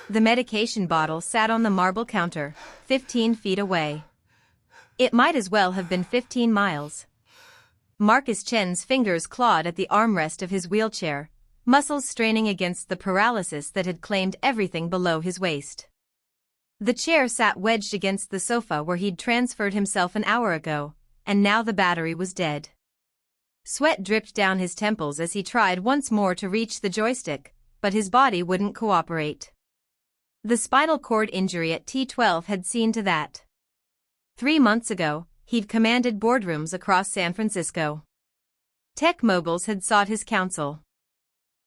The medication bottle sat on the marble counter, 15 feet away. It might as well have been 15 miles. Marcus Chen's fingers clawed at the armrest of his wheelchair, muscles straining against the paralysis that had claimed everything below his waist. The chair sat wedged against the sofa where he'd transferred himself an hour ago, and now the battery was dead. Sweat dripped down his temples as he tried once more to reach the joystick, but his body wouldn't cooperate. The spinal cord injury at T12 had seen to that. 3 months ago, he'd commanded boardrooms across San Francisco. Tech moguls had sought his counsel.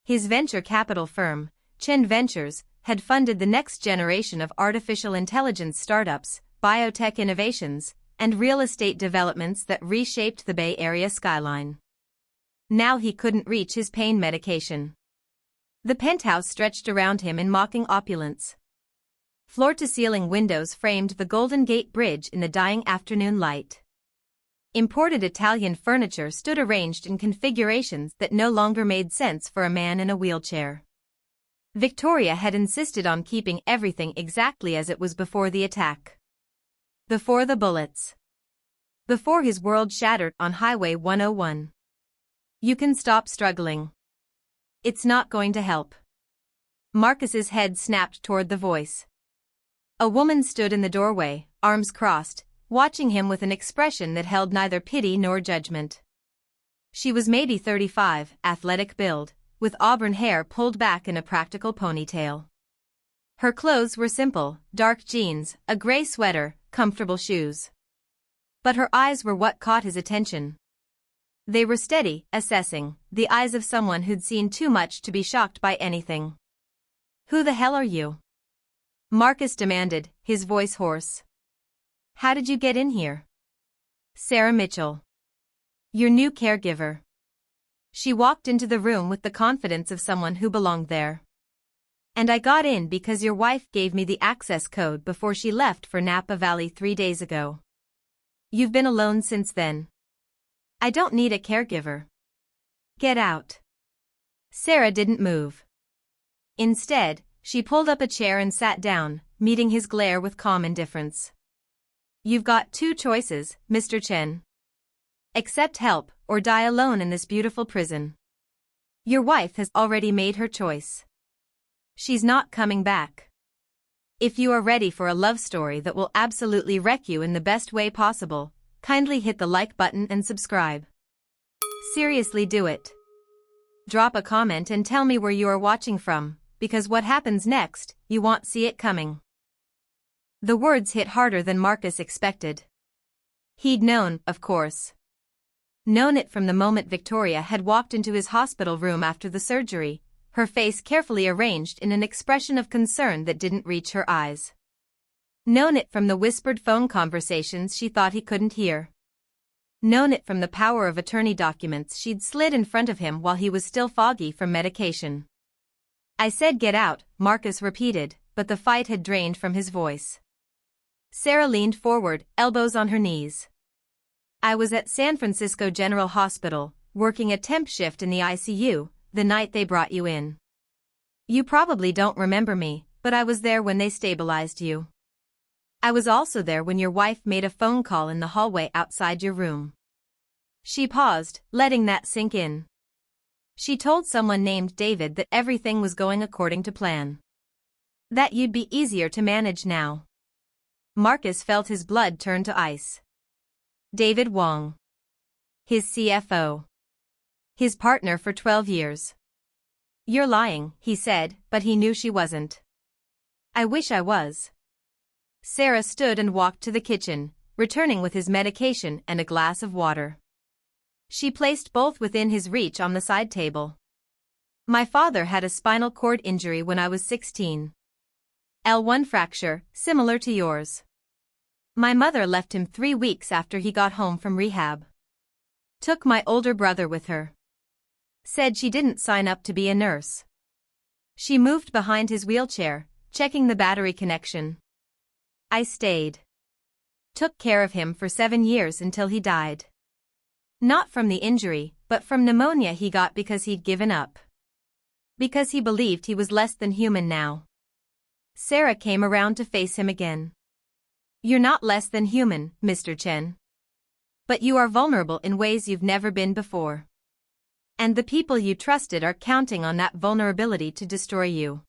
His venture capital firm, Chen Ventures, had funded the next generation of artificial intelligence startups, biotech innovations, and real estate developments that reshaped the Bay Area skyline. Now he couldn't reach his pain medication. The penthouse stretched around him in mocking opulence. Floor-to-ceiling windows framed the Golden Gate Bridge in the dying afternoon light. Imported Italian furniture stood arranged in configurations that no longer made sense for a man in a wheelchair. Victoria had insisted on keeping everything exactly as it was before the attack. Before the bullets. Before his world shattered on Highway 101. You can stop struggling. It's not going to help. Marcus's head snapped toward the voice. A woman stood in the doorway, arms crossed, watching him with an expression that held neither pity nor judgment. She was maybe 35, athletic build, with auburn hair pulled back in a practical ponytail. Her clothes were simple, dark jeans, a gray sweater, comfortable shoes. But her eyes were what caught his attention. They were steady, assessing, the eyes of someone who'd seen too much to be shocked by anything. "Who the hell are you?" Marcus demanded, his voice hoarse. "How did you get in here?" "Sarah Mitchell. Your new caregiver." She walked into the room with the confidence of someone who belonged there. "And I got in because your wife gave me the access code before she left for Napa Valley 3 days ago. You've been alone since then. I don't need a caregiver. Get out." Sarah didn't move. Instead, she pulled up a chair and sat down, meeting his glare with calm indifference. "You've got 2 choices, Mr. Chen. Accept help, or die alone in this beautiful prison. Your wife has already made her choice. She's not coming back. If you are ready for a love story that will absolutely wreck you in the best way possible, kindly hit the like button and subscribe. Seriously, do it. Drop a comment and tell me where you are watching from, because what happens next, you won't see it coming." The words hit harder than Marcus expected. He'd known, of course. Known it from the moment Victoria had walked into his hospital room after the surgery, her face carefully arranged in an expression of concern that didn't reach her eyes. Known it from the whispered phone conversations she thought he couldn't hear. Known it from the power of attorney documents she'd slid in front of him while he was still foggy from medication. "I said get out," Marcus repeated, but the fight had drained from his voice. Sarah leaned forward, elbows on her knees. "I was at San Francisco General Hospital, working a temp shift in the ICU, the night they brought you in. You probably don't remember me, but I was there when they stabilized you. I was also there when your wife made a phone call in the hallway outside your room." She paused, letting that sink in. She told someone named David that everything was going according to plan. That you'd be easier to manage now. Marcus felt his blood turn to ice. David Wong. His CFO. His partner for 12 years. "You're lying," he said, but he knew she wasn't. "I wish I was." Sarah stood and walked to the kitchen, returning with his medication and a glass of water. She placed both within his reach on the side table. "My father had a spinal cord injury when I was 16. L1 fracture, similar to yours. My mother left him 3 weeks after he got home from rehab. Took my older brother with her. Said she didn't sign up to be a nurse. She moved behind his wheelchair, checking the battery connection. I stayed. Took care of him for 7 years until he died. Not from the injury, but from pneumonia he got because he'd given up. Because he believed he was less than human now." Sarah came around to face him again. You're not less than human, Mr. Chen. But you are vulnerable in ways you've never been before. And the people you trusted are counting on that vulnerability to destroy you.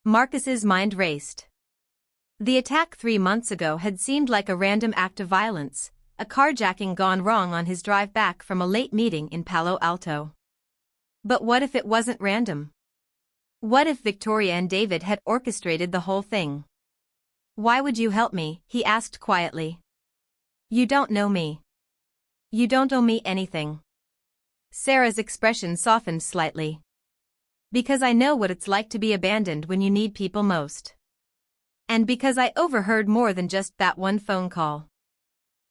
Marcus's mind raced. The attack 3 months ago had seemed like a random act of violence, a carjacking gone wrong on his drive back from a late meeting in Palo Alto. But what if it wasn't random? What if Victoria and David had orchestrated the whole thing? Why would you help me? He asked quietly. You don't know me. You don't owe me anything. Sarah's expression softened slightly. Because I know what it's like to be abandoned when you need people most. And because I overheard more than just that one phone call.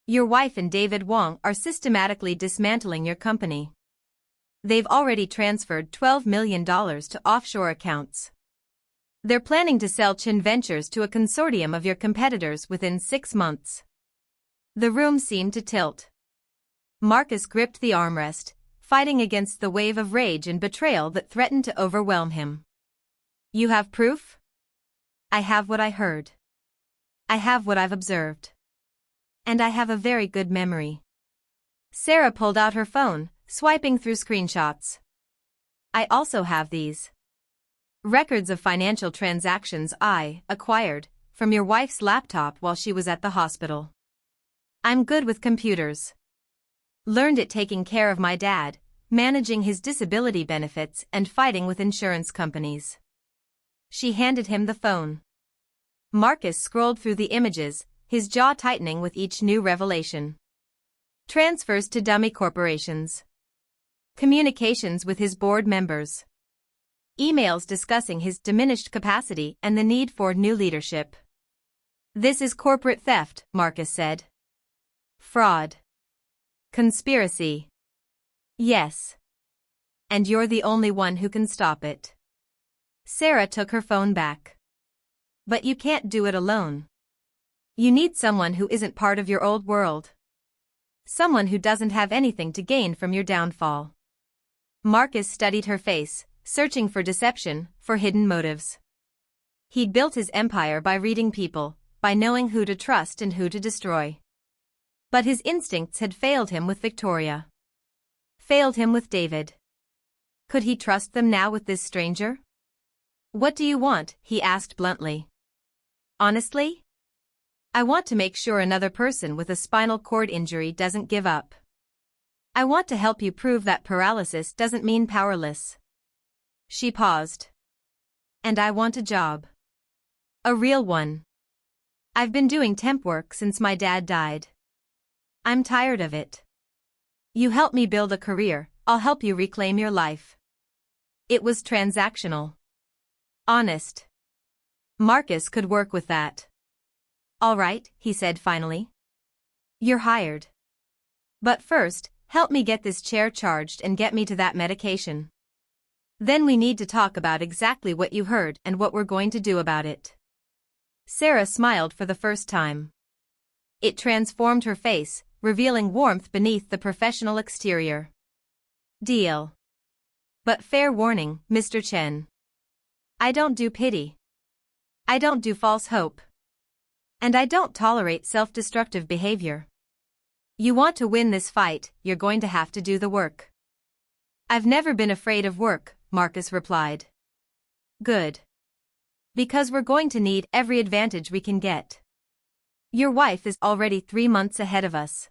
Your wife and David Wong are systematically dismantling your company. They've already transferred $12 million to offshore accounts. They're planning to sell Chen Ventures to a consortium of your competitors within 6 months. The room seemed to tilt. Marcus gripped the armrest, fighting against the wave of rage and betrayal that threatened to overwhelm him. You have proof? I have what I heard. I have what I've observed. And I have a very good memory. Sarah pulled out her phone, swiping through screenshots. I also have these. Records of financial transactions I acquired from your wife's laptop while she was at the hospital. I'm good with computers. Learned it taking care of my dad, managing his disability benefits and fighting with insurance companies. She handed him the phone. Marcus scrolled through the images, his jaw tightening with each new revelation. Transfers to dummy corporations. Communications with his board members. Emails discussing his diminished capacity and the need for new leadership. This is corporate theft, Marcus said. Fraud. Conspiracy. Yes. And you're the only one who can stop it. Sarah took her phone back. But you can't do it alone. You need someone who isn't part of your old world. Someone who doesn't have anything to gain from your downfall. Marcus studied her face, searching for deception, for hidden motives. He'd built his empire by reading people, by knowing who to trust and who to destroy. But his instincts had failed him with Victoria. Failed him with David. Could he trust them now with this stranger? What do you want? He asked bluntly. Honestly? I want to make sure another person with a spinal cord injury doesn't give up. I want to help you prove that paralysis doesn't mean powerless. She paused. And I want a job. A real one. I've been doing temp work since my dad died. I'm tired of it. You help me build a career, I'll help you reclaim your life. It was transactional. Honest. Marcus could work with that. All right, he said finally. You're hired. But first, help me get this chair charged and get me to that medication. Then we need to talk about exactly what you heard and what we're going to do about it. Sarah smiled for the first time. It transformed her face, revealing warmth beneath the professional exterior. Deal. But fair warning, Mr. Chen. I don't do pity. I don't do false hope. And I don't tolerate self-destructive behavior. You want to win this fight, you're going to have to do the work. I've never been afraid of work, Marcus replied. Good. Because we're going to need every advantage we can get. Your wife is already 3 months ahead of us.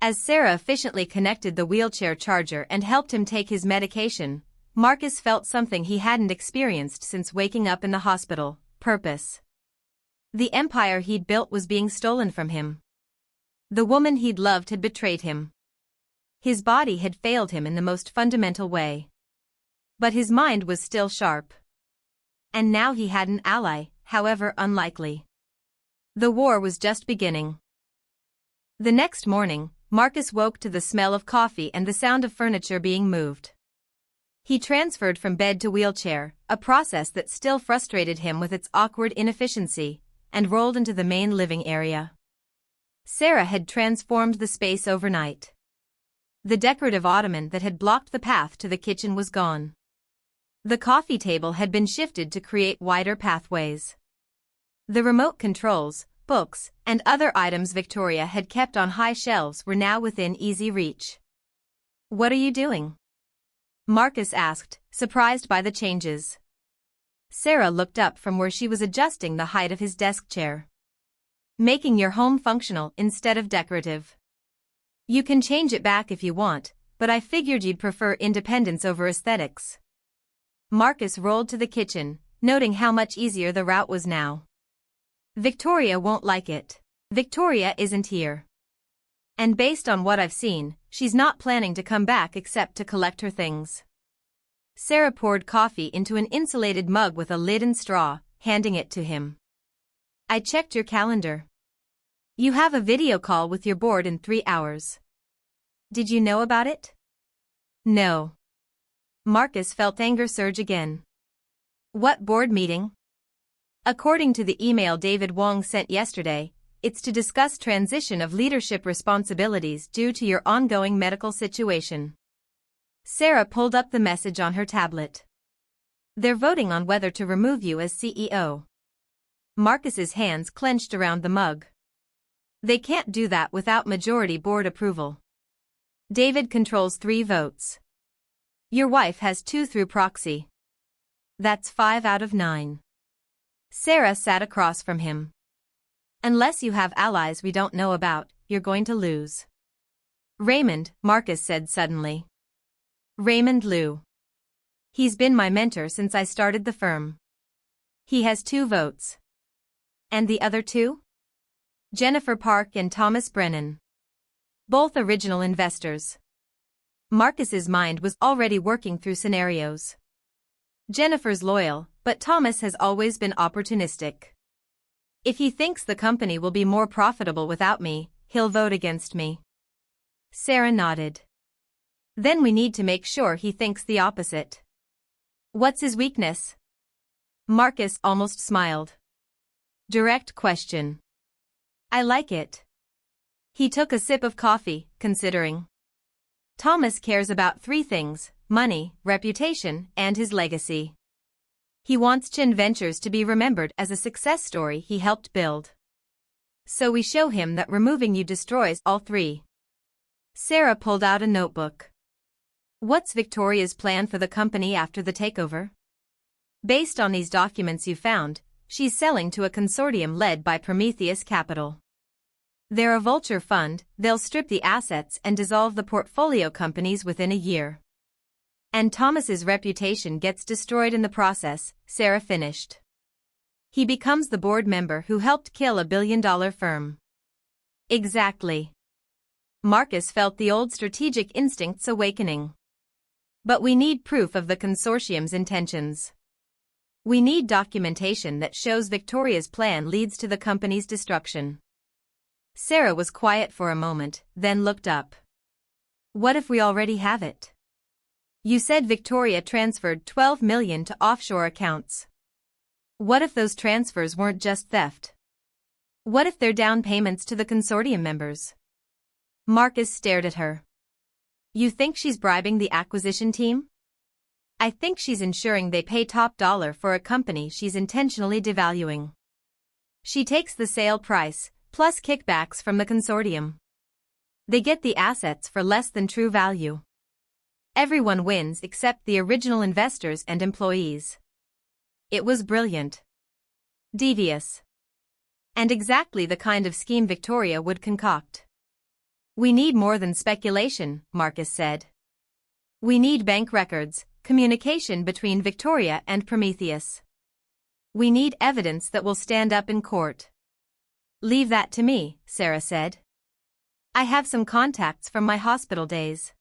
As Sarah efficiently connected the wheelchair charger and helped him take his medication, Marcus felt something he hadn't experienced since waking up in the hospital: purpose. The empire he'd built was being stolen from him. The woman he'd loved had betrayed him. His body had failed him in the most fundamental way. But his mind was still sharp. And now he had an ally, however unlikely. The war was just beginning. The next morning, Marcus woke to the smell of coffee and the sound of furniture being moved. He transferred from bed to wheelchair, a process that still frustrated him with its awkward inefficiency, and rolled into the main living area. Sarah had transformed the space overnight. The decorative ottoman that had blocked the path to the kitchen was gone. The coffee table had been shifted to create wider pathways. The remote controls, books, and other items Victoria had kept on high shelves were now within easy reach. "What are you doing?" Marcus asked, surprised by the changes. Sarah looked up from where she was adjusting the height of his desk chair. "Making your home functional instead of decorative. You can change it back if you want, but I figured you'd prefer independence over aesthetics." Marcus rolled to the kitchen, noting how much easier the route was now. "Victoria won't like it. Victoria isn't here. And based on what I've seen, she's not planning to come back except to collect her things." Sarah poured coffee into an insulated mug with a lid and straw, handing it to him. "I checked your calendar. You have a video call with your board in 3 hours. Did you know about it?" "No." Marcus felt anger surge again. "What board meeting?" "According to the email David Wong sent yesterday, it's to discuss transition of leadership responsibilities due to your ongoing medical situation." Sarah pulled up the message on her tablet. "They're voting on whether to remove you as CEO." Marcus's hands clenched around the mug. "They can't do that without majority board approval. David controls 3 votes. Your wife has 2 through proxy. That's 5 out of 9. Sarah sat across from him. "Unless you have allies we don't know about, you're going to lose." "Raymond," Marcus said suddenly. "Raymond Liu. He's been my mentor since I started the firm. He has 2 votes. And the other 2? Jennifer Park and Thomas Brennan. Both original investors." Marcus's mind was already working through scenarios. Jennifer's loyal, but Thomas has always been opportunistic. If he thinks the company will be more profitable without me, he'll vote against me. Sarah nodded. "Then we need to make sure he thinks the opposite." "What's his weakness?" Marcus almost smiled. "Direct question." "I like it." He took a sip of coffee, considering. Thomas cares about 3 things: money, reputation, and his legacy. He wants Chen Ventures to be remembered as a success story he helped build. So we show him that removing you destroys all 3. Sarah pulled out a notebook. "What's Victoria's plan for the company after the takeover?" "Based on these documents you found, she's selling to a consortium led by Prometheus Capital. They're a vulture fund, they'll strip the assets and dissolve the portfolio companies within a year. And Thomas's reputation gets destroyed in the process," Sarah finished. "He becomes the board member who helped kill a billion-dollar firm." Exactly. Marcus felt the old strategic instincts awakening. "But we need proof of the consortium's intentions. We need documentation that shows Victoria's plan leads to the company's destruction." Sarah was quiet for a moment, then looked up. "What if we already have it? You said Victoria transferred 12 million to offshore accounts. What if those transfers weren't just theft? What if they're down payments to the consortium members?" Marcus stared at her. "You think she's bribing the acquisition team?" "I think she's ensuring they pay top dollar for a company she's intentionally devaluing. She takes the sale price, plus kickbacks from the consortium. They get the assets for less than true value. Everyone wins except the original investors and employees." It was brilliant. Devious. And exactly the kind of scheme Victoria would concoct. "We need more than speculation," Marcus said. "We need bank records, communication between Victoria and Prometheus. We need evidence that will stand up in court." "Leave that to me," Sarah said. "I have some contacts from my hospital days.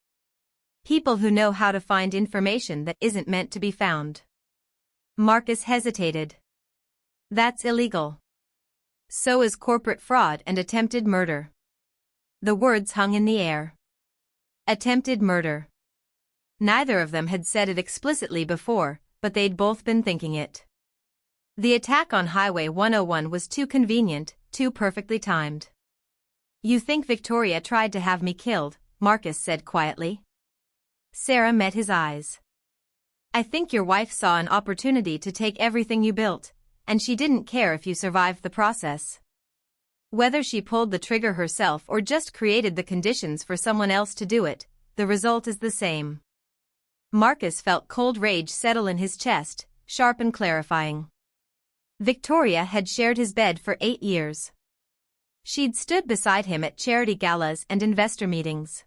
People who know how to find information that isn't meant to be found." Marcus hesitated. "That's illegal. So is corporate fraud and attempted murder." The words hung in the air. Attempted murder. Neither of them had said it explicitly before, but they'd both been thinking it. The attack on Highway 101 was too convenient, too perfectly timed. "You think Victoria tried to have me killed," Marcus said quietly. Sarah met his eyes. I think your wife saw an opportunity to take everything you built, and she didn't care if you survived the process. Whether she pulled the trigger herself or just created the conditions for someone else to do it, the result is the same. Marcus felt cold rage settle in his chest, sharp and clarifying. Victoria had shared his bed for 8 years. She'd stood beside him at charity galas and investor meetings.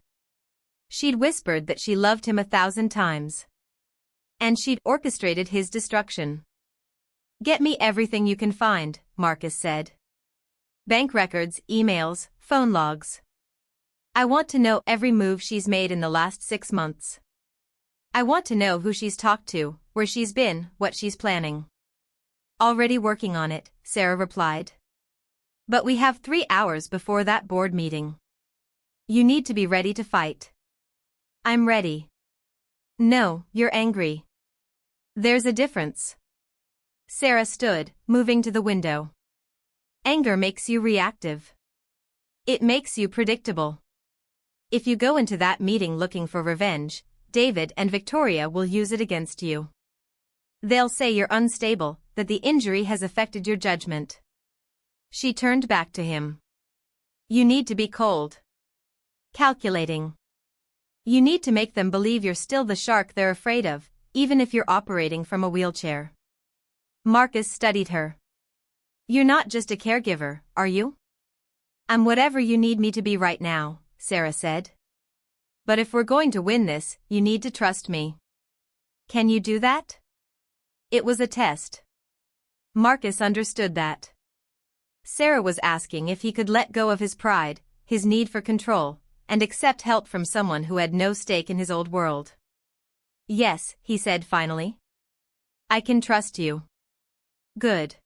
She'd whispered that she loved him 1,000 times. And she'd orchestrated his destruction. "Get me everything you can find," Marcus said. "Bank records, emails, phone logs. I want to know every move she's made in the last 6 months. I want to know who she's talked to, where she's been, what she's planning." "Already working on it," Sarah replied. "But we have 3 hours before that board meeting. You need to be ready to fight." "I'm ready." "No, you're angry. There's a difference." Sarah stood, moving to the window. "Anger makes you reactive. It makes you predictable. If you go into that meeting looking for revenge, David and Victoria will use it against you. They'll say you're unstable, that the injury has affected your judgment." She turned back to him. "You need to be cold. Calculating. You need to make them believe you're still the shark they're afraid of, even if you're operating from a wheelchair." Marcus studied her. "You're not just a caregiver, are you?" "I'm whatever you need me to be right now," Sarah said. "But if we're going to win this, you need to trust me. Can you do that?" It was a test. Marcus understood that. Sarah was asking if he could let go of his pride, his need for control, and accept help from someone who had no stake in his old world. "Yes," he said finally. "I can trust you." "Good."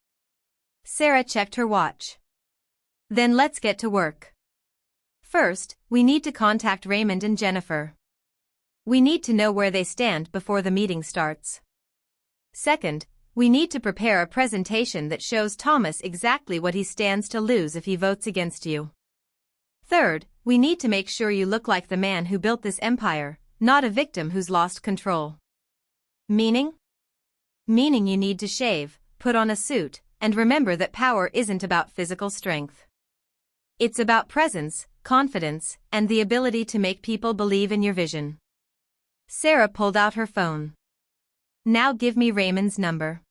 Sarah checked her watch. "Then let's get to work. First, we need to contact Raymond and Jennifer. We need to know where they stand before the meeting starts. Second, we need to prepare a presentation that shows Thomas exactly what he stands to lose if he votes against you. Third, we need to make sure you look like the man who built this empire, not a victim who's lost control." "Meaning?" "Meaning you need to shave, put on a suit, and remember that power isn't about physical strength. It's about presence, confidence, and the ability to make people believe in your vision." Sarah pulled out her phone. "Now give me Raymond's number.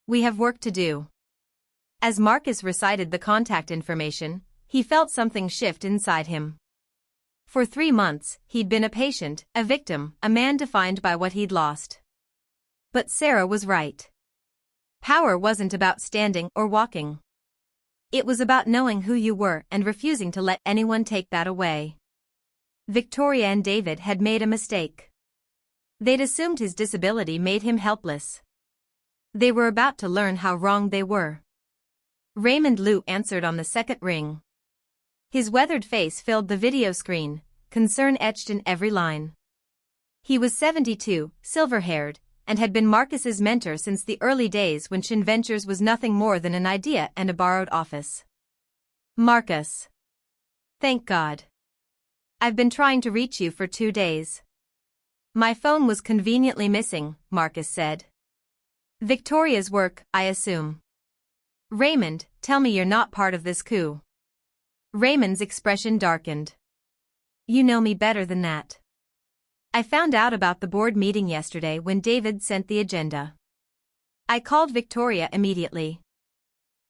We have work to do." As Marcus recited the contact information, he felt something shift inside him. For 3 months, he'd been a patient, a victim, a man defined by what he'd lost. But Sarah was right. Power wasn't about standing or walking. It was about knowing who you were and refusing to let anyone take that away. Victoria and David had made a mistake. They'd assumed his disability made him helpless. They were about to learn how wrong they were. Raymond Liu answered on the second ring. His weathered face filled the video screen, concern etched in every line. He was 72, silver-haired, and had been Marcus's mentor since the early days when Chen Ventures was nothing more than an idea and a borrowed office. "Marcus. Thank God. I've been trying to reach you for 2 days. My phone was conveniently missing," Marcus said. "Victoria's work, I assume." "Raymond, tell me you're not part of this coup." Raymond's expression darkened. "You know me better than that. I found out about the board meeting yesterday when David sent the agenda. I called Victoria immediately.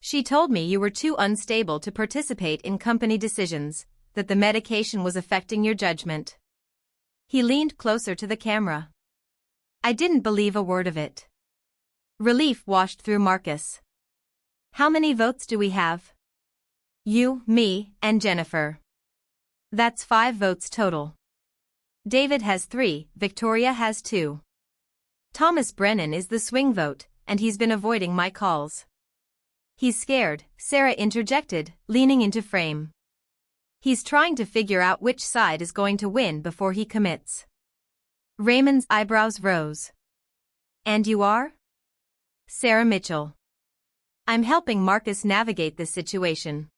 She told me you were too unstable to participate in company decisions, that the medication was affecting your judgment." He leaned closer to the camera. "I didn't believe a word of it." Relief washed through Marcus. "How many votes do we have?" "You, me, and Jennifer. That's 5 votes total. David has 3, Victoria has 2. Thomas Brennan is the swing vote, and he's been avoiding my calls." "He's scared," Sarah interjected, leaning into frame. "He's trying to figure out which side is going to win before he commits." Raymond's eyebrows rose. "And you are?" "Sarah Mitchell. I'm helping Marcus navigate this situation."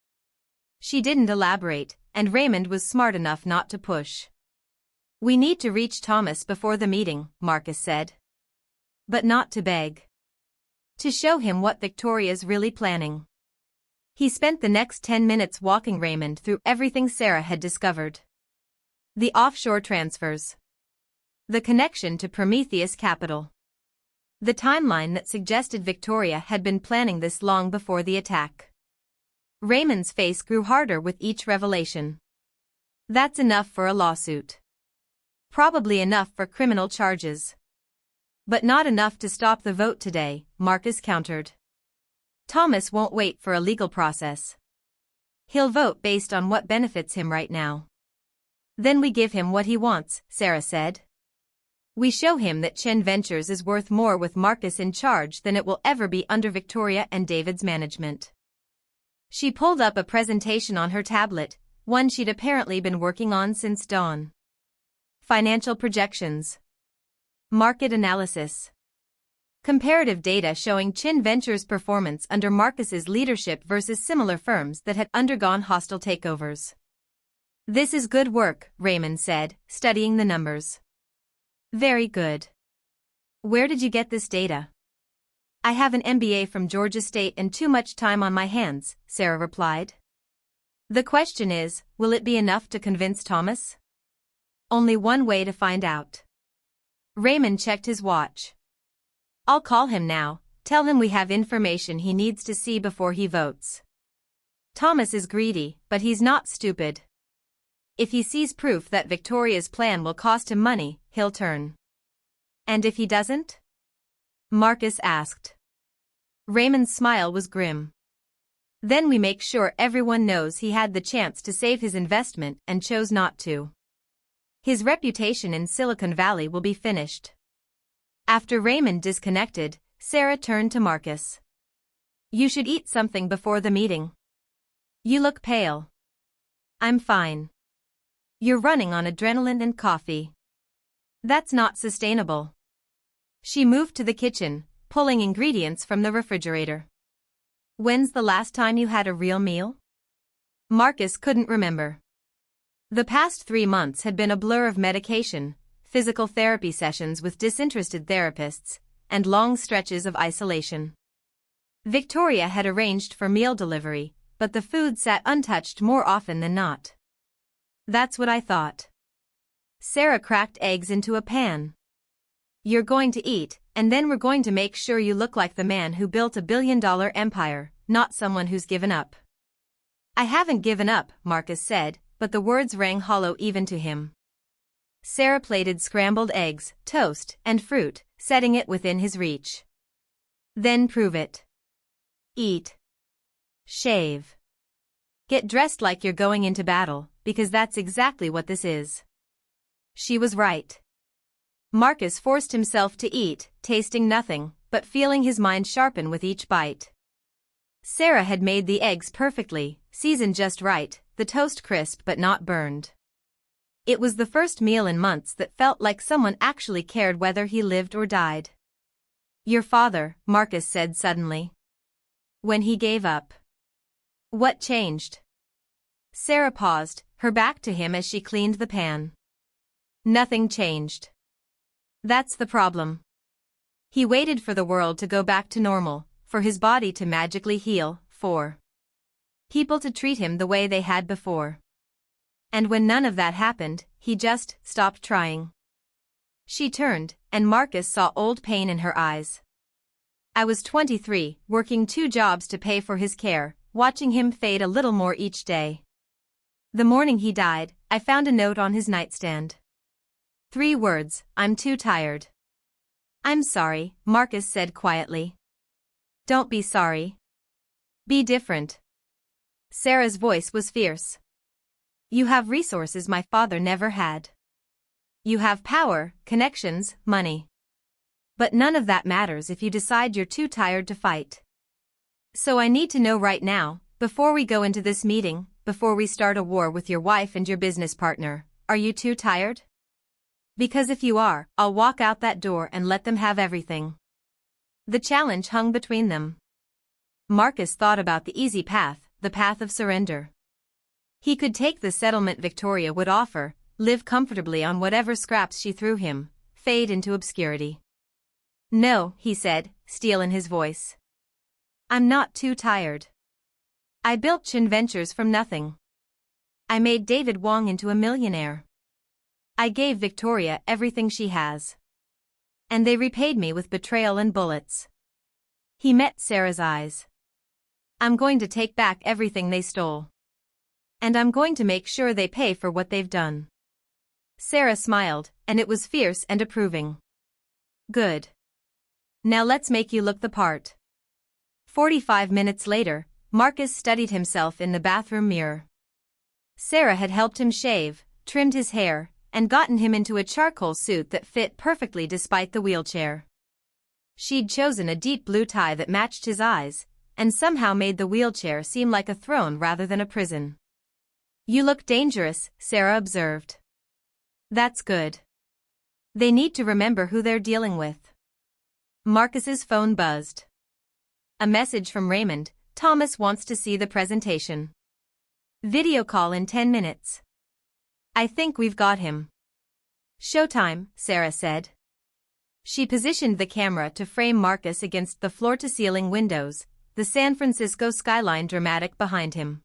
She didn't elaborate, and Raymond was smart enough not to push. "We need to reach Thomas before the meeting," Marcus said. But not to beg. To show him what Victoria's really planning. He spent the next 10 minutes walking Raymond through everything Sarah had discovered. The offshore transfers. The connection to Prometheus Capital. The timeline that suggested Victoria had been planning this long before the attack. Raymond's face grew harder with each revelation. That's enough for a lawsuit. Probably enough for criminal charges. But not enough to stop the vote today, Marcus countered. Thomas won't wait for a legal process. He'll vote based on what benefits him right now. Then we give him what he wants, Sarah said. We show him that Chen Ventures is worth more with Marcus in charge than it will ever be under Victoria and David's management. She pulled up a presentation on her tablet, one she'd apparently been working on since dawn. Financial projections. Market analysis. Comparative data showing Chen Ventures' performance under Marcus's leadership versus similar firms that had undergone hostile takeovers. This is good work, Raymond said, studying the numbers. Very good. Where did you get this data? I have an MBA from Georgia State and too much time on my hands, Sarah replied. The question is, will it be enough to convince Thomas? Only one way to find out. Raymond checked his watch. I'll call him now, tell him we have information he needs to see before he votes. Thomas is greedy, but he's not stupid. If he sees proof that Victoria's plan will cost him money, he'll turn. And if he doesn't? Marcus asked. Raymond's smile was grim. Then we make sure everyone knows he had the chance to save his investment and chose not to. His reputation in Silicon Valley will be finished. After Raymond disconnected, Sarah turned to Marcus. You should eat something before the meeting. You look pale. I'm fine. You're running on adrenaline and coffee. That's not sustainable. She moved to the kitchen, pulling ingredients from the refrigerator. When's the last time you had a real meal? Marcus couldn't remember. The past 3 months had been a blur of medication, physical therapy sessions with disinterested therapists, and long stretches of isolation. Victoria had arranged for meal delivery, but the food sat untouched more often than not. That's what I thought. Sarah cracked eggs into a pan. You're going to eat, and then we're going to make sure you look like the man who built a billion-dollar empire, not someone who's given up. I haven't given up, Marcus said, but the words rang hollow even to him. Sarah plated scrambled eggs, toast, and fruit, setting it within his reach. Then prove it. Eat. Shave. Get dressed like you're going into battle, because that's exactly what this is. She was right. Marcus forced himself to eat, tasting nothing, but feeling his mind sharpen with each bite. Sarah had made the eggs perfectly, seasoned just right, the toast crisp but not burned. It was the first meal in months that felt like someone actually cared whether he lived or died. Your father, Marcus said suddenly. When he gave up. What changed? Sarah paused, her back to him as she cleaned the pan. Nothing changed. That's the problem. He waited for the world to go back to normal, for his body to magically heal, for people to treat him the way they had before. And when none of that happened, he just stopped trying. She turned, and Marcus saw old pain in her eyes. I was 23, working 2 jobs to pay for his care, watching him fade a little more each day. The morning he died, I found a note on his nightstand. 3 words, I'm too tired. I'm sorry, Marcus said quietly. Don't be sorry. Be different. Sarah's voice was fierce. You have resources my father never had. You have power, connections, money. But none of that matters if you decide you're too tired to fight. So I need to know right now, before we go into this meeting, before we start a war with your wife and your business partner, are you too tired? Because if you are, I'll walk out that door and let them have everything. The challenge hung between them. Marcus thought about the easy path, the path of surrender. He could take the settlement Victoria would offer, live comfortably on whatever scraps she threw him, fade into obscurity. No, he said, steel in his voice. I'm not too tired. I built Chen Ventures from nothing. I made David Wong into a millionaire. I gave Victoria everything she has. And they repaid me with betrayal and bullets. He met Sarah's eyes. I'm going to take back everything they stole. And I'm going to make sure they pay for what they've done. Sarah smiled, and it was fierce and approving. Good. Now let's make you look the part. 45 minutes later, Marcus studied himself in the bathroom mirror. Sarah had helped him shave, trimmed his hair, and gotten him into a charcoal suit that fit perfectly despite the wheelchair. She'd chosen a deep blue tie that matched his eyes, and somehow made the wheelchair seem like a throne rather than a prison. You look dangerous, Sarah observed. That's good. They need to remember who they're dealing with. Marcus's phone buzzed. A message from Raymond. Thomas wants to see the presentation. Video call in 10 minutes. I think we've got him. Showtime, Sarah said. She positioned the camera to frame Marcus against the floor-to-ceiling windows, the San Francisco skyline dramatic behind him.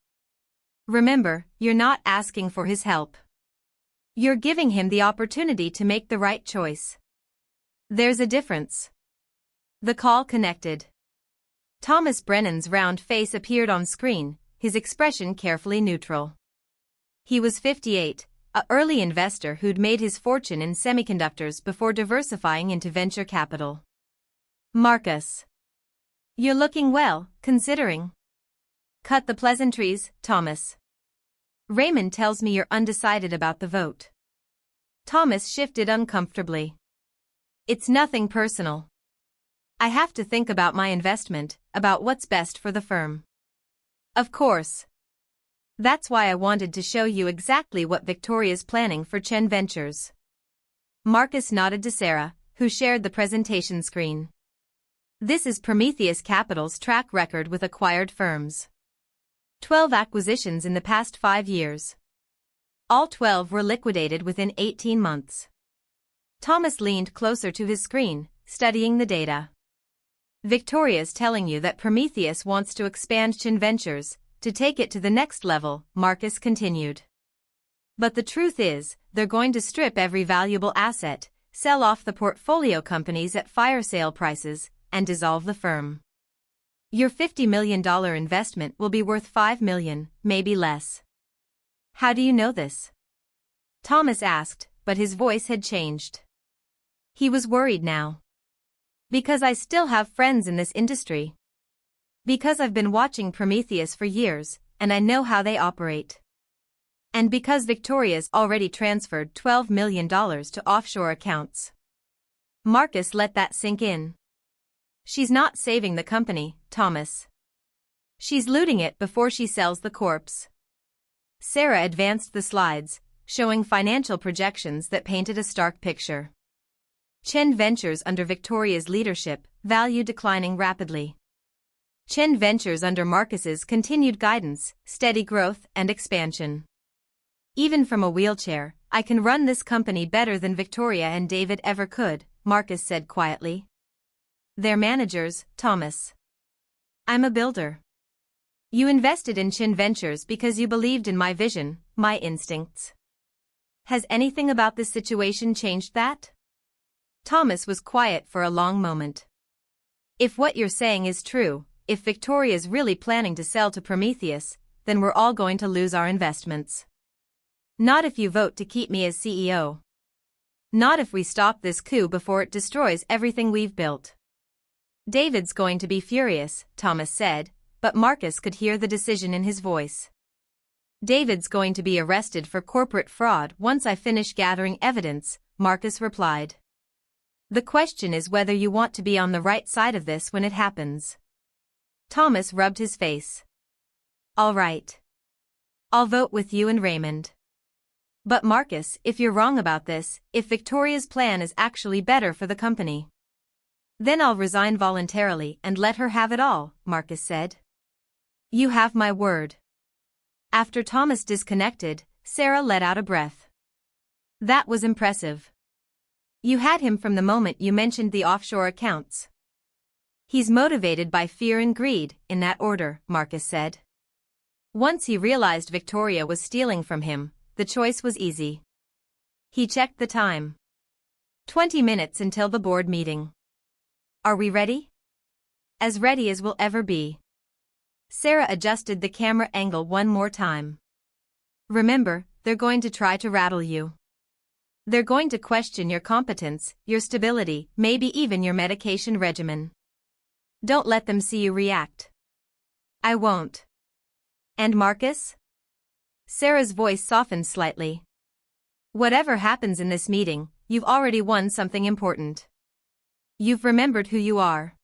Remember, you're not asking for his help. You're giving him the opportunity to make the right choice. There's a difference. The call connected. Thomas Brennan's round face appeared on screen, his expression carefully neutral. He was 58, an early investor who'd made his fortune in semiconductors before diversifying into venture capital. Marcus. You're looking well, considering. Cut the pleasantries, Thomas. Raymond tells me you're undecided about the vote. Thomas shifted uncomfortably. It's nothing personal. I have to think about my investment, about what's best for the firm. Of course. That's why I wanted to show you exactly what Victoria's planning for Chen Ventures. Marcus nodded to Sarah, who shared the presentation screen. This is Prometheus Capital's track record with acquired firms. 12 acquisitions in the past 5 years. All 12 were liquidated within 18 months. Thomas leaned closer to his screen, studying the data. Victoria's telling you that Prometheus wants to expand Chen Ventures, to take it to the next level, Marcus continued. But the truth is, they're going to strip every valuable asset, sell off the portfolio companies at fire sale prices, and dissolve the firm. Your $50 million investment will be worth $5 million, maybe less. How do you know this? Thomas asked, but his voice had changed. He was worried now. Because I still have friends in this industry. Because I've been watching Prometheus for years, and I know how they operate. And because Victoria's already transferred $12 million to offshore accounts. Marcus let that sink in. She's not saving the company, Thomas. She's looting it before she sells the corpse. Sarah advanced the slides, showing financial projections that painted a stark picture. Chen Ventures under Victoria's leadership, value declining rapidly. Chen Ventures under Marcus's continued guidance, steady growth and expansion. Even from a wheelchair, I can run this company better than Victoria and David ever could, Marcus said quietly. They're managers, Thomas. I'm a builder. You invested in Chen Ventures because you believed in my vision, my instincts. Has anything about this situation changed that? Thomas was quiet for a long moment. If what you're saying is true, if Victoria's really planning to sell to Prometheus, then we're all going to lose our investments. Not if you vote to keep me as CEO. Not if we stop this coup before it destroys everything we've built. David's going to be furious, Thomas said, but Marcus could hear the decision in his voice. David's going to be arrested for corporate fraud once I finish gathering evidence, Marcus replied. The question is whether you want to be on the right side of this when it happens. Thomas rubbed his face. All right. I'll vote with you and Raymond. But Marcus, if you're wrong about this, if Victoria's plan is actually better for the company, then I'll resign voluntarily and let her have it all, Marcus said. You have my word. After Thomas disconnected, Sarah let out a breath. That was impressive. You had him from the moment you mentioned the offshore accounts. He's motivated by fear and greed, in that order, Marcus said. Once he realized Victoria was stealing from him, the choice was easy. He checked the time. 20 minutes until the board meeting. Are we ready? As ready as we'll ever be. Sarah adjusted the camera angle one more time. Remember, they're going to try to rattle you. They're going to question your competence, your stability, maybe even your medication regimen. Don't let them see you react. I won't. And Marcus? Sarah's voice softened slightly. Whatever happens in this meeting, you've already won something important. You've remembered who you are.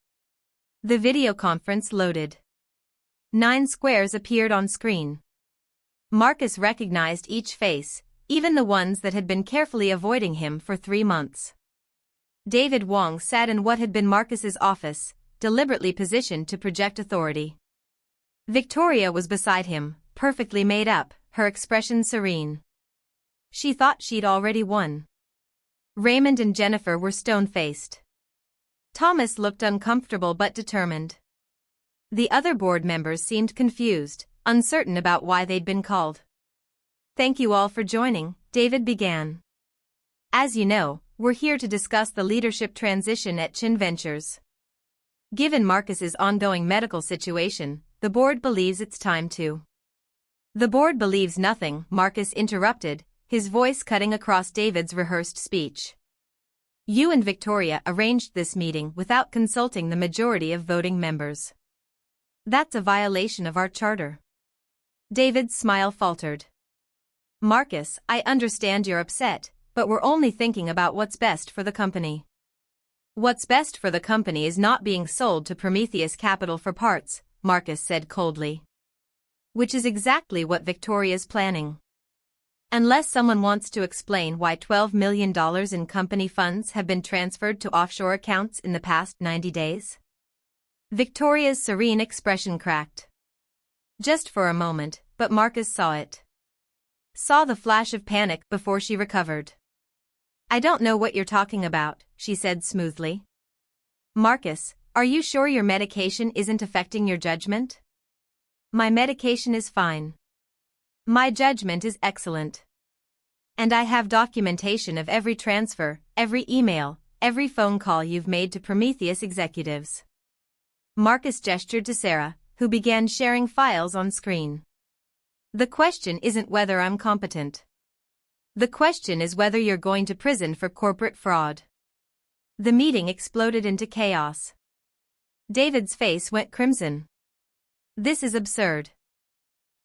The video conference loaded. 9 squares appeared on screen. Marcus recognized each face, even the ones that had been carefully avoiding him for 3 months. David Wong sat in what had been Marcus's office, deliberately positioned to project authority. Victoria was beside him, perfectly made up, her expression serene. She thought she'd already won. Raymond and Jennifer were stone-faced. Thomas looked uncomfortable but determined. The other board members seemed confused, uncertain about why they'd been called. Thank you all for joining, David began. As you know, we're here to discuss the leadership transition at Chen Ventures. Given Marcus's ongoing medical situation, the board believes it's time to. The board believes nothing, Marcus interrupted, his voice cutting across David's rehearsed speech. You and Victoria arranged this meeting without consulting the majority of voting members. That's a violation of our charter. David's smile faltered. Marcus, I understand you're upset, but we're only thinking about what's best for the company. What's best for the company is not being sold to Prometheus Capital for parts, Marcus said coldly. Which is exactly what Victoria's planning. Unless someone wants to explain why $12 million in company funds have been transferred to offshore accounts in the past 90 days. Victoria's serene expression cracked. Just for a moment, but Marcus saw it. Saw the flash of panic before she recovered. I don't know what you're talking about, she said smoothly. Marcus, are you sure your medication isn't affecting your judgment? My medication is fine. My judgment is excellent. And I have documentation of every transfer, every email, every phone call you've made to Prometheus executives. Marcus gestured to Sarah, who began sharing files on screen. The question isn't whether I'm competent. The question is whether you're going to prison for corporate fraud. The meeting exploded into chaos. David's face went crimson. This is absurd.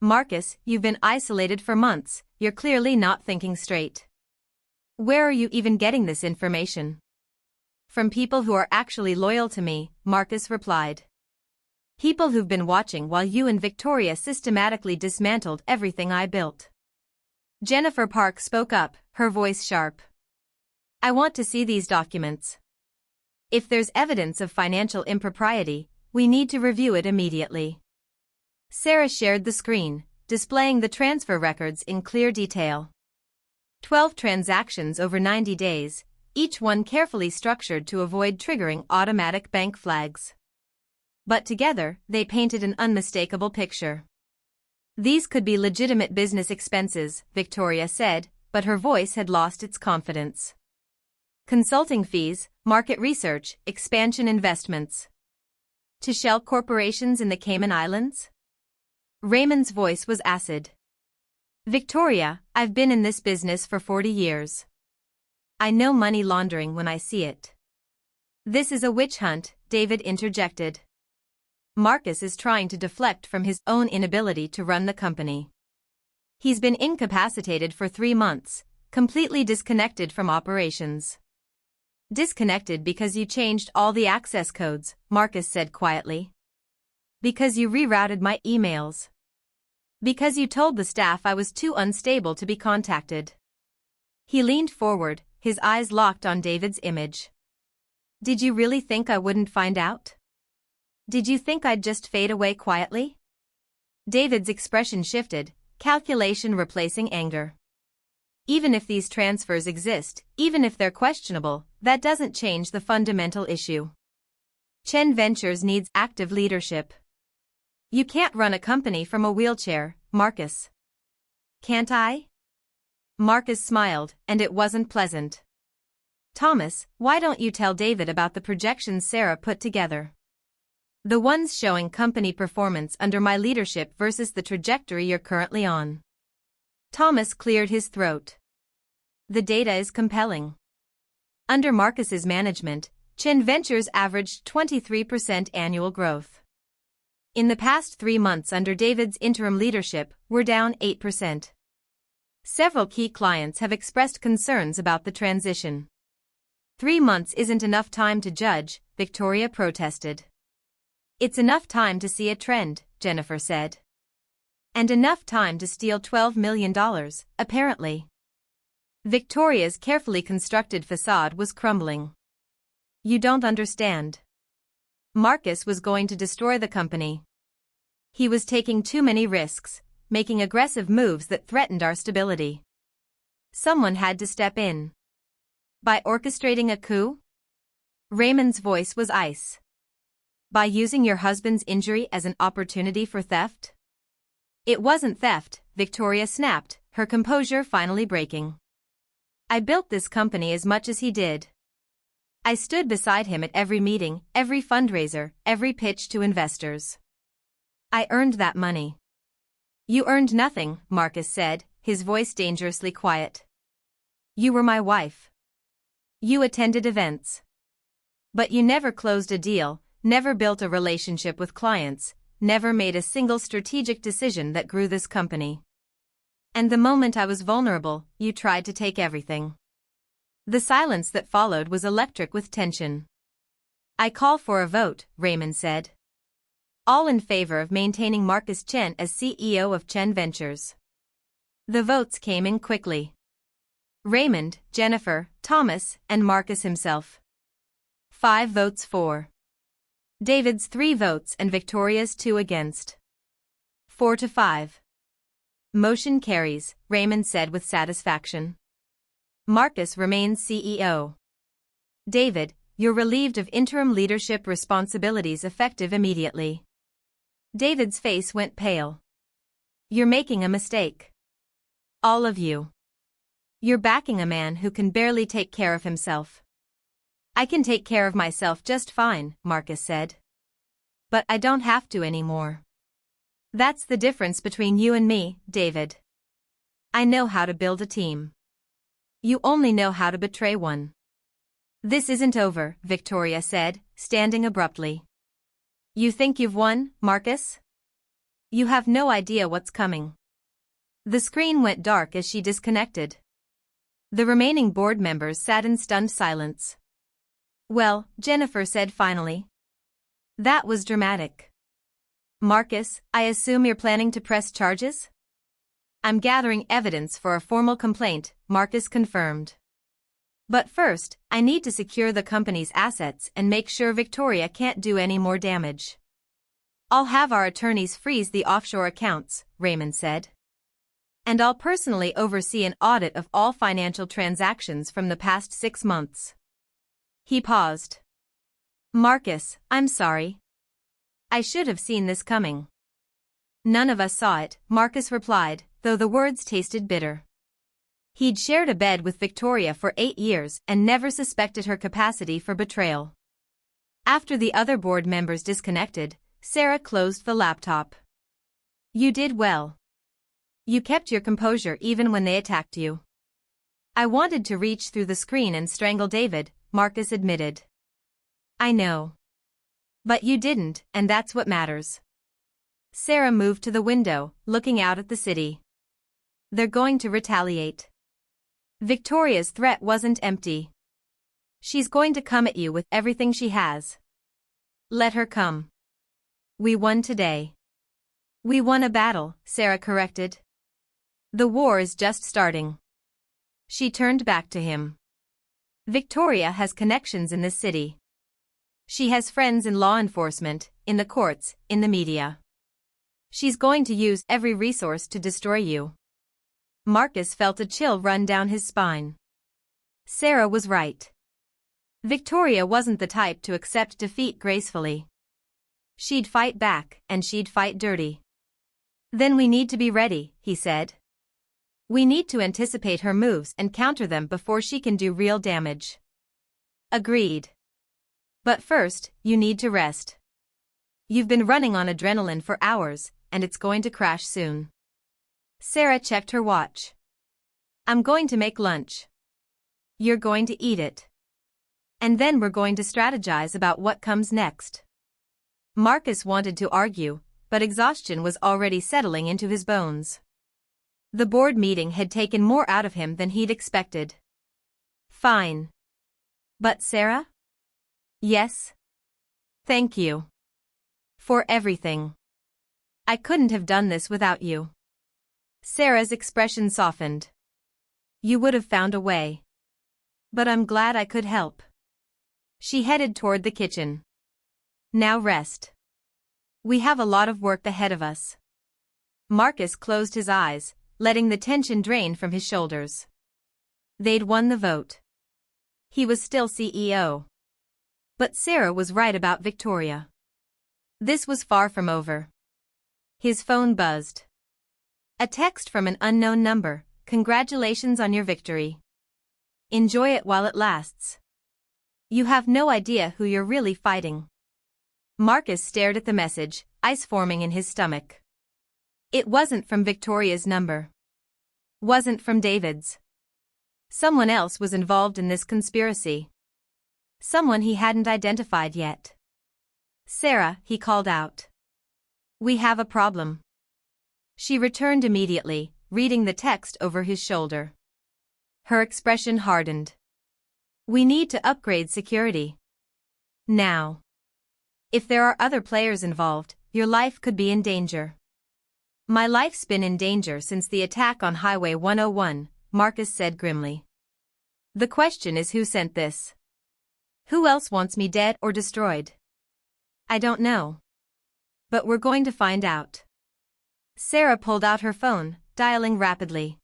Marcus, you've been isolated for months, you're clearly not thinking straight. Where are you even getting this information? From people who are actually loyal to me, Marcus replied. People who've been watching while you and Victoria systematically dismantled everything I built. Jennifer Park spoke up, her voice sharp. I want to see these documents. If there's evidence of financial impropriety, we need to review it immediately. Sarah shared the screen, displaying the transfer records in clear detail. 12 transactions over 90 days, each one carefully structured to avoid triggering automatic bank flags. But together, they painted an unmistakable picture. These could be legitimate business expenses, Victoria said, but her voice had lost its confidence. Consulting fees, market research, expansion investments. To shell corporations in the Cayman Islands? Raymond's voice was acid. Victoria, I've been in this business for 40 years. I know money laundering when I see it. This is a witch hunt, David interjected. Marcus is trying to deflect from his own inability to run the company. He's been incapacitated for 3 months, completely disconnected from operations. Disconnected because you changed all the access codes, Marcus said quietly. Because you rerouted my emails. Because you told the staff I was too unstable to be contacted. He leaned forward, his eyes locked on David's image. Did you really think I wouldn't find out? Did you think I'd just fade away quietly? David's expression shifted, calculation replacing anger. Even if these transfers exist, even if they're questionable, that doesn't change the fundamental issue. Chen Ventures needs active leadership. You can't run a company from a wheelchair, Marcus. Can't I? Marcus smiled, and it wasn't pleasant. Thomas, why don't you tell David about the projections Sarah put together? The ones showing company performance under my leadership versus the trajectory you're currently on. Thomas cleared his throat. The data is compelling. Under Marcus's management, Chen Ventures averaged 23% annual growth. In the past 3 months under David's interim leadership, we're down 8%. Several key clients have expressed concerns about the transition. 3 months isn't enough time to judge, Victoria protested. It's enough time to see a trend, Jennifer said. And enough time to steal $12 million, apparently. Victoria's carefully constructed facade was crumbling. You don't understand. Marcus was going to destroy the company. He was taking too many risks, making aggressive moves that threatened our stability. Someone had to step in. By orchestrating a coup? Raymond's voice was ice. By using your husband's injury as an opportunity for theft? It wasn't theft, Victoria snapped, her composure finally breaking. I built this company as much as he did. I stood beside him at every meeting, every fundraiser, every pitch to investors. I earned that money. You earned nothing, Marcus said, his voice dangerously quiet. You were my wife. You attended events. But you never closed a deal, never built a relationship with clients, never made a single strategic decision that grew this company. And the moment I was vulnerable, you tried to take everything. The silence that followed was electric with tension. I call for a vote, Raymond said. All in favor of maintaining Marcus Chen as CEO of Chen Ventures. The votes came in quickly. Raymond, Jennifer, Thomas, and Marcus himself. 5 votes for. David's 3 votes and Victoria's 2 against. 4-5. Motion carries, Raymond said with satisfaction. Marcus remains CEO. David, you're relieved of interim leadership responsibilities effective immediately. David's face went pale. You're making a mistake. All of you. You're backing a man who can barely take care of himself. I can take care of myself just fine, Marcus said. But I don't have to anymore. That's the difference between you and me, David. I know how to build a team. You only know how to betray one. This isn't over, Victoria said, standing abruptly. You think you've won, Marcus? You have no idea what's coming. The screen went dark as she disconnected. The remaining board members sat in stunned silence. Well, Jennifer said finally. That was dramatic. Marcus, I assume you're planning to press charges? I'm gathering evidence for a formal complaint, Marcus confirmed. But first, I need to secure the company's assets and make sure Victoria can't do any more damage. I'll have our attorneys freeze the offshore accounts, Raymond said. And I'll personally oversee an audit of all financial transactions from the past 6 months. He paused. Marcus, I'm sorry. I should have seen this coming. None of us saw it, Marcus replied, though the words tasted bitter. He'd shared a bed with Victoria for 8 years and never suspected her capacity for betrayal. After the other board members disconnected, Sarah closed the laptop. You did well. You kept your composure even when they attacked you. I wanted to reach through the screen and strangle David, Marcus admitted. I know. But you didn't, and that's what matters. Sarah moved to the window, looking out at the city. They're going to retaliate. Victoria's threat wasn't empty. She's going to come at you with everything she has. Let her come. We won today. We won a battle, Sarah corrected. The war is just starting. She turned back to him. Victoria has connections in this city. She has friends in law enforcement, in the courts, in the media. She's going to use every resource to destroy you. Marcus felt a chill run down his spine. Sarah was right. Victoria wasn't the type to accept defeat gracefully. She'd fight back, and she'd fight dirty. Then we need to be ready, he said. We need to anticipate her moves and counter them before she can do real damage. Agreed. But first, you need to rest. You've been running on adrenaline for hours, and it's going to crash soon. Sarah checked her watch. I'm going to make lunch. You're going to eat it. And then we're going to strategize about what comes next. Marcus wanted to argue, but exhaustion was already settling into his bones. The board meeting had taken more out of him than he'd expected. Fine. But Sarah? Yes? Thank you. For everything. I couldn't have done this without you. Sarah's expression softened. You would have found a way. But I'm glad I could help. She headed toward the kitchen. Now rest. We have a lot of work ahead of us. Marcus closed his eyes, letting the tension drain from his shoulders. They'd won the vote. He was still CEO. But Sarah was right about Victoria. This was far from over. His phone buzzed. A text from an unknown number. Congratulations on your victory. Enjoy it while it lasts. You have no idea who you're really fighting. Marcus stared at the message, ice forming in his stomach. It wasn't from Victoria's number. Wasn't from David's. Someone else was involved in this conspiracy. Someone he hadn't identified yet. Sarah, he called out. We have a problem. She returned immediately, reading the text over his shoulder. Her expression hardened. We need to upgrade security. Now. If there are other players involved, your life could be in danger. My life's been in danger since the attack on Highway 101, Marcus said grimly. The question is who sent this? Who else wants me dead or destroyed? I don't know. But we're going to find out. Sarah pulled out her phone, dialing rapidly.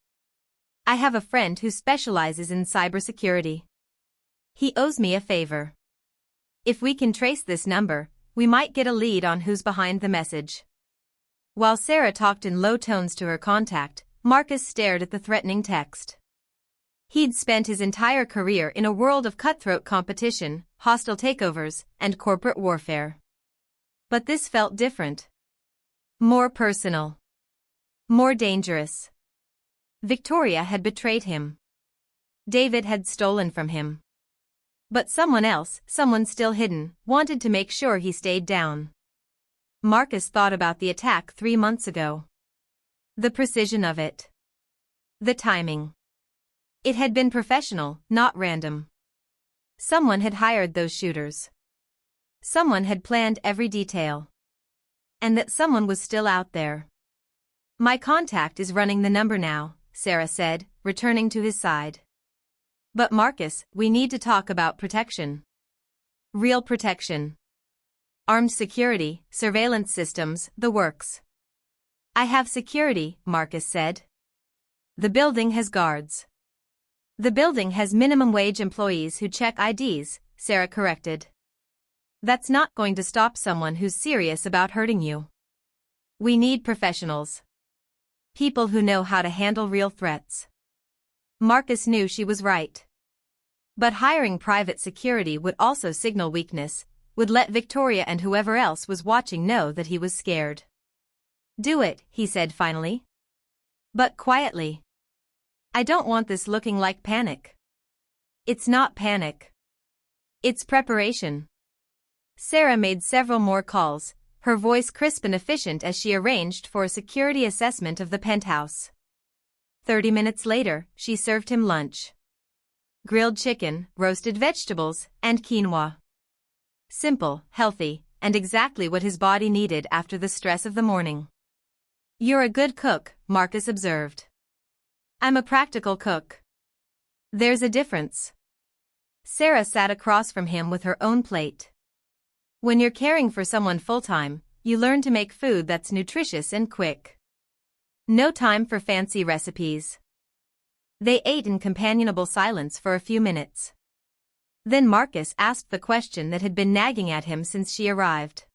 I have a friend who specializes in cybersecurity. He owes me a favor. If we can trace this number, we might get a lead on who's behind the message. While Sarah talked in low tones to her contact, Marcus stared at the threatening text. He'd spent his entire career in a world of cutthroat competition, hostile takeovers, and corporate warfare. But this felt different. More personal. More dangerous. Victoria had betrayed him. David had stolen from him. But someone else, someone still hidden, wanted to make sure he stayed down. Marcus thought about the attack 3 months ago. The precision of it. The timing. It had been professional, not random. Someone had hired those shooters. Someone had planned every detail. And that someone was still out there. My contact is running the number now, Sarah said, returning to his side. But Marcus, we need to talk about protection. Real protection. Armed security, surveillance systems, the works. I have security, Marcus said. The building has guards. The building has minimum wage employees who check IDs, Sarah corrected. That's not going to stop someone who's serious about hurting you. We need professionals. People who know how to handle real threats. Marcus knew she was right. But hiring private security would also signal weakness, would let Victoria and whoever else was watching know that he was scared. Do it, he said finally. But quietly. I don't want this looking like panic. It's not panic. It's preparation. Sarah made several more calls, her voice crisp and efficient as she arranged for a security assessment of the penthouse. 30 minutes later, she served him lunch. Grilled chicken, roasted vegetables, and quinoa. Simple, healthy, and exactly what his body needed after the stress of the morning. You're a good cook, Marcus observed. I'm a practical cook. There's a difference. Sarah sat across from him with her own plate. When you're caring for someone full-time, you learn to make food that's nutritious and quick. No time for fancy recipes. They ate in companionable silence for a few minutes. Then Marcus asked the question that had been nagging at him since she arrived.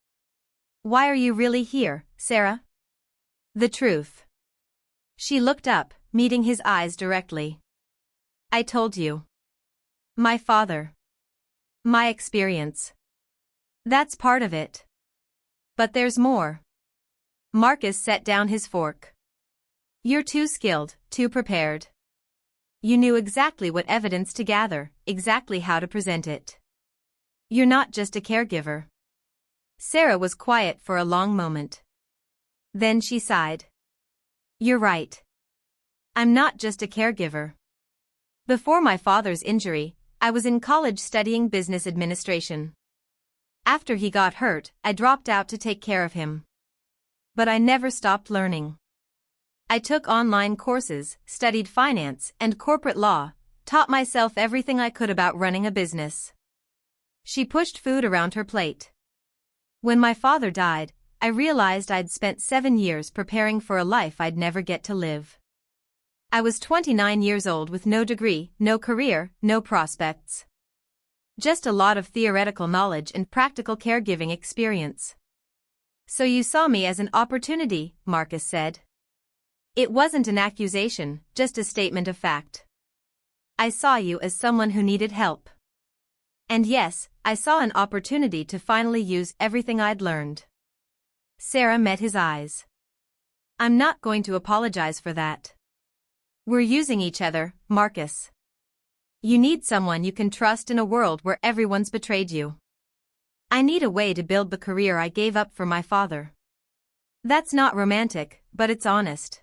Why are you really here, Sarah? The truth. She looked up, meeting his eyes directly. I told you. My father. My experience. That's part of it. But there's more. Marcus set down his fork. You're too skilled, too prepared. You knew exactly what evidence to gather, exactly how to present it. You're not just a caregiver. Sarah was quiet for a long moment. Then she sighed. You're right. I'm not just a caregiver. Before my father's injury, I was in college studying business administration. After he got hurt, I dropped out to take care of him. But I never stopped learning. I took online courses, studied finance and corporate law, taught myself everything I could about running a business. She pushed food around her plate. When my father died, I realized I'd spent 7 years preparing for a life I'd never get to live. I was 29 years old with no degree, no career, no prospects. Just a lot of theoretical knowledge and practical caregiving experience. So you saw me as an opportunity, Marcus said. It wasn't an accusation, just a statement of fact. I saw you as someone who needed help. And yes, I saw an opportunity to finally use everything I'd learned. Sarah met his eyes. I'm not going to apologize for that. We're using each other, Marcus. You need someone you can trust in a world where everyone's betrayed you. I need a way to build the career I gave up for my father. That's not romantic, but it's honest.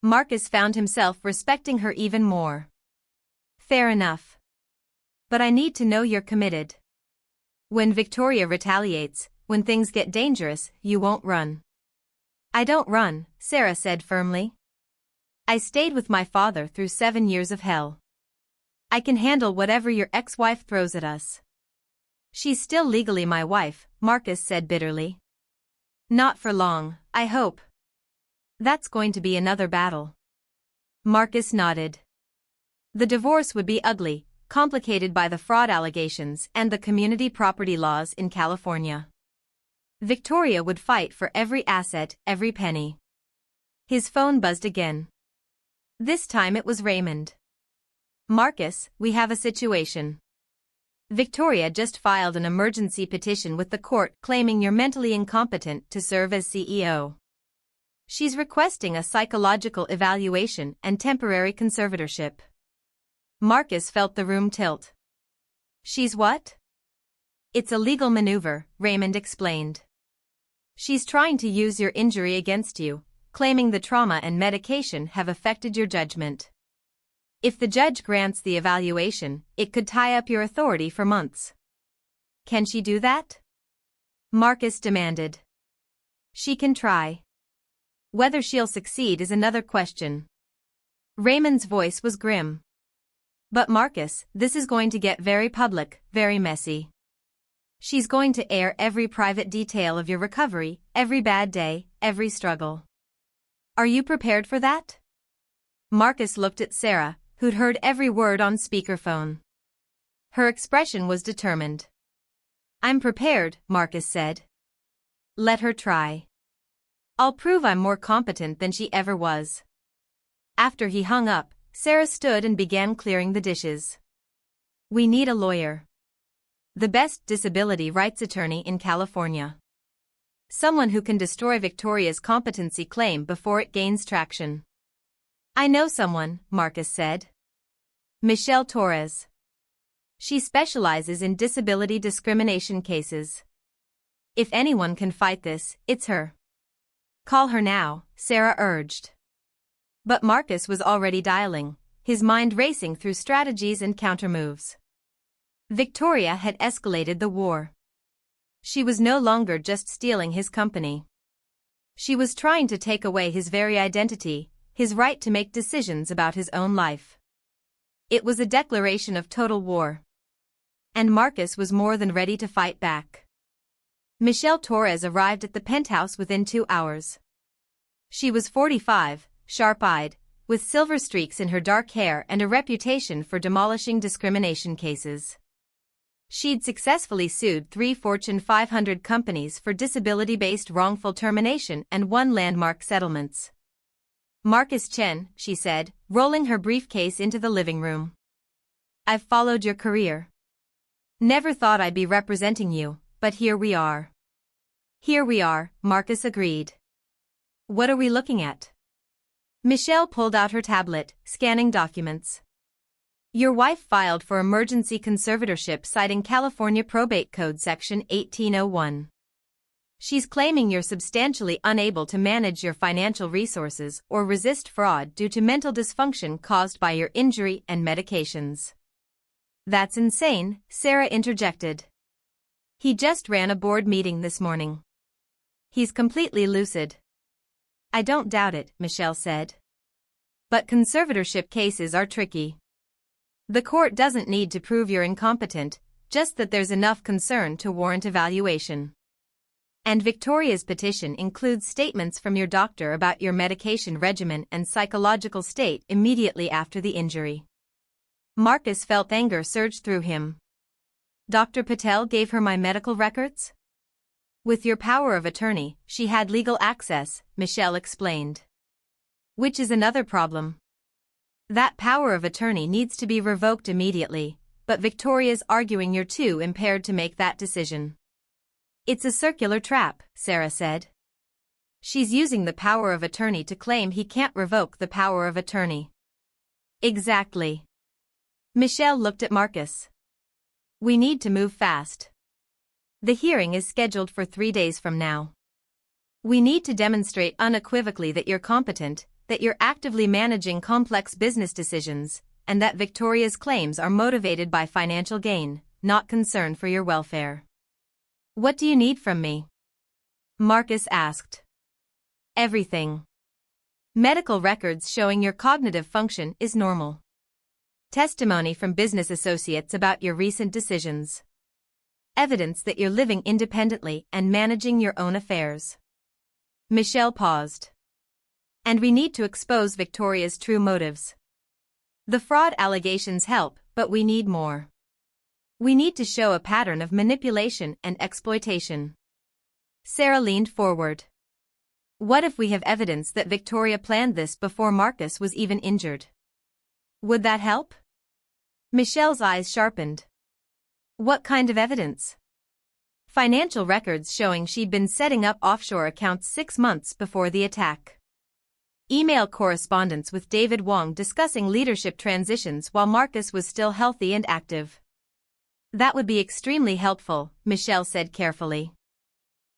Marcus found himself respecting her even more. Fair enough. But I need to know you're committed. When Victoria retaliates, when things get dangerous, you won't run. I don't run, Sarah said firmly. I stayed with my father through 7 years of hell. I can handle whatever your ex-wife throws at us. She's still legally my wife, Marcus said bitterly. Not for long, I hope. That's going to be another battle. Marcus nodded. The divorce would be ugly, complicated by the fraud allegations and the community property laws in California. Victoria would fight for every asset, every penny. His phone buzzed again. This time it was Raymond. Marcus, we have a situation. Victoria just filed an emergency petition with the court claiming you're mentally incompetent to serve as CEO. She's requesting a psychological evaluation and temporary conservatorship. Marcus felt the room tilt. She's what? It's a legal maneuver, Raymond explained. She's trying to use your injury against you, claiming the trauma and medication have affected your judgment. If the judge grants the evaluation, it could tie up your authority for months. Can she do that? Marcus demanded. She can try. Whether she'll succeed is another question. Raymond's voice was grim. But Marcus, this is going to get very public, very messy. She's going to air every private detail of your recovery, every bad day, every struggle. Are you prepared for that? Marcus looked at Sarah, who'd heard every word on speakerphone. Her expression was determined. I'm prepared, Marcus said. Let her try. I'll prove I'm more competent than she ever was. After he hung up, Sarah stood and began clearing the dishes. We need a lawyer. The best disability rights attorney in California. Someone who can destroy Victoria's competency claim before it gains traction. I know someone, Marcus said. Michelle Torres. She specializes in disability discrimination cases. If anyone can fight this, it's her. Call her now, Sarah urged. But Marcus was already dialing, his mind racing through strategies and countermoves. Victoria had escalated the war. She was no longer just stealing his company. She was trying to take away his very identity, his right to make decisions about his own life. It was a declaration of total war. And Marcus was more than ready to fight back. Michelle Torres arrived at the penthouse within 2 hours. She was 45, sharp-eyed, with silver streaks in her dark hair and a reputation for demolishing discrimination cases. She'd successfully sued 3 Fortune 500 companies for disability-based wrongful termination and won landmark settlements. Marcus Chen, she said, rolling her briefcase into the living room. I've followed your career. Never thought I'd be representing you, but here we are. Here we are, Marcus agreed. What are we looking at? Michelle pulled out her tablet, scanning documents. Your wife filed for emergency conservatorship citing California Probate Code Section 1801. She's claiming you're substantially unable to manage your financial resources or resist fraud due to mental dysfunction caused by your injury and medications. That's insane, Sarah interjected. He just ran a board meeting this morning. He's completely lucid. I don't doubt it, Michelle said. But conservatorship cases are tricky. The court doesn't need to prove you're incompetent, just that there's enough concern to warrant evaluation. And Victoria's petition includes statements from your doctor about your medication regimen and psychological state immediately after the injury. Marcus felt anger surge through him. Dr. Patel gave her my medical records? With your power of attorney, she had legal access, Michelle explained. Which is another problem. That power of attorney needs to be revoked immediately, but Victoria's arguing you're too impaired to make that decision. It's a circular trap, Sarah said. She's using the power of attorney to claim he can't revoke the power of attorney. Exactly. Michelle looked at Marcus. We need to move fast. The hearing is scheduled for 3 days from now. We need to demonstrate unequivocally that you're competent, that you're actively managing complex business decisions, and that Victoria's claims are motivated by financial gain, not concern for your welfare. What do you need from me? Marcus asked. Everything. Medical records showing your cognitive function is normal. Testimony from business associates about your recent decisions. Evidence that you're living independently and managing your own affairs. Michelle paused. And we need to expose Victoria's true motives. The fraud allegations help, but we need more. We need to show a pattern of manipulation and exploitation. Sarah leaned forward. What if we have evidence that Victoria planned this before Marcus was even injured? Would that help? Michelle's eyes sharpened. What kind of evidence? Financial records showing she'd been setting up offshore accounts 6 months before the attack. Email correspondence with David Wong discussing leadership transitions while Marcus was still healthy and active. That would be extremely helpful, Michelle said carefully.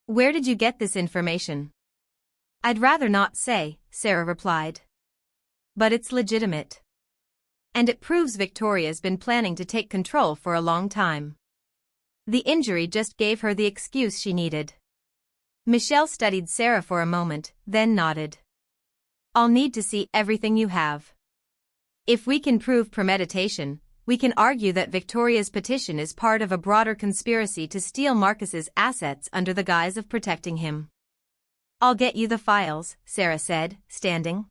Where did you get this information? I'd rather not say, Sarah replied. But it's legitimate. And it proves Victoria's been planning to take control for a long time. The injury just gave her the excuse she needed. Michelle studied Sarah for a moment, then nodded. I'll need to see everything you have. If we can prove premeditation, we can argue that Victoria's petition is part of a broader conspiracy to steal Marcus's assets under the guise of protecting him. I'll get you the files, Sarah said, standing.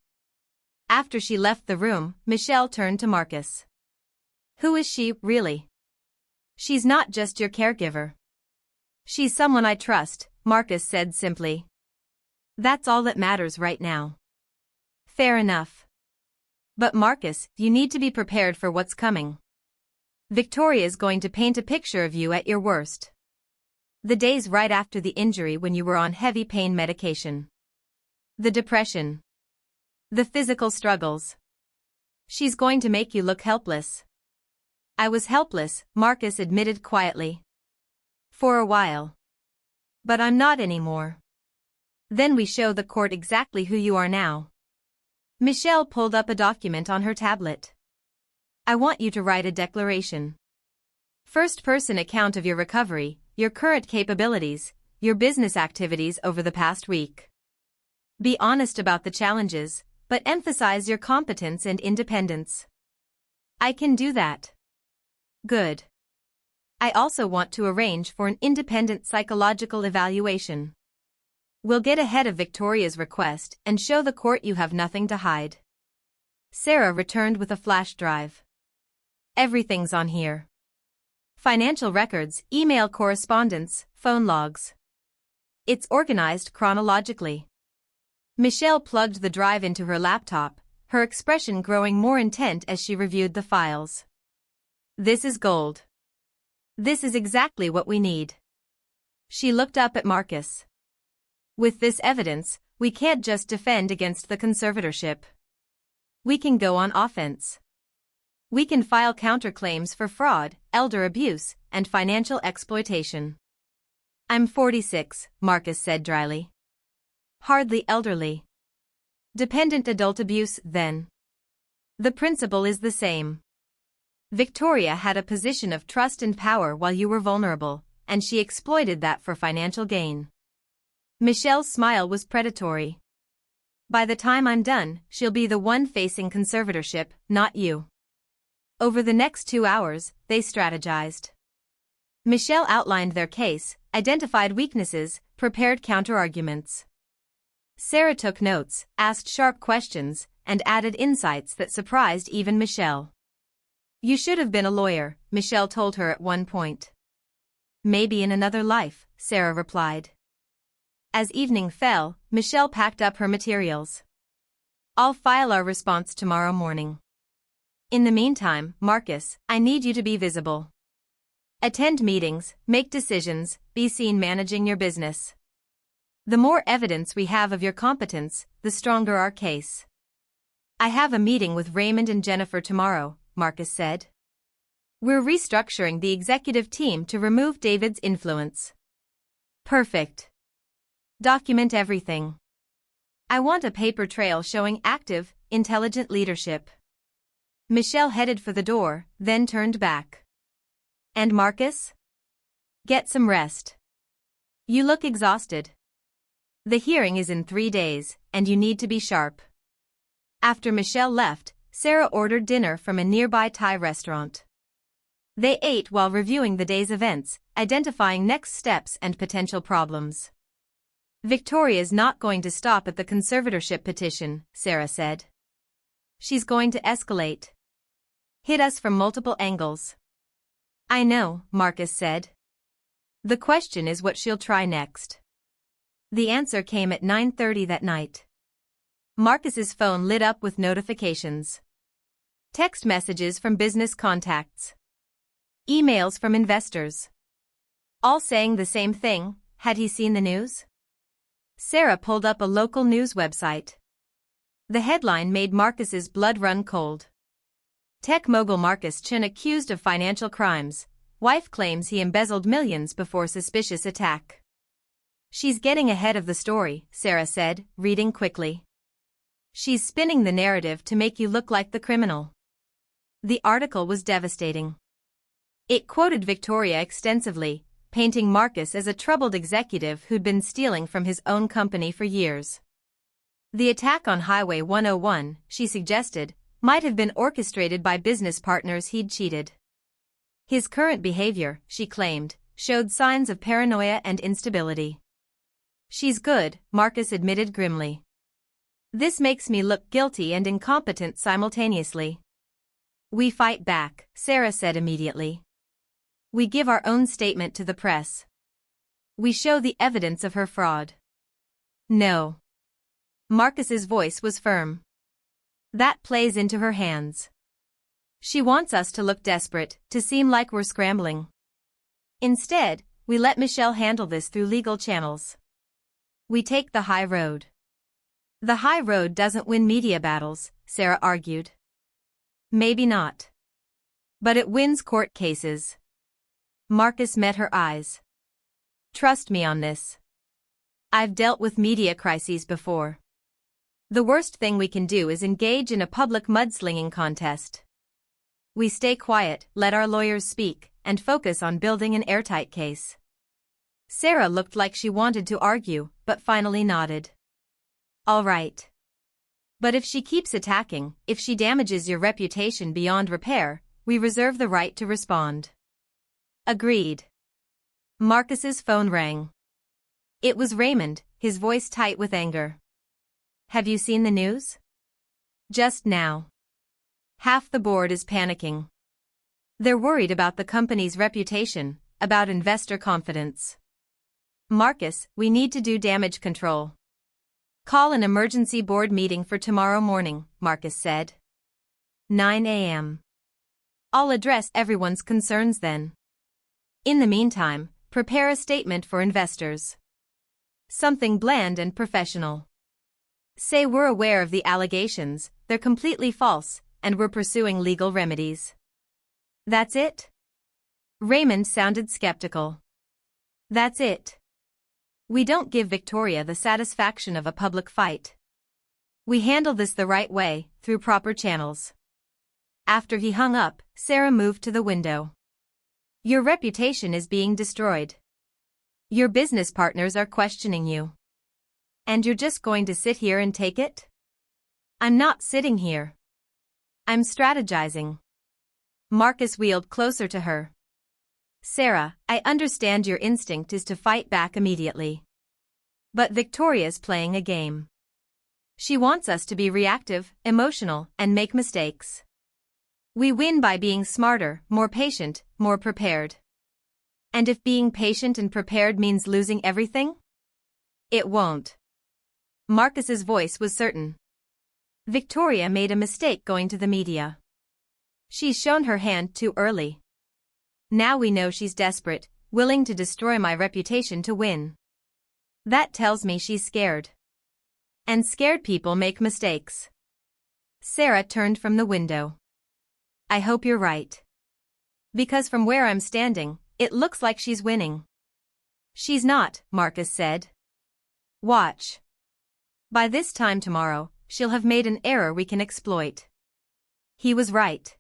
After she left the room, Michelle turned to Marcus. Who is she, really? She's not just your caregiver. She's someone I trust, Marcus said simply. That's all that matters right now. Fair enough. But Marcus, you need to be prepared for what's coming. Victoria's going to paint a picture of you at your worst. The days right after the injury when you were on heavy pain medication. The depression. The physical struggles. She's going to make you look helpless. I was helpless, Marcus admitted quietly. For a while. But I'm not anymore. Then we show the court exactly who you are now. Michelle pulled up a document on her tablet. I want you to write a declaration. First-person account of your recovery, your current capabilities, your business activities over the past week. Be honest about the challenges, but emphasize your competence and independence. I can do that. Good. I also want to arrange for an independent psychological evaluation. We'll get ahead of Victoria's request and show the court you have nothing to hide. Sarah returned with a flash drive. Everything's on here. Financial records, email correspondence, phone logs. It's organized chronologically. Michelle plugged the drive into her laptop, her expression growing more intent as she reviewed the files. This is gold. This is exactly what we need. She looked up at Marcus. With this evidence, we can't just defend against the conservatorship. We can go on offense. We can file counterclaims for fraud, elder abuse, and financial exploitation. I'm 46, Marcus said dryly. Hardly elderly. Dependent adult abuse, then. The principle is the same. Victoria had a position of trust and power while you were vulnerable, and she exploited that for financial gain. Michelle's smile was predatory. By the time I'm done, she'll be the one facing conservatorship, not you. Over the next 2 hours, they strategized. Michelle outlined their case, identified weaknesses, prepared counterarguments. Sarah took notes, asked sharp questions, and added insights that surprised even Michelle. You should have been a lawyer, Michelle told her at one point. Maybe in another life, Sarah replied. As evening fell, Michelle packed up her materials. I'll file our response tomorrow morning. In the meantime, Marcus, I need you to be visible. Attend meetings, make decisions, be seen managing your business. The more evidence we have of your competence, the stronger our case. I have a meeting with Raymond and Jennifer tomorrow, Marcus said. We're restructuring the executive team to remove David's influence. Perfect. Document everything. I want a paper trail showing active, intelligent leadership. Michelle headed for the door, then turned back. And Marcus? Get some rest. You look exhausted. The hearing is in 3 days, and you need to be sharp. After Michelle left, Sarah ordered dinner from a nearby Thai restaurant. They ate while reviewing the day's events, identifying next steps and potential problems. Victoria's not going to stop at the conservatorship petition, Sarah said. She's going to escalate. Hit us from multiple angles. I know, Marcus said. The question is what she'll try next. The answer came at 9:30 that night. Marcus's phone lit up with notifications. Text messages from business contacts. Emails from investors. All saying the same thing, had he seen the news? Sarah pulled up a local news website. The headline made Marcus's blood run cold. Tech mogul Marcus Chen accused of financial crimes. Wife claims he embezzled millions before suspicious attack. She's getting ahead of the story, Sarah said, reading quickly. She's spinning the narrative to make you look like the criminal. The article was devastating. It quoted Victoria extensively, painting Marcus as a troubled executive who'd been stealing from his own company for years. The attack on Highway 101, she suggested, might have been orchestrated by business partners he'd cheated. His current behavior, she claimed, showed signs of paranoia and instability. She's good, Marcus admitted grimly. This makes me look guilty and incompetent simultaneously. We fight back, Sarah said immediately. We give our own statement to the press. We show the evidence of her fraud. No. Marcus's voice was firm. That plays into her hands. She wants us to look desperate, to seem like we're scrambling. Instead, we let Michelle handle this through legal channels. We take the high road. The high road doesn't win media battles, Sarah argued. Maybe not. But it wins court cases. Marcus met her eyes. Trust me on this. I've dealt with media crises before. The worst thing we can do is engage in a public mudslinging contest. We stay quiet, let our lawyers speak, and focus on building an airtight case. Sarah looked like she wanted to argue, but finally nodded. All right. But if she keeps attacking, if she damages your reputation beyond repair, we reserve the right to respond. Agreed. Marcus's phone rang. It was Raymond, his voice tight with anger. Have you seen the news? Just now. Half the board is panicking. They're worried about the company's reputation, about investor confidence. Marcus, we need to do damage control. Call an emergency board meeting for tomorrow morning, Marcus said. 9 a.m. I'll address everyone's concerns then. In the meantime, prepare a statement for investors. Something bland and professional. Say we're aware of the allegations, they're completely false, and we're pursuing legal remedies. That's it? Raymond sounded skeptical. That's it. We don't give Victoria the satisfaction of a public fight. We handle this the right way, through proper channels. After he hung up, Sarah moved to the window. Your reputation is being destroyed. Your business partners are questioning you. And you're just going to sit here and take it? I'm not sitting here. I'm strategizing. Marcus wheeled closer to her. Sarah, I understand your instinct is to fight back immediately. But Victoria's playing a game. She wants us to be reactive, emotional, and make mistakes. We win by being smarter, more patient, more prepared. And if being patient and prepared means losing everything? It won't. Marcus's voice was certain. Victoria made a mistake going to the media. She's shown her hand too early. Now we know she's desperate, willing to destroy my reputation to win. That tells me she's scared. And scared people make mistakes. Sarah turned from the window. I hope you're right. Because from where I'm standing, it looks like she's winning. She's not, Marcus said. Watch. By this time tomorrow, she'll have made an error we can exploit. He was right.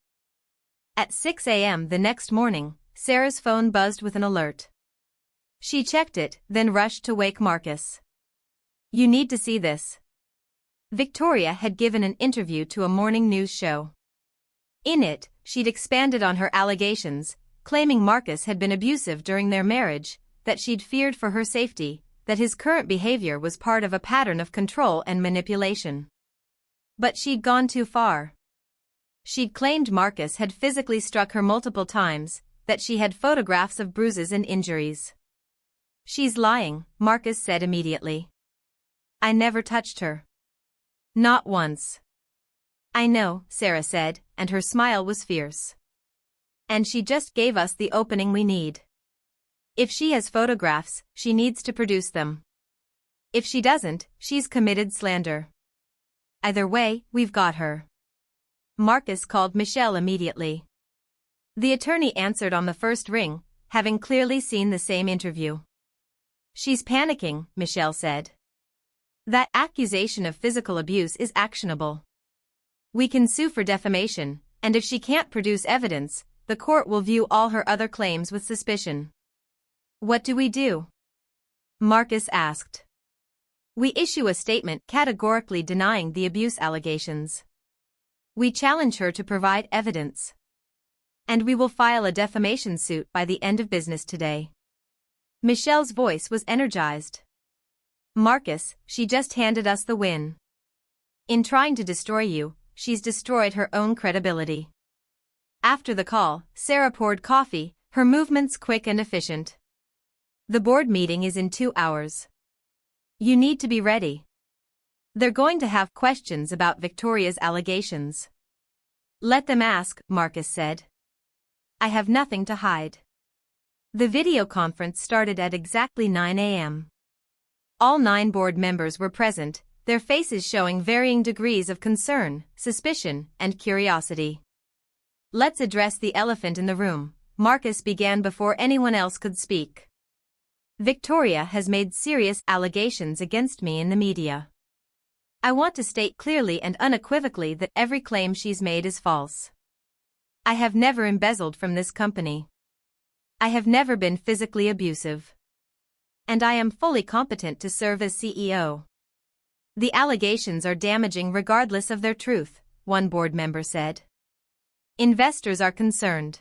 At 6 a.m. the next morning, Sarah's phone buzzed with an alert. She checked it, then rushed to wake Marcus. You need to see this. Victoria had given an interview to a morning news show. In it, she'd expanded on her allegations, claiming Marcus had been abusive during their marriage, that she'd feared for her safety, that his current behavior was part of a pattern of control and manipulation. But she'd gone too far. She'd claimed Marcus had physically struck her multiple times, that she had photographs of bruises and injuries. She's lying, Marcus said immediately. I never touched her. Not once. I know, Sarah said, and her smile was fierce. And she just gave us the opening we need. If she has photographs, she needs to produce them. If she doesn't, she's committed slander. Either way, we've got her. Marcus called Michelle immediately. The attorney answered on the first ring, having clearly seen the same interview. She's panicking, Michelle said. That accusation of physical abuse is actionable. We can sue for defamation, and if she can't produce evidence, the court will view all her other claims with suspicion. What do we do? Marcus asked. We issue a statement categorically denying the abuse allegations. We challenge her to provide evidence. And we will file a defamation suit by the end of business today. Michelle's voice was energized. Marcus, she just handed us the win. In trying to destroy you, she's destroyed her own credibility. After the call, Sarah poured coffee, her movements quick and efficient. The board meeting is in 2 hours. You need to be ready. They're going to have questions about Victoria's allegations. Let them ask, Marcus said. I have nothing to hide. The video conference started at exactly 9 a.m. All 9 board members were present, their faces showing varying degrees of concern, suspicion, and curiosity. Let's address the elephant in the room, Marcus began before anyone else could speak. Victoria has made serious allegations against me in the media. I want to state clearly and unequivocally that every claim she's made is false. I have never embezzled from this company. I have never been physically abusive. And I am fully competent to serve as CEO. The allegations are damaging regardless of their truth, one board member said. Investors are concerned.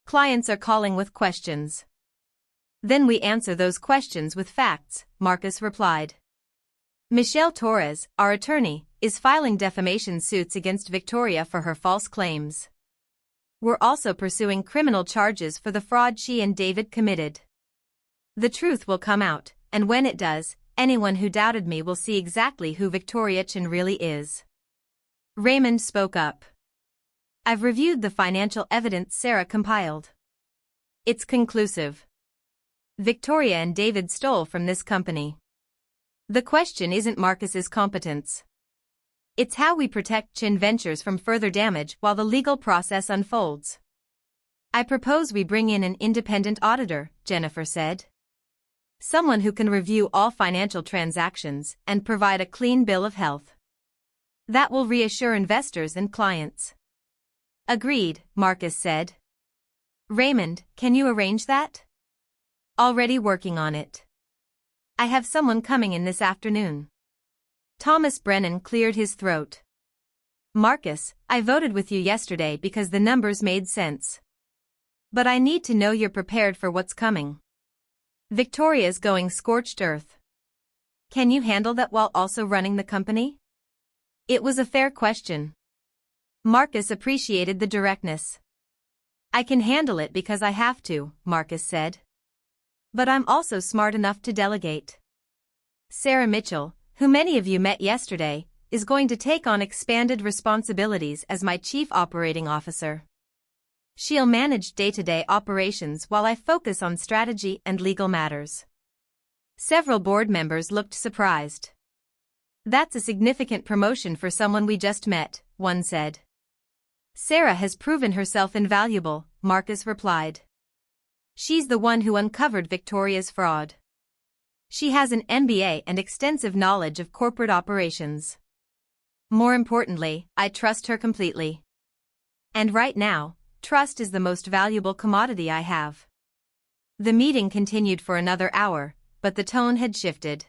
Clients are calling with questions. Then we answer those questions with facts, Marcus replied. Michelle Torres, our attorney, is filing defamation suits against Victoria for her false claims. We're also pursuing criminal charges for the fraud she and David committed. The truth will come out, and when it does, anyone who doubted me will see exactly who Victoria Chen really is. Raymond spoke up. I've reviewed the financial evidence Sarah compiled. It's conclusive. Victoria and David stole from this company. The question isn't Marcus's competence. It's how we protect Chen Ventures from further damage while the legal process unfolds. I propose we bring in an independent auditor, Jennifer said. Someone who can review all financial transactions and provide a clean bill of health. That will reassure investors and clients. Agreed, Marcus said. Raymond, can you arrange that? Already working on it. I have someone coming in this afternoon. Thomas Brennan cleared his throat. Marcus, I voted with you yesterday because the numbers made sense. But I need to know you're prepared for what's coming. Victoria's going scorched earth. Can you handle that while also running the company? It was a fair question. Marcus appreciated the directness. I can handle it because I have to, Marcus said. But I'm also smart enough to delegate. Sarah Mitchell, who many of you met yesterday, is going to take on expanded responsibilities as my chief operating officer. She'll manage day-to-day operations while I focus on strategy and legal matters. Several board members looked surprised. That's a significant promotion for someone we just met, one said. Sarah has proven herself invaluable, Marcus replied. She's the one who uncovered Victoria's fraud. She has an MBA and extensive knowledge of corporate operations. More importantly, I trust her completely. And right now, trust is the most valuable commodity I have. The meeting continued for another hour, but the tone had shifted.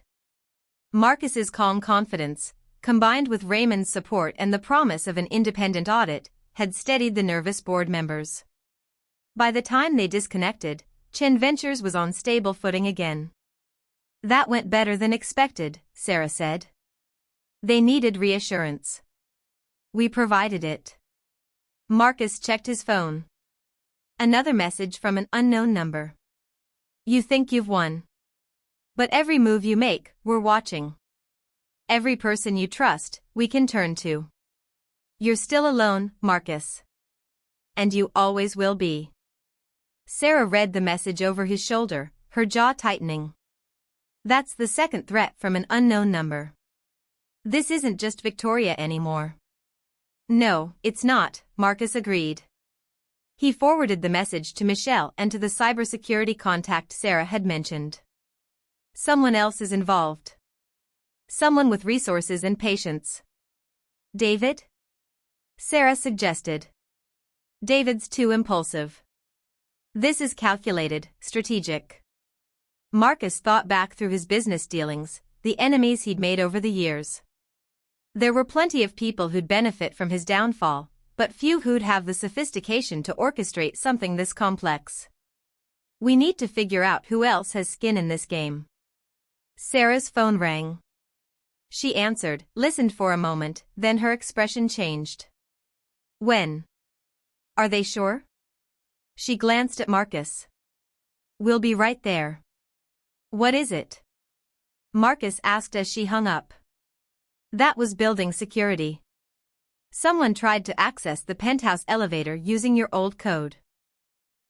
Marcus's calm confidence, combined with Raymond's support and the promise of an independent audit, had steadied the nervous board members. By the time they disconnected, Chen Ventures was on stable footing again. That went better than expected, Sarah said. They needed reassurance. We provided it. Marcus checked his phone. Another message from an unknown number. You think you've won. But every move you make, we're watching. Every person you trust, we can turn to. You're still alone, Marcus. And you always will be. Sarah read the message over his shoulder, her jaw tightening. That's the second threat from an unknown number. This isn't just Victoria anymore. No, it's not, Marcus agreed. He forwarded the message to Michelle and to the cybersecurity contact Sarah had mentioned. Someone else is involved. Someone with resources and patience. David? Sarah suggested. David's too impulsive. This is calculated, strategic. Marcus thought back through his business dealings, the enemies he'd made over the years. There were plenty of people who'd benefit from his downfall, but few who'd have the sophistication to orchestrate something this complex. We need to figure out who else has skin in this game. Sarah's phone rang. She answered, listened for a moment, then her expression changed. When? Are they sure? She glanced at Marcus. We'll be right there. What is it? Marcus asked as she hung up. That was building security. Someone tried to access the penthouse elevator using your old code.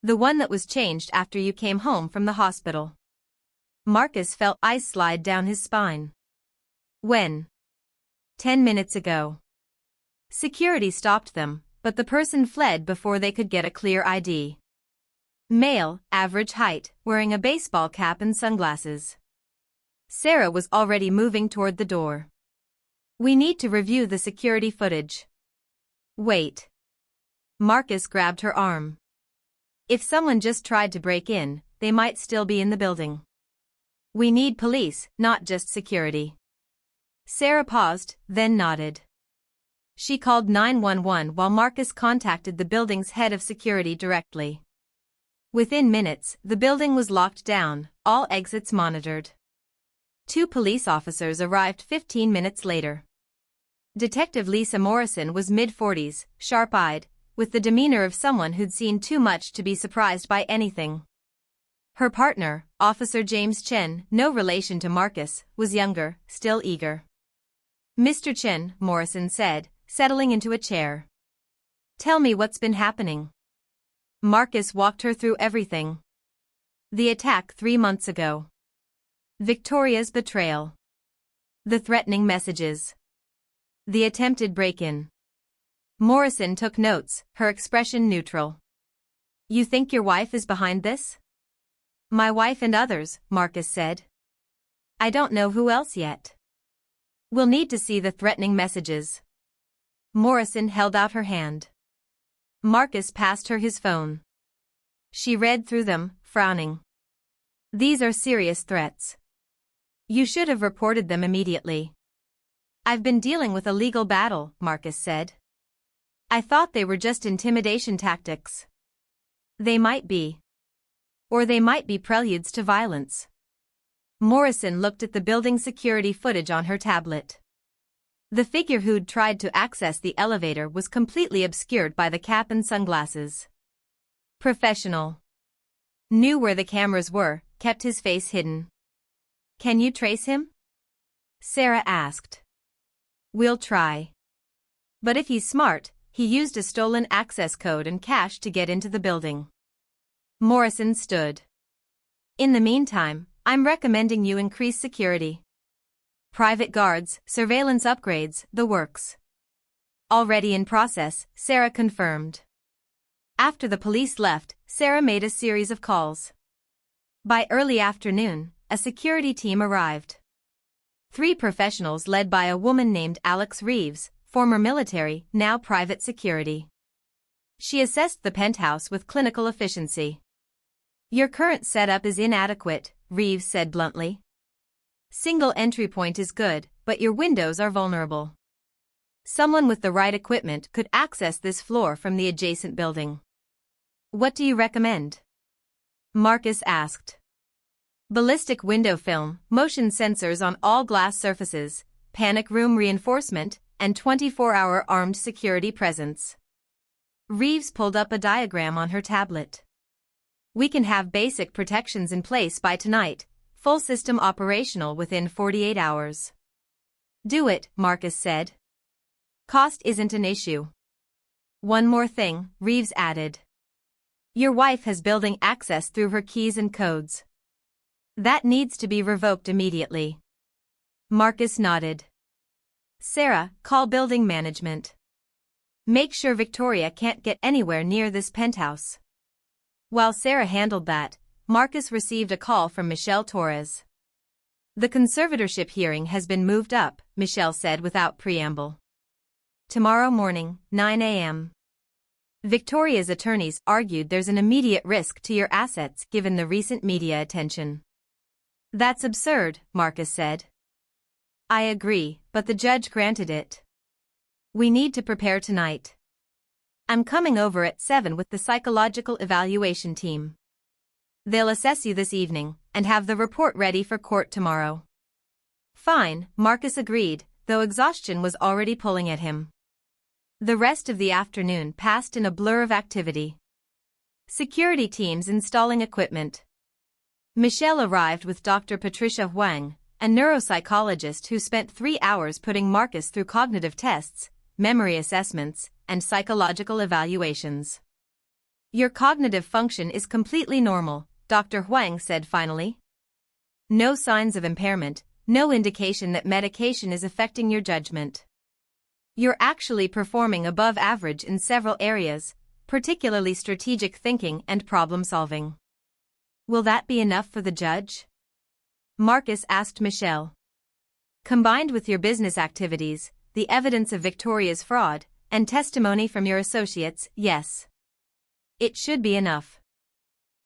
The one that was changed after you came home from the hospital. Marcus felt ice slide down his spine. When? 10 minutes ago. Security stopped them, but the person fled before they could get a clear ID. Male, average height, wearing a baseball cap and sunglasses. Sarah was already moving toward the door. We need to review the security footage. Wait. Marcus grabbed her arm. If someone just tried to break in, they might still be in the building. We need police, not just security. Sarah paused, then nodded. She called 911 while Marcus contacted the building's head of security directly. Within minutes, the building was locked down, all exits monitored. Two police officers arrived 15 minutes later. Detective Lisa Morrison was mid-40s, sharp-eyed, with the demeanor of someone who'd seen too much to be surprised by anything. Her partner, Officer James Chen, no relation to Marcus, was younger, still eager. "Mr. Chen," Morrison said, settling into a chair. "Tell me what's been happening." Marcus walked her through everything. The attack 3 months ago. Victoria's betrayal. The threatening messages. The attempted break-in. Morrison took notes, her expression neutral. "You think your wife is behind this?" "My wife and others," Marcus said. "I don't know who else yet. We'll need to see the threatening messages." Morrison held out her hand. Marcus passed her his phone. She read through them, frowning. "These are serious threats. You should have reported them immediately." "I've been dealing with a legal battle," Marcus said. "I thought they were just intimidation tactics." "They might be. Or they might be preludes to violence." Morrison looked at the building security footage on her tablet. The figure who'd tried to access the elevator was completely obscured by the cap and sunglasses. Professional. Knew where the cameras were, kept his face hidden. "Can you trace him?" Sarah asked. "We'll try. But if he's smart, he used a stolen access code and cache to get into the building." Morrison stood. "In the meantime, I'm recommending you increase security. Private guards, surveillance upgrades, the works." "Already in process," Sarah confirmed. After the police left, Sarah made a series of calls. By early afternoon, a security team arrived. 3 professionals led by a woman named Alex Reeves, former military, now private security. She assessed the penthouse with clinical efficiency. "Your current setup is inadequate," Reeves said bluntly. "Single entry point is good, but your windows are vulnerable. Someone with the right equipment could access this floor from the adjacent building." "What do you recommend?" Marcus asked. "Ballistic window film, motion sensors on all glass surfaces, panic room reinforcement, and 24-hour armed security presence." Reeves pulled up a diagram on her tablet. "We can have basic protections in place by tonight, full system operational within 48 hours. "Do it," Marcus said. "Cost isn't an issue." "One more thing," Reeves added. "Your wife has building access through her keys and codes. That needs to be revoked immediately." Marcus nodded. "Sarah, call building management. Make sure Victoria can't get anywhere near this penthouse." While Sarah handled that, Marcus received a call from Michelle Torres. "The conservatorship hearing has been moved up," Michelle said without preamble. "Tomorrow morning, 9 a.m. Victoria's attorneys argued there's an immediate risk to your assets given the recent media attention." "That's absurd," Marcus said. "I agree, but the judge granted it. We need to prepare tonight. I'm coming over at 7 with the psychological evaluation team. They'll assess you this evening and have the report ready for court tomorrow." "Fine," Marcus agreed, though exhaustion was already pulling at him. The rest of the afternoon passed in a blur of activity. Security teams installing equipment. Michelle arrived with Dr. Patricia Huang, a neuropsychologist who spent 3 hours putting Marcus through cognitive tests, memory assessments, and psychological evaluations. "Your cognitive function is completely normal," Dr. Huang said finally. "No signs of impairment, no indication that medication is affecting your judgment. You're actually performing above average in several areas, particularly strategic thinking and problem solving." "Will that be enough for the judge?" Marcus asked Michelle. "Combined with your business activities, the evidence of Victoria's fraud, and testimony from your associates, yes. It should be enough."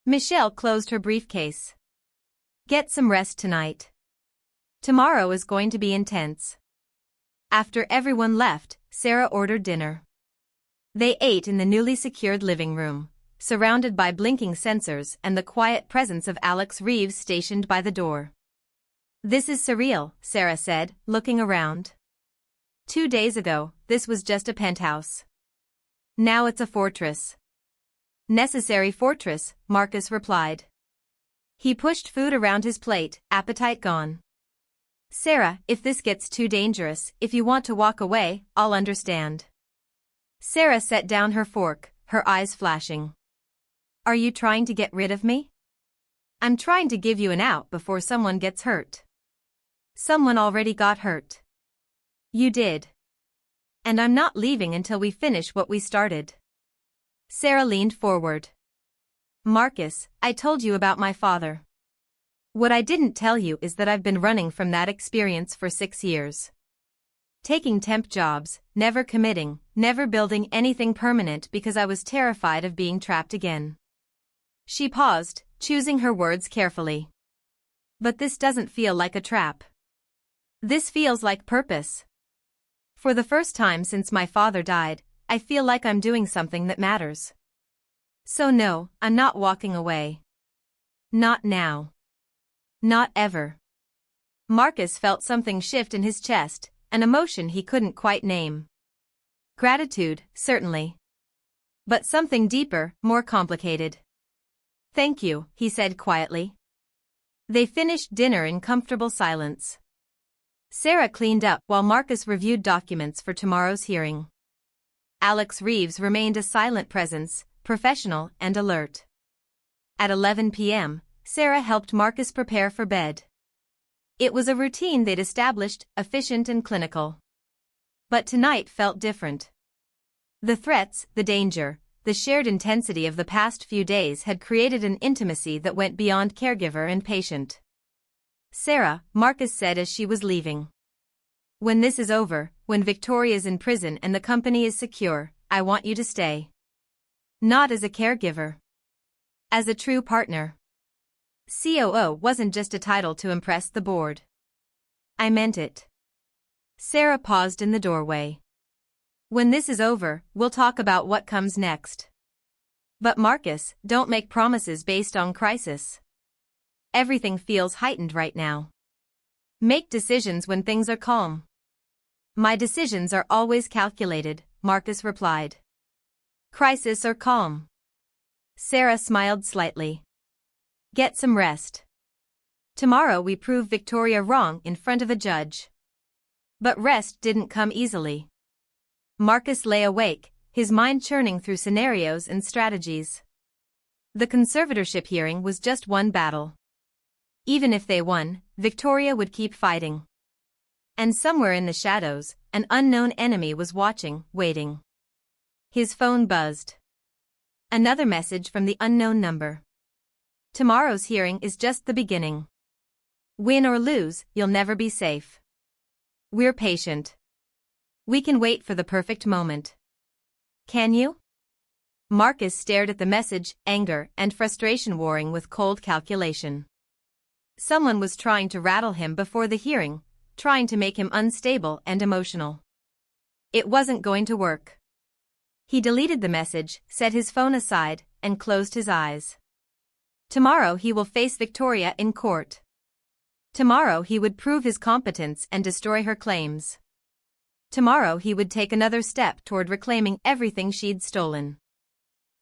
Michelle closed her briefcase. "Get some rest tonight. Tomorrow is going to be intense." After everyone left, Sarah ordered dinner. They ate in the newly secured living room, surrounded by blinking sensors and the quiet presence of Alex Reeves stationed by the door. This is surreal, Sarah said, looking around. 2 days ago, this was just a penthouse. Now it's a fortress. Necessary fortress, Marcus replied. He pushed food around his plate, appetite gone. Sarah, if this gets too dangerous, if you want to walk away, I'll understand. Sarah set down her fork, her eyes flashing. Are you trying to get rid of me? I'm trying to give you an out before someone gets hurt. Someone already got hurt. You did. And I'm not leaving until we finish what we started. Sarah leaned forward. Marcus, I told you about my father. What I didn't tell you is that I've been running from that experience for 6 years. Taking temp jobs, never committing, never building anything permanent because I was terrified of being trapped again. She paused, choosing her words carefully. But this doesn't feel like a trap. This feels like purpose. For the first time since my father died, I feel like I'm doing something that matters. So no, I'm not walking away. Not now. Not ever. Marcus felt something shift in his chest, an emotion he couldn't quite name. Gratitude, certainly. But something deeper, more complicated. Thank you, he said quietly. They finished dinner in comfortable silence. Sarah cleaned up while Marcus reviewed documents for tomorrow's hearing. Alex Reeves remained a silent presence, professional and alert. At 11 p.m., Sarah helped Marcus prepare for bed. It was a routine they'd established, efficient and clinical. But tonight felt different. The threats, the danger, the shared intensity of the past few days had created an intimacy that went beyond caregiver and patient. Sarah, Marcus said as she was leaving. When this is over, when Victoria's in prison and the company is secure, I want you to stay. Not as a caregiver. As a true partner. COO wasn't just a title to impress the board. I meant it. Sarah paused in the doorway. When this is over, we'll talk about what comes next. But Marcus, don't make promises based on crisis. Everything feels heightened right now. Make decisions when things are calm. My decisions are always calculated, Marcus replied. Crisis or calm? Sarah smiled slightly. Get some rest. Tomorrow we prove Victoria wrong in front of a judge. But rest didn't come easily. Marcus lay awake, his mind churning through scenarios and strategies. The conservatorship hearing was just one battle. Even if they won, Victoria would keep fighting. And somewhere in the shadows, an unknown enemy was watching, waiting. His phone buzzed. Another message from the unknown number. Tomorrow's hearing is just the beginning. Win or lose, you'll never be safe. We're patient. We can wait for the perfect moment. Can you? Marcus stared at the message, anger and frustration warring with cold calculation. Someone was trying to rattle him before the hearing, trying to make him unstable and emotional. It wasn't going to work. He deleted the message, set his phone aside, and closed his eyes. Tomorrow he will face Victoria in court. Tomorrow he would prove his competence and destroy her claims. Tomorrow he would take another step toward reclaiming everything she'd stolen.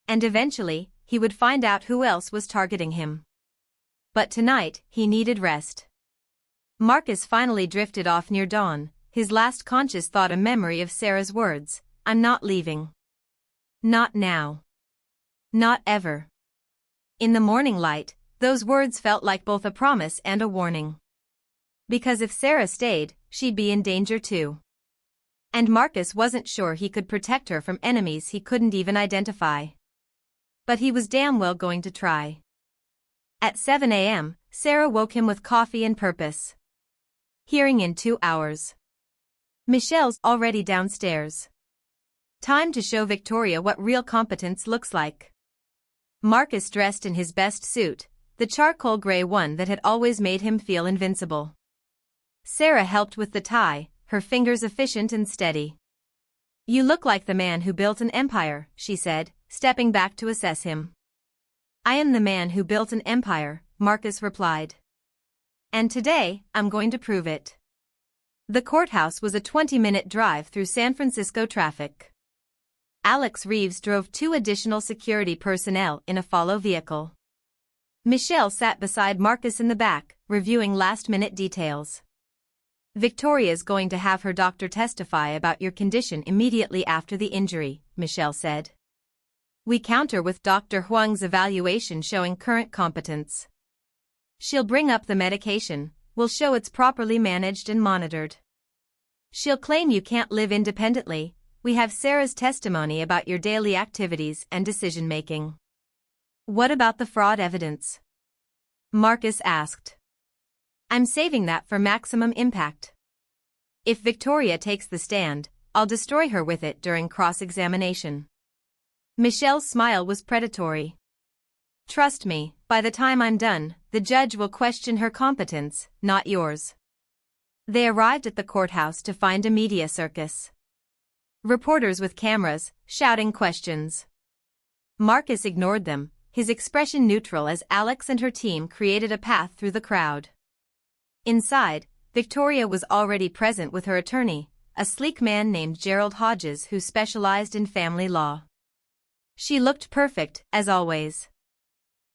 And eventually, he would find out who else was targeting him. But tonight, he needed rest. Marcus finally drifted off near dawn, his last conscious thought a memory of Sarah's words, I'm not leaving. Not now. Not ever. In the morning light, those words felt like both a promise and a warning. Because if Sarah stayed, she'd be in danger too. And Marcus wasn't sure he could protect her from enemies he couldn't even identify. But he was damn well going to try. At 7 a.m., Sarah woke him with coffee and purpose. Hearing in 2 hours. Michelle's already downstairs. Time to show Victoria what real competence looks like. Marcus dressed in his best suit, the charcoal gray one that had always made him feel invincible. Sarah helped with the tie, her fingers efficient and steady. You look like the man who built an empire, she said, stepping back to assess him. I am the man who built an empire, Marcus replied. And today, I'm going to prove it. The courthouse was a 20-minute drive through San Francisco traffic. Alex Reeves drove 2 additional security personnel in a follow vehicle. Michelle sat beside Marcus in the back, reviewing last-minute details. Victoria's going to have her doctor testify about your condition immediately after the injury, Michelle said. We counter with Dr. Huang's evaluation showing current competence. She'll bring up the medication, will show it's properly managed and monitored. She'll claim you can't live independently. We have Sarah's testimony about your daily activities and decision-making. What about the fraud evidence? Marcus asked. I'm saving that for maximum impact. If Victoria takes the stand, I'll destroy her with it during cross-examination. Michelle's smile was predatory. Trust me, by the time I'm done, the judge will question her competence, not yours. They arrived at the courthouse to find a media circus. Reporters with cameras, shouting questions. Marcus ignored them, his expression neutral as Alex and her team created a path through the crowd. Inside, Victoria was already present with her attorney, a sleek man named Gerald Hodges who specialized in family law. She looked perfect, as always.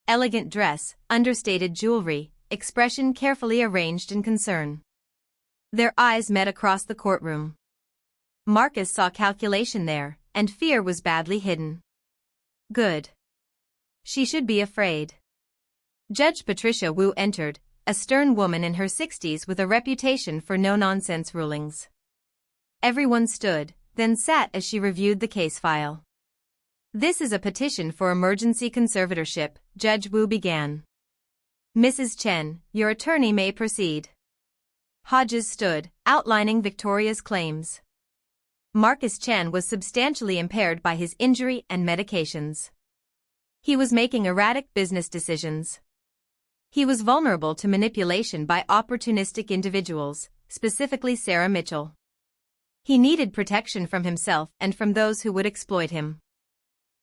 Elegant dress, understated jewelry, expression carefully arranged in concern. Their eyes met across the courtroom. Marcus saw calculation there, and fear was badly hidden. Good. She should be afraid. Judge Patricia Wu entered, a stern woman in her 60s with a reputation for no-nonsense rulings. Everyone stood, then sat as she reviewed the case file. This is a petition for emergency conservatorship, Judge Wu began. Mrs. Chen, your attorney may proceed. Hodges stood, outlining Victoria's claims. Marcus Chen was substantially impaired by his injury and medications. He was making erratic business decisions. He was vulnerable to manipulation by opportunistic individuals, specifically Sarah Mitchell. He needed protection from himself and from those who would exploit him.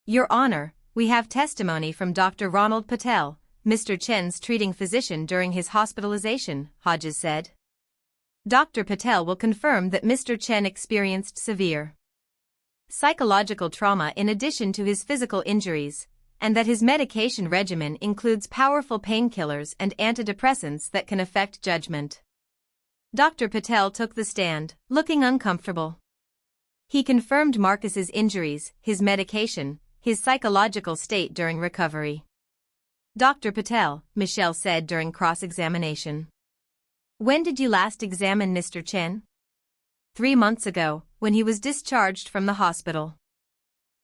Your Honor, we have testimony from Dr. Ronald Patel, Mr. Chen's treating physician during his hospitalization, Hodges said. Dr. Patel will confirm that Mr. Chen experienced severe psychological trauma in addition to his physical injuries, and that his medication regimen includes powerful painkillers and antidepressants that can affect judgment. Dr. Patel took the stand, looking uncomfortable. He confirmed Marcus's injuries, his medication, his psychological state during recovery. Dr. Patel, Michelle said during cross-examination. When did you last examine Mr. Chen? 3 months ago, when he was discharged from the hospital.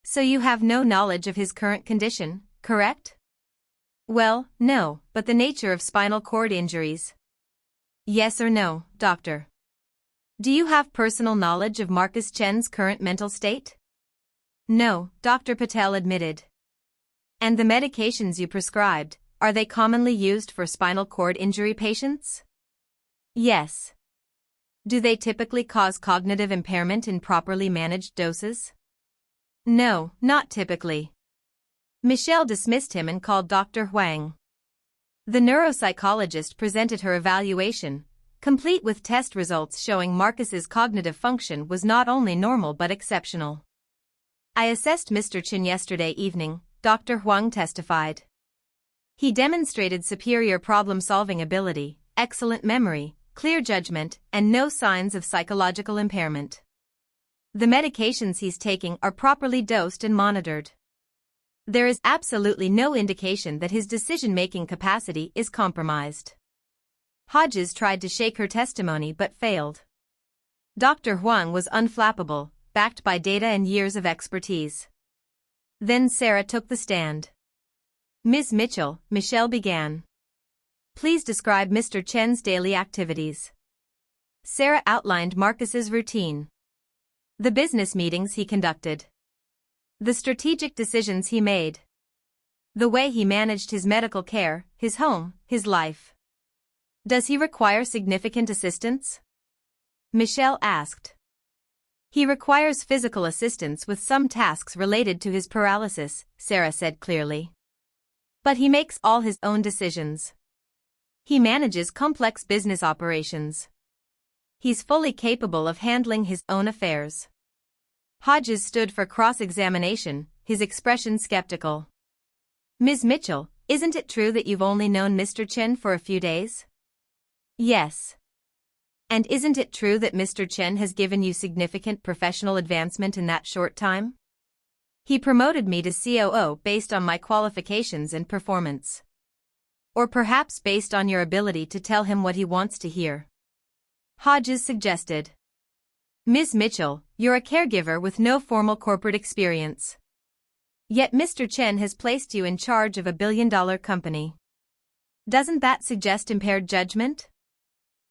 So you have no knowledge of his current condition, correct? Well, no, but the nature of spinal cord injuries. Yes or no, doctor? Do you have personal knowledge of Marcus Chen's current mental state? No, Dr. Patel admitted. And the medications you prescribed, are they commonly used for spinal cord injury patients? Yes. Do they typically cause cognitive impairment in properly managed doses? No, not typically. Michelle dismissed him and called Dr. Huang. The neuropsychologist presented her evaluation, complete with test results showing Marcus's cognitive function was not only normal but exceptional. I assessed Mr. Chen yesterday evening, Dr. Huang testified. He demonstrated superior problem-solving ability, excellent memory, clear judgment, and no signs of psychological impairment. The medications he's taking are properly dosed and monitored. There is absolutely no indication that his decision-making capacity is compromised. Hodges tried to shake her testimony but failed. Dr. Huang was unflappable, backed by data and years of expertise. Then Sarah took the stand. Ms. Mitchell, Michelle began. Please describe Mr. Chen's daily activities. Sarah outlined Marcus's routine. The business meetings he conducted. The strategic decisions he made. The way he managed his medical care, his home, his life. Does he require significant assistance? Michelle asked. He requires physical assistance with some tasks related to his paralysis, Sarah said clearly. But he makes all his own decisions. He manages complex business operations. He's fully capable of handling his own affairs. Hodges stood for cross-examination, his expression skeptical. Ms. Mitchell, isn't it true that you've only known Mr. Chen for a few days? Yes. And isn't it true that Mr. Chen has given you significant professional advancement in that short time? He promoted me to COO based on my qualifications and performance. Or perhaps based on your ability to tell him what he wants to hear. Hodges suggested. Ms. Mitchell, you're a caregiver with no formal corporate experience. Yet Mr. Chen has placed you in charge of a billion-dollar company. Doesn't that suggest impaired judgment?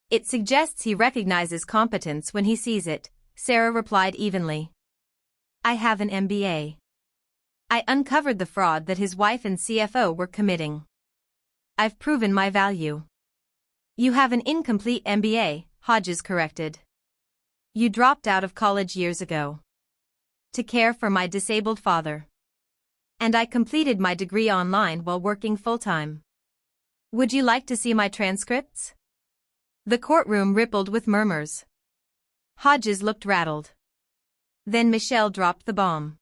It suggests he recognizes competence when he sees it, Sarah replied evenly. I have an MBA. I uncovered the fraud that his wife and CFO were committing. I've proven my value. You have an incomplete MBA, Hodges corrected. You dropped out of college years ago. To care for my disabled father. And I completed my degree online while working full-time. Would you like to see my transcripts? The courtroom rippled with murmurs. Hodges looked rattled. Then Michelle dropped the bomb.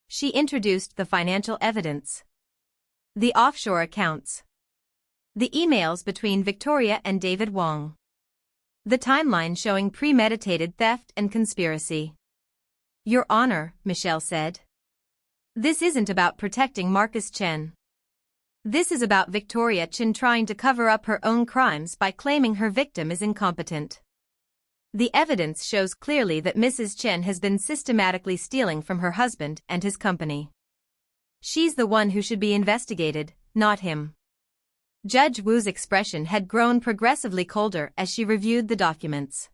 She introduced the financial evidence. The offshore accounts. The emails between Victoria and David Wong. The timeline showing premeditated theft and conspiracy. Your Honor, Michelle said. This isn't about protecting Marcus Chen. This is about Victoria Chen trying to cover up her own crimes by claiming her victim is incompetent. The evidence shows clearly that Mrs. Chen has been systematically stealing from her husband and his company. She's the one who should be investigated, not him. Judge Wu's expression had grown progressively colder as she reviewed the documents.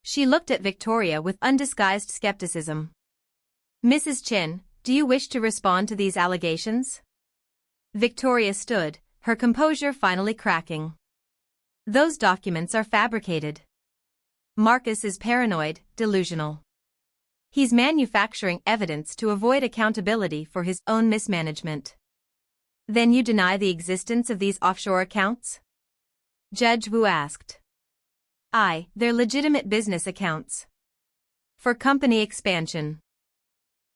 She looked at Victoria with undisguised skepticism. Mrs. Chen, do you wish to respond to these allegations? Victoria stood, her composure finally cracking. Those documents are fabricated. Marcus is paranoid, delusional. He's manufacturing evidence to avoid accountability for his own mismanagement. Then you deny the existence of these offshore accounts? Judge Wu asked. They're legitimate business accounts. For company expansion.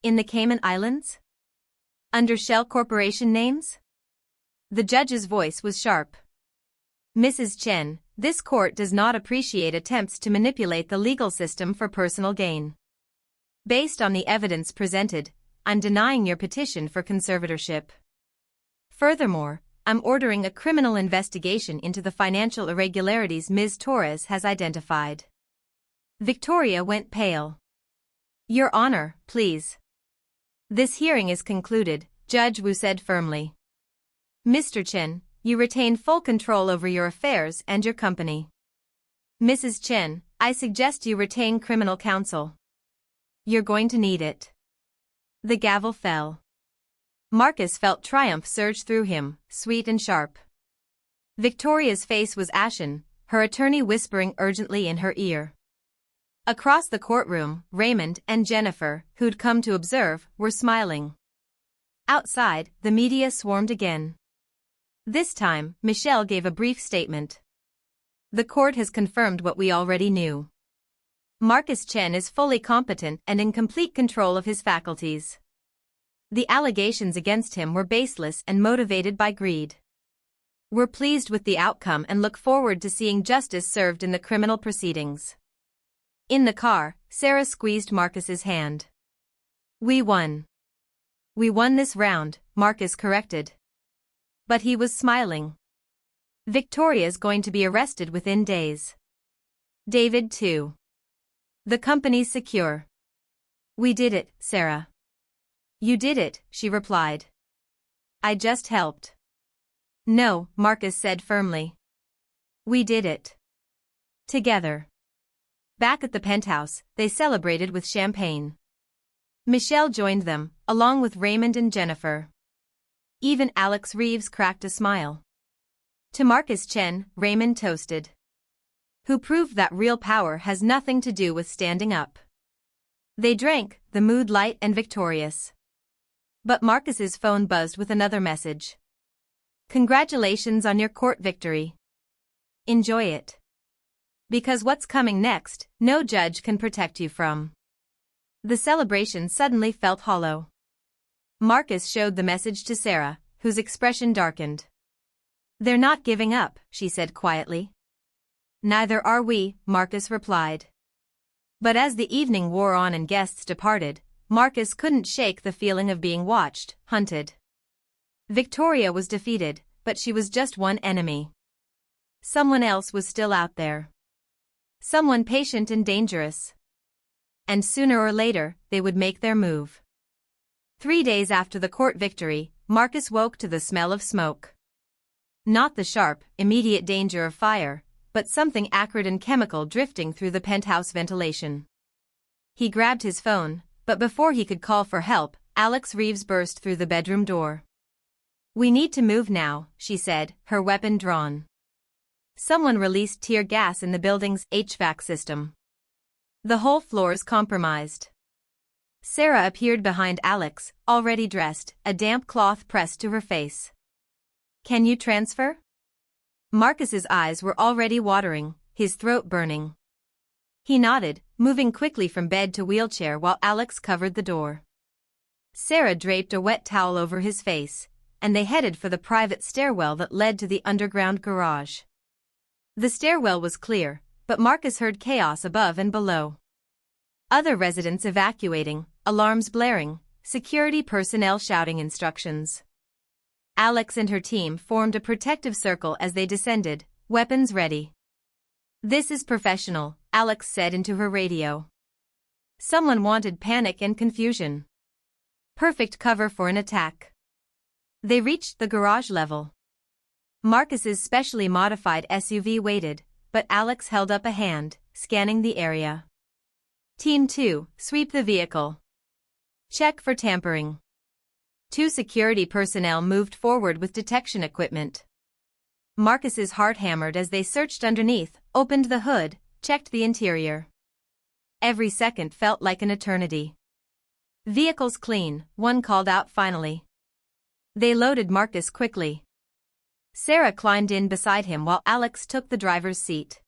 In the Cayman Islands? Under shell corporation names? The judge's voice was sharp. Mrs. Chen, this court does not appreciate attempts to manipulate the legal system for personal gain. Based on the evidence presented, I'm denying your petition for conservatorship. Furthermore, I'm ordering a criminal investigation into the financial irregularities Ms. Torres has identified. Victoria went pale. Your Honor, please. This hearing is concluded, Judge Wu said firmly. Mr. Chen, you retain full control over your affairs and your company. Mrs. Chen, I suggest you retain criminal counsel. You're going to need it. The gavel fell. Marcus felt triumph surge through him, sweet and sharp. Victoria's face was ashen, her attorney whispering urgently in her ear. Across the courtroom, Raymond and Jennifer, who'd come to observe, were smiling. Outside, the media swarmed again. This time, Michelle gave a brief statement. The court has confirmed what we already knew. Marcus Chen is fully competent and in complete control of his faculties. The allegations against him were baseless and motivated by greed. We're pleased with the outcome and look forward to seeing justice served in the criminal proceedings. In the car, Sarah squeezed Marcus's hand. We won. We won this round, Marcus corrected. But he was smiling. Victoria's going to be arrested within days. David too. The company's secure. We did it, Sarah. You did it, she replied. I just helped. No, Marcus said firmly. We did it. Together. Back at the penthouse, they celebrated with champagne. Michelle joined them, along with Raymond and Jennifer. Even Alex Reeves cracked a smile. To Marcus Chen, Raymond toasted. Who proved that real power has nothing to do with standing up. They drank, the mood light and victorious. But Marcus's phone buzzed with another message. Congratulations on your court victory. Enjoy it. Because what's coming next, no judge can protect you from. The celebration suddenly felt hollow. Marcus showed the message to Sarah, whose expression darkened. They're not giving up, she said quietly. Neither are we, Marcus replied. But as the evening wore on and guests departed, Marcus couldn't shake the feeling of being watched, hunted. Victoria was defeated, but she was just one enemy. Someone else was still out there. Someone patient and dangerous. And sooner or later, they would make their move. 3 days after the court victory, Marcus woke to the smell of smoke. Not the sharp, immediate danger of fire, but something acrid and chemical drifting through the penthouse ventilation. He grabbed his phone, but before he could call for help, Alex Reeves burst through the bedroom door. "We need to move now," she said, her weapon drawn. Someone released tear gas in the building's HVAC system. The whole floor's compromised. Sarah appeared behind Alex, already dressed, a damp cloth pressed to her face. "Can you transfer?" Marcus's eyes were already watering, his throat burning. He nodded, moving quickly from bed to wheelchair while Alex covered the door. Sarah draped a wet towel over his face, and they headed for the private stairwell that led to the underground garage. The stairwell was clear, but Marcus heard chaos above and below. Other residents evacuating, alarms blaring, security personnel shouting instructions. Alex and her team formed a protective circle as they descended, weapons ready. "This is professional," Alex said into her radio. Someone wanted panic and confusion. Perfect cover for an attack. They reached the garage level. Marcus's specially modified SUV waited, but Alex held up a hand, scanning the area. "Team 2, sweep the vehicle. Check for tampering." 2 security personnel moved forward with detection equipment. Marcus's heart hammered as they searched underneath, opened the hood, checked the interior. Every second felt like an eternity. "Vehicle's clean," one called out finally. They loaded Marcus quickly. Sarah climbed in beside him while Alex took the driver's seat.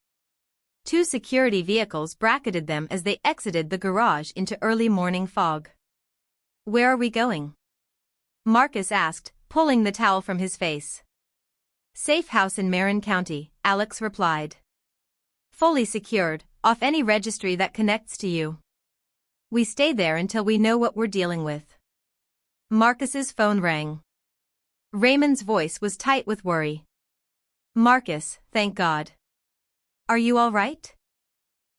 2 security vehicles bracketed them as they exited the garage into early morning fog. "Where are we going?" Marcus asked, pulling the towel from his face. "Safe house in Marin County," Alex replied. "Fully secured, off any registry that connects to you. We stay there until we know what we're dealing with." Marcus's phone rang. Raymond's voice was tight with worry. "Marcus, thank God. Are you all right?"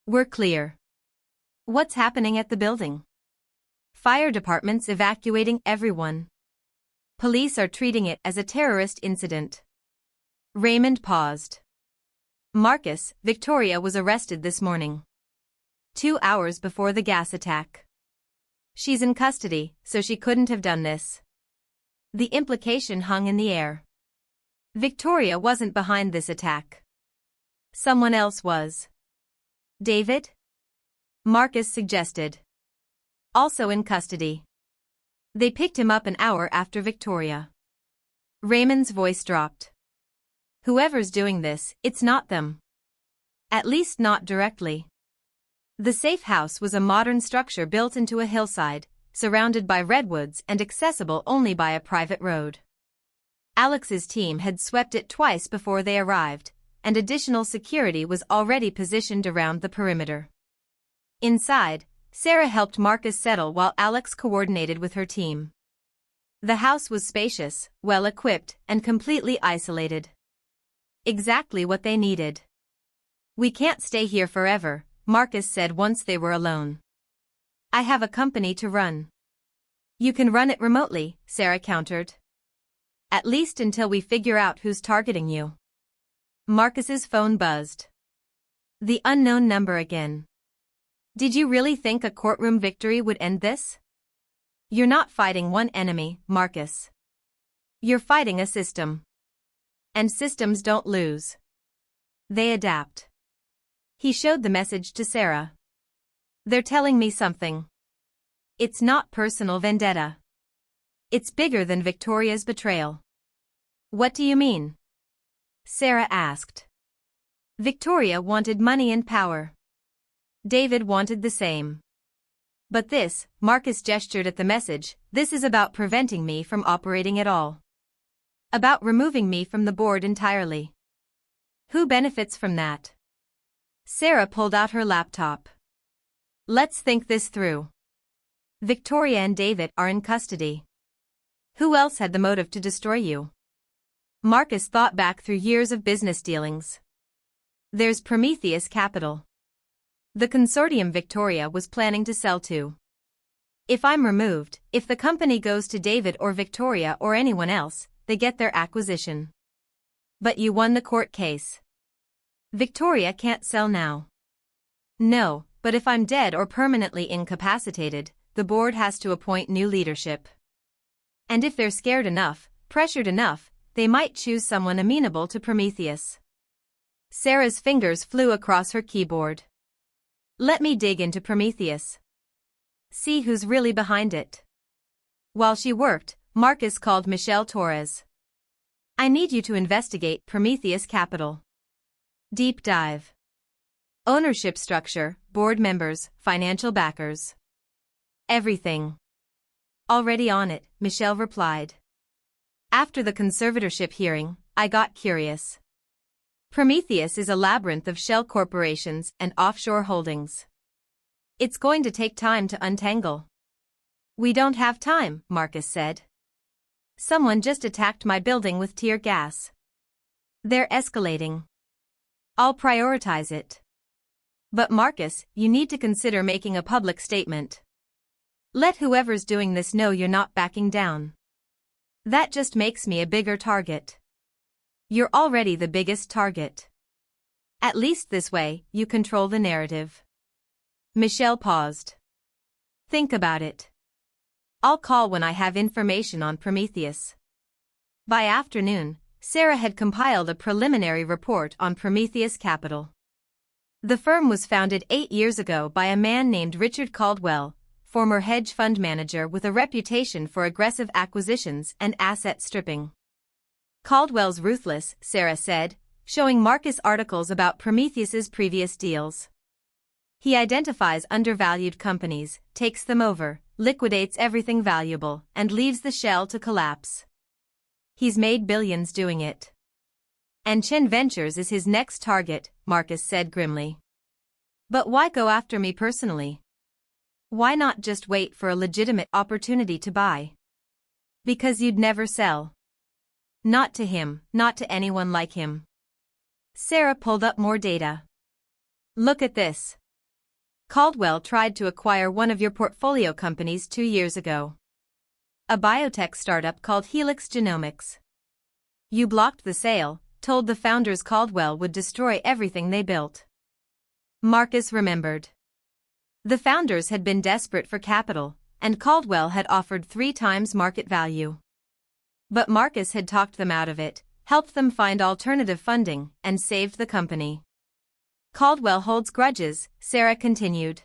"We're clear." "What's happening at the building?" "Fire department's evacuating everyone. Police are treating it as a terrorist incident." Raymond paused. "Marcus, Victoria was arrested this morning. 2 hours before the gas attack. She's in custody, so she couldn't have done this." The implication hung in the air. Victoria wasn't behind this attack. Someone else was. "David?" Marcus suggested. "Also in custody. They picked him up an hour after Victoria." Raymond's voice dropped. "Whoever's doing this, it's not them. At least not directly." The safe house was a modern structure built into a hillside, surrounded by redwoods and accessible only by a private road. Alex's team had swept it twice before they arrived, and additional security was already positioned around the perimeter. Inside, Sarah helped Marcus settle while Alex coordinated with her team. The house was spacious, well-equipped, and completely isolated. Exactly what they needed. "We can't stay here forever," Marcus said once they were alone. "I have a company to run." "You can run it remotely," Sarah countered. "At least until we figure out who's targeting you." Marcus's phone buzzed. The unknown number again. "Did you really think a courtroom victory would end this?" "You're not fighting one enemy, Marcus. You're fighting a system. And systems don't lose. They adapt." He showed the message to Sarah. "They're telling me something. It's not personal vendetta. It's bigger than Victoria's betrayal. What do you mean? Sarah asked. Victoria wanted money and power. David wanted the same. But this, Marcus gestured at the message, this is about preventing me from operating at all. About removing me from the board entirely. Who benefits from that? Sarah pulled out her laptop. Let's think this through. Victoria and David are in custody. Who else had the motive to destroy you? Marcus thought back through years of business dealings. There's Prometheus Capital. The consortium Victoria was planning to sell to. If I'm removed, if the company goes to David or Victoria or anyone else, they get their acquisition. But you won the court case. Victoria can't sell now. No, but if I'm dead or permanently incapacitated, the board has to appoint new leadership. And if they're scared enough, pressured enough, they might choose someone amenable to Prometheus. Sarah's fingers flew across her keyboard. Let me dig into Prometheus. See who's really behind it. While she worked, Marcus called Michelle Torres. I need you to investigate Prometheus Capital. Deep dive. Ownership structure, board members, financial backers. Everything. Already on it, Michelle replied. After the conservatorship hearing, I got curious. Prometheus is a labyrinth of shell corporations and offshore holdings. It's going to take time to untangle. We don't have time, Marcus said. Someone just attacked my building with tear gas. They're escalating. I'll prioritize it. But Marcus, you need to consider making a public statement. Let whoever's doing this know you're not backing down. That just makes me a bigger target. You're already the biggest target. At least this way, you control the narrative. Michelle paused. Think about it. I'll call when I have information on Prometheus. By afternoon, Sarah had compiled a preliminary report on Prometheus Capital. The firm was founded 8 years ago by a man named Richard Caldwell, former hedge fund manager with a reputation for aggressive acquisitions and asset stripping. Caldwell's ruthless, Sarah said, showing Marcus articles about Prometheus's previous deals. He identifies undervalued companies, takes them over, liquidates everything valuable, and leaves the shell to collapse. He's made billions doing it. And Chen Ventures is his next target, Marcus said grimly. But why go after me personally? Why not just wait for a legitimate opportunity to buy? Because you'd never sell. Not to him, not to anyone like him. Sarah pulled up more data. Look at this. Caldwell tried to acquire one of your portfolio companies 2 years ago. A biotech startup called Helix Genomics. You blocked the sale, told the founders Caldwell would destroy everything they built. Marcus remembered. The founders had been desperate for capital, and Caldwell had offered 3 times market value. But Marcus had talked them out of it, helped them find alternative funding, and saved the company. Caldwell holds grudges, Sarah continued.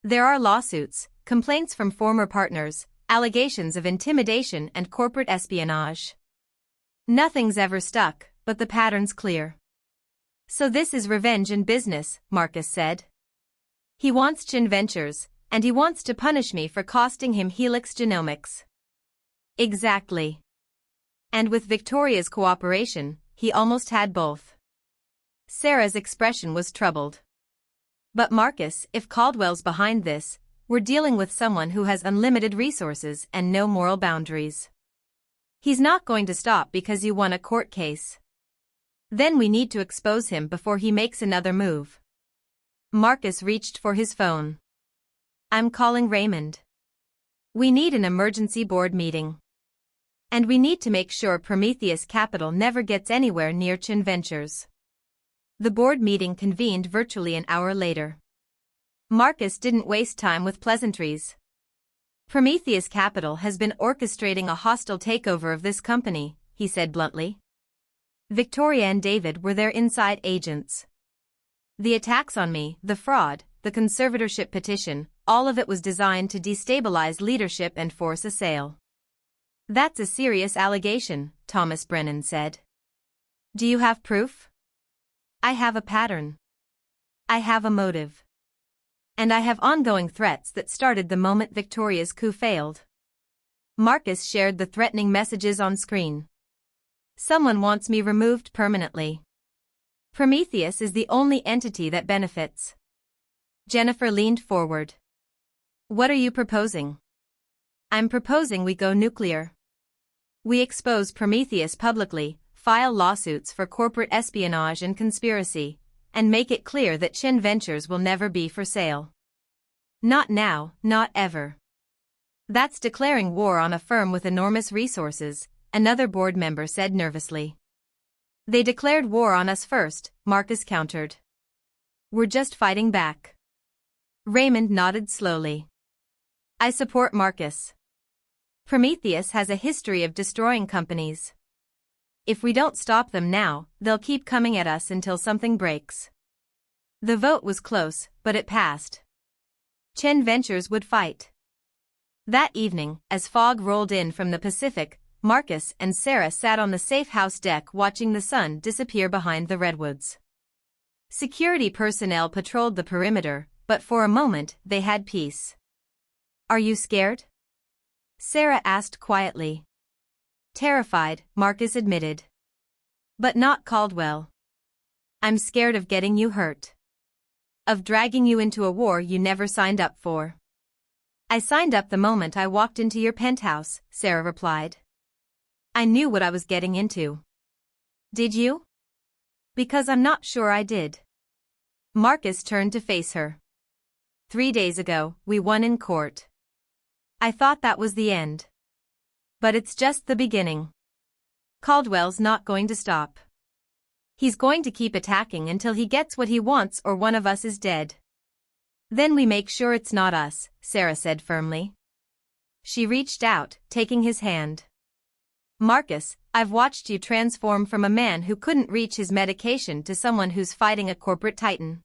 There are lawsuits, complaints from former partners, allegations of intimidation and corporate espionage. Nothing's ever stuck, but the pattern's clear. So this is revenge in business, Marcus said. He wants Chen Ventures, and he wants to punish me for costing him Helix Genomics. Exactly. And with Victoria's cooperation, he almost had both. Sarah's expression was troubled. But Marcus, if Caldwell's behind this, we're dealing with someone who has unlimited resources and no moral boundaries. He's not going to stop because you won a court case. Then we need to expose him before he makes another move. Marcus reached for his phone. I'm calling Raymond. We need an emergency board meeting. And we need to make sure Prometheus Capital never gets anywhere near Chen Ventures. The board meeting convened virtually an hour later. Marcus didn't waste time with pleasantries. Prometheus Capital has been orchestrating a hostile takeover of this company, he said bluntly. Victoria and David were their inside agents. The attacks on me, the fraud, the conservatorship petition, all of it was designed to destabilize leadership and force a sale. That's a serious allegation, Thomas Brennan said. Do you have proof? I have a pattern. I have a motive. And I have ongoing threats that started the moment Victoria's coup failed. Marcus shared the threatening messages on screen. Someone wants me removed permanently. Prometheus is the only entity that benefits. Jennifer leaned forward. What are you proposing? I'm proposing we go nuclear. We expose Prometheus publicly, file lawsuits for corporate espionage and conspiracy, and make it clear that Chen Ventures will never be for sale. Not now, not ever. That's declaring war on a firm with enormous resources, another board member said nervously. They declared war on us first, Marcus countered. We're just fighting back. Raymond nodded slowly. I support Marcus. Prometheus has a history of destroying companies. If we don't stop them now, they'll keep coming at us until something breaks. The vote was close, but it passed. Chen Ventures would fight. That evening, as fog rolled in from the Pacific, Marcus and Sarah sat on the safe house deck watching the sun disappear behind the redwoods. Security personnel patrolled the perimeter, but for a moment they had peace. Are you scared? Sarah asked quietly. Terrified, Marcus admitted. But not Caldwell. I'm scared of getting you hurt. Of dragging you into a war you never signed up for. I signed up the moment I walked into your penthouse, Sarah replied. I knew what I was getting into. Did you? Because I'm not sure I did. Marcus turned to face her. 3 days ago, we won in court. I thought that was the end. But it's just the beginning. Caldwell's not going to stop. He's going to keep attacking until he gets what he wants or one of us is dead. Then we make sure it's not us, Sarah said firmly. She reached out, taking his hand. Marcus, I've watched you transform from a man who couldn't reach his medication to someone who's fighting a corporate titan.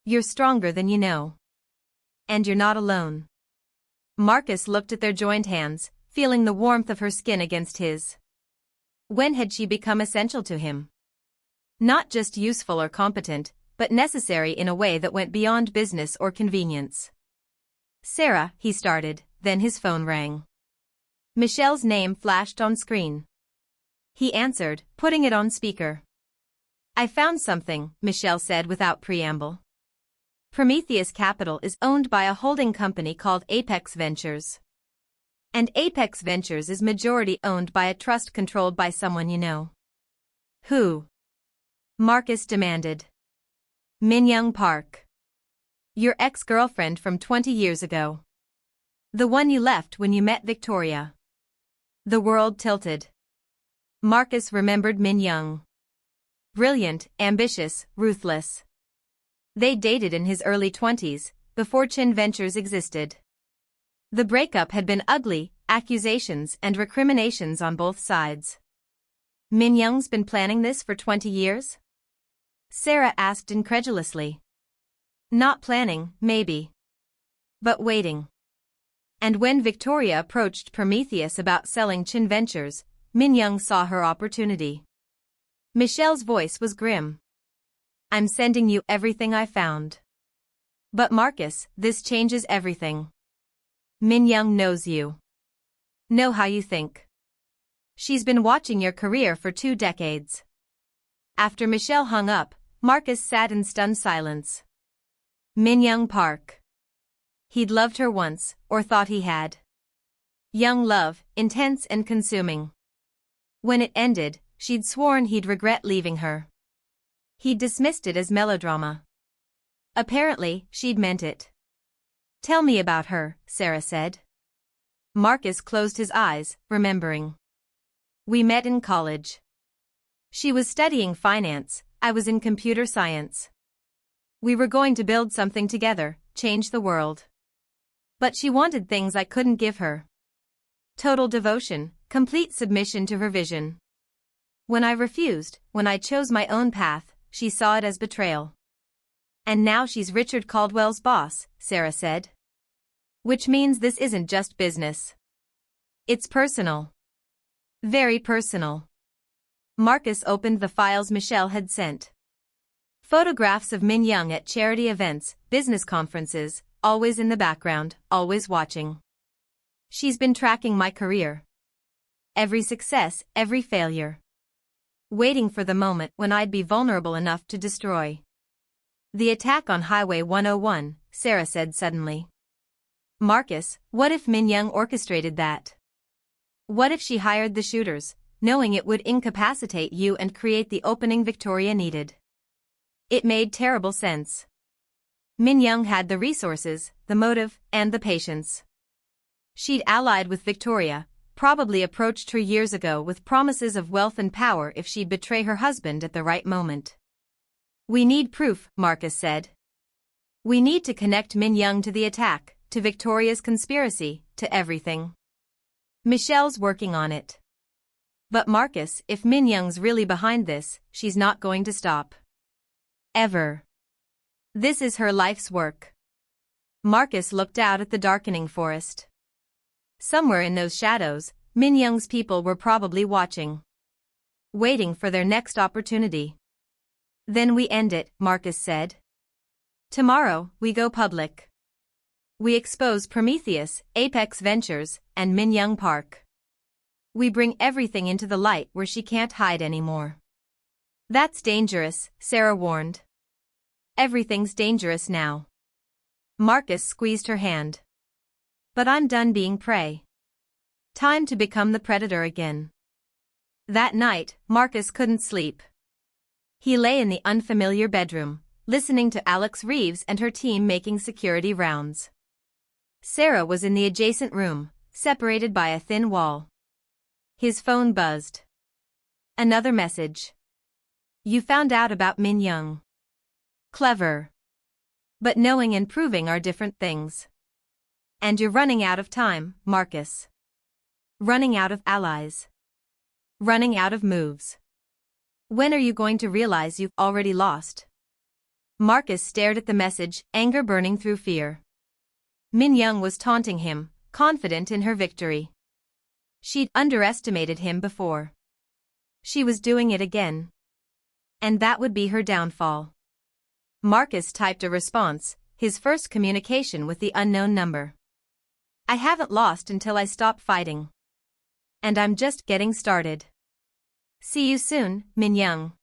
You're stronger than you know. And you're not alone. Marcus looked at their joined hands, feeling the warmth of her skin against his. When had she become essential to him? Not just useful or competent, but necessary in a way that went beyond business or convenience. Sarah, he started, then his phone rang. Michelle's name flashed on screen. He answered, putting it on speaker. I found something, Michelle said without preamble. Prometheus Capital is owned by a holding company called Apex Ventures. And Apex Ventures is majority owned by a trust controlled by someone you know. Who? Marcus demanded. Min-Young Park. Your ex-girlfriend from 20 years ago. The one you left when you met Victoria. The world tilted. Marcus remembered Min-Young. Brilliant, ambitious, ruthless. They dated in his early 20s, before Chen Ventures existed. The breakup had been ugly, accusations and recriminations on both sides. Min-Young's been planning this for 20 years? Sarah asked incredulously. Not planning, maybe. But waiting. And when Victoria approached Prometheus about selling Chen Ventures, Min-Young saw her opportunity. Michelle's voice was grim. I'm sending you everything I found. But Marcus, this changes everything. Min-Young knows you. Know how you think. She's been watching your career for 2 decades. After Michelle hung up, Marcus sat in stunned silence. Min-Young Park. He'd loved her once, or thought he had. Young love, intense and consuming. When it ended, she'd sworn he'd regret leaving her. He'd dismissed it as melodrama. Apparently, she'd meant it. Tell me about her, Sarah said. Marcus closed his eyes, remembering. We met in college. She was studying finance, I was in computer science. We were going to build something together, change the world. But she wanted things I couldn't give her. Total devotion, complete submission to her vision. When I refused, when I chose my own path, she saw it as betrayal. And now she's Richard Caldwell's boss, Sarah said. Which means this isn't just business. It's personal. Very personal. Marcus opened the files Michelle had sent. Photographs of Min Young at charity events, business conferences, always in the background, always watching. She's been tracking my career. Every success, every failure. Waiting for the moment when I'd be vulnerable enough to destroy. The attack on Highway 101, Sarah said suddenly. Marcus, what if Min Young orchestrated that? What if she hired the shooters, knowing it would incapacitate you and create the opening Victoria needed? It made terrible sense. Min Young had the resources, the motive, and the patience. She'd allied with Victoria, probably approached her years ago with promises of wealth and power if she'd betray her husband at the right moment. We need proof, Marcus said. We need to connect Min Young to the attack, to Victoria's conspiracy, to everything. Michelle's working on it. But Marcus, if Min Young's really behind this, she's not going to stop. Ever. This is her life's work. Marcus looked out at the darkening forest. Somewhere in those shadows, Min Young's people were probably watching. Waiting for their next opportunity. Then we end it, Marcus said. Tomorrow, we go public. We expose Prometheus, Apex Ventures, and Min Young Park. We bring everything into the light where she can't hide anymore. That's dangerous, Sarah warned. Everything's dangerous now. Marcus squeezed her hand. But I'm done being prey. Time to become the predator again. That night, Marcus couldn't sleep. He lay in the unfamiliar bedroom, listening to Alex Reeves and her team making security rounds. Sarah was in the adjacent room, separated by a thin wall. His phone buzzed. Another message. You found out about Min Young. Clever. But knowing and proving are different things. And you're running out of time, Marcus. Running out of allies. Running out of moves. When are you going to realize you've already lost? Marcus stared at the message, anger burning through fear. Min Young was taunting him, confident in her victory. She'd underestimated him before. She was doing it again. And that would be her downfall. Marcus typed a response, his first communication with the unknown number. I haven't lost until I stop fighting. And I'm just getting started. See you soon, Min Young.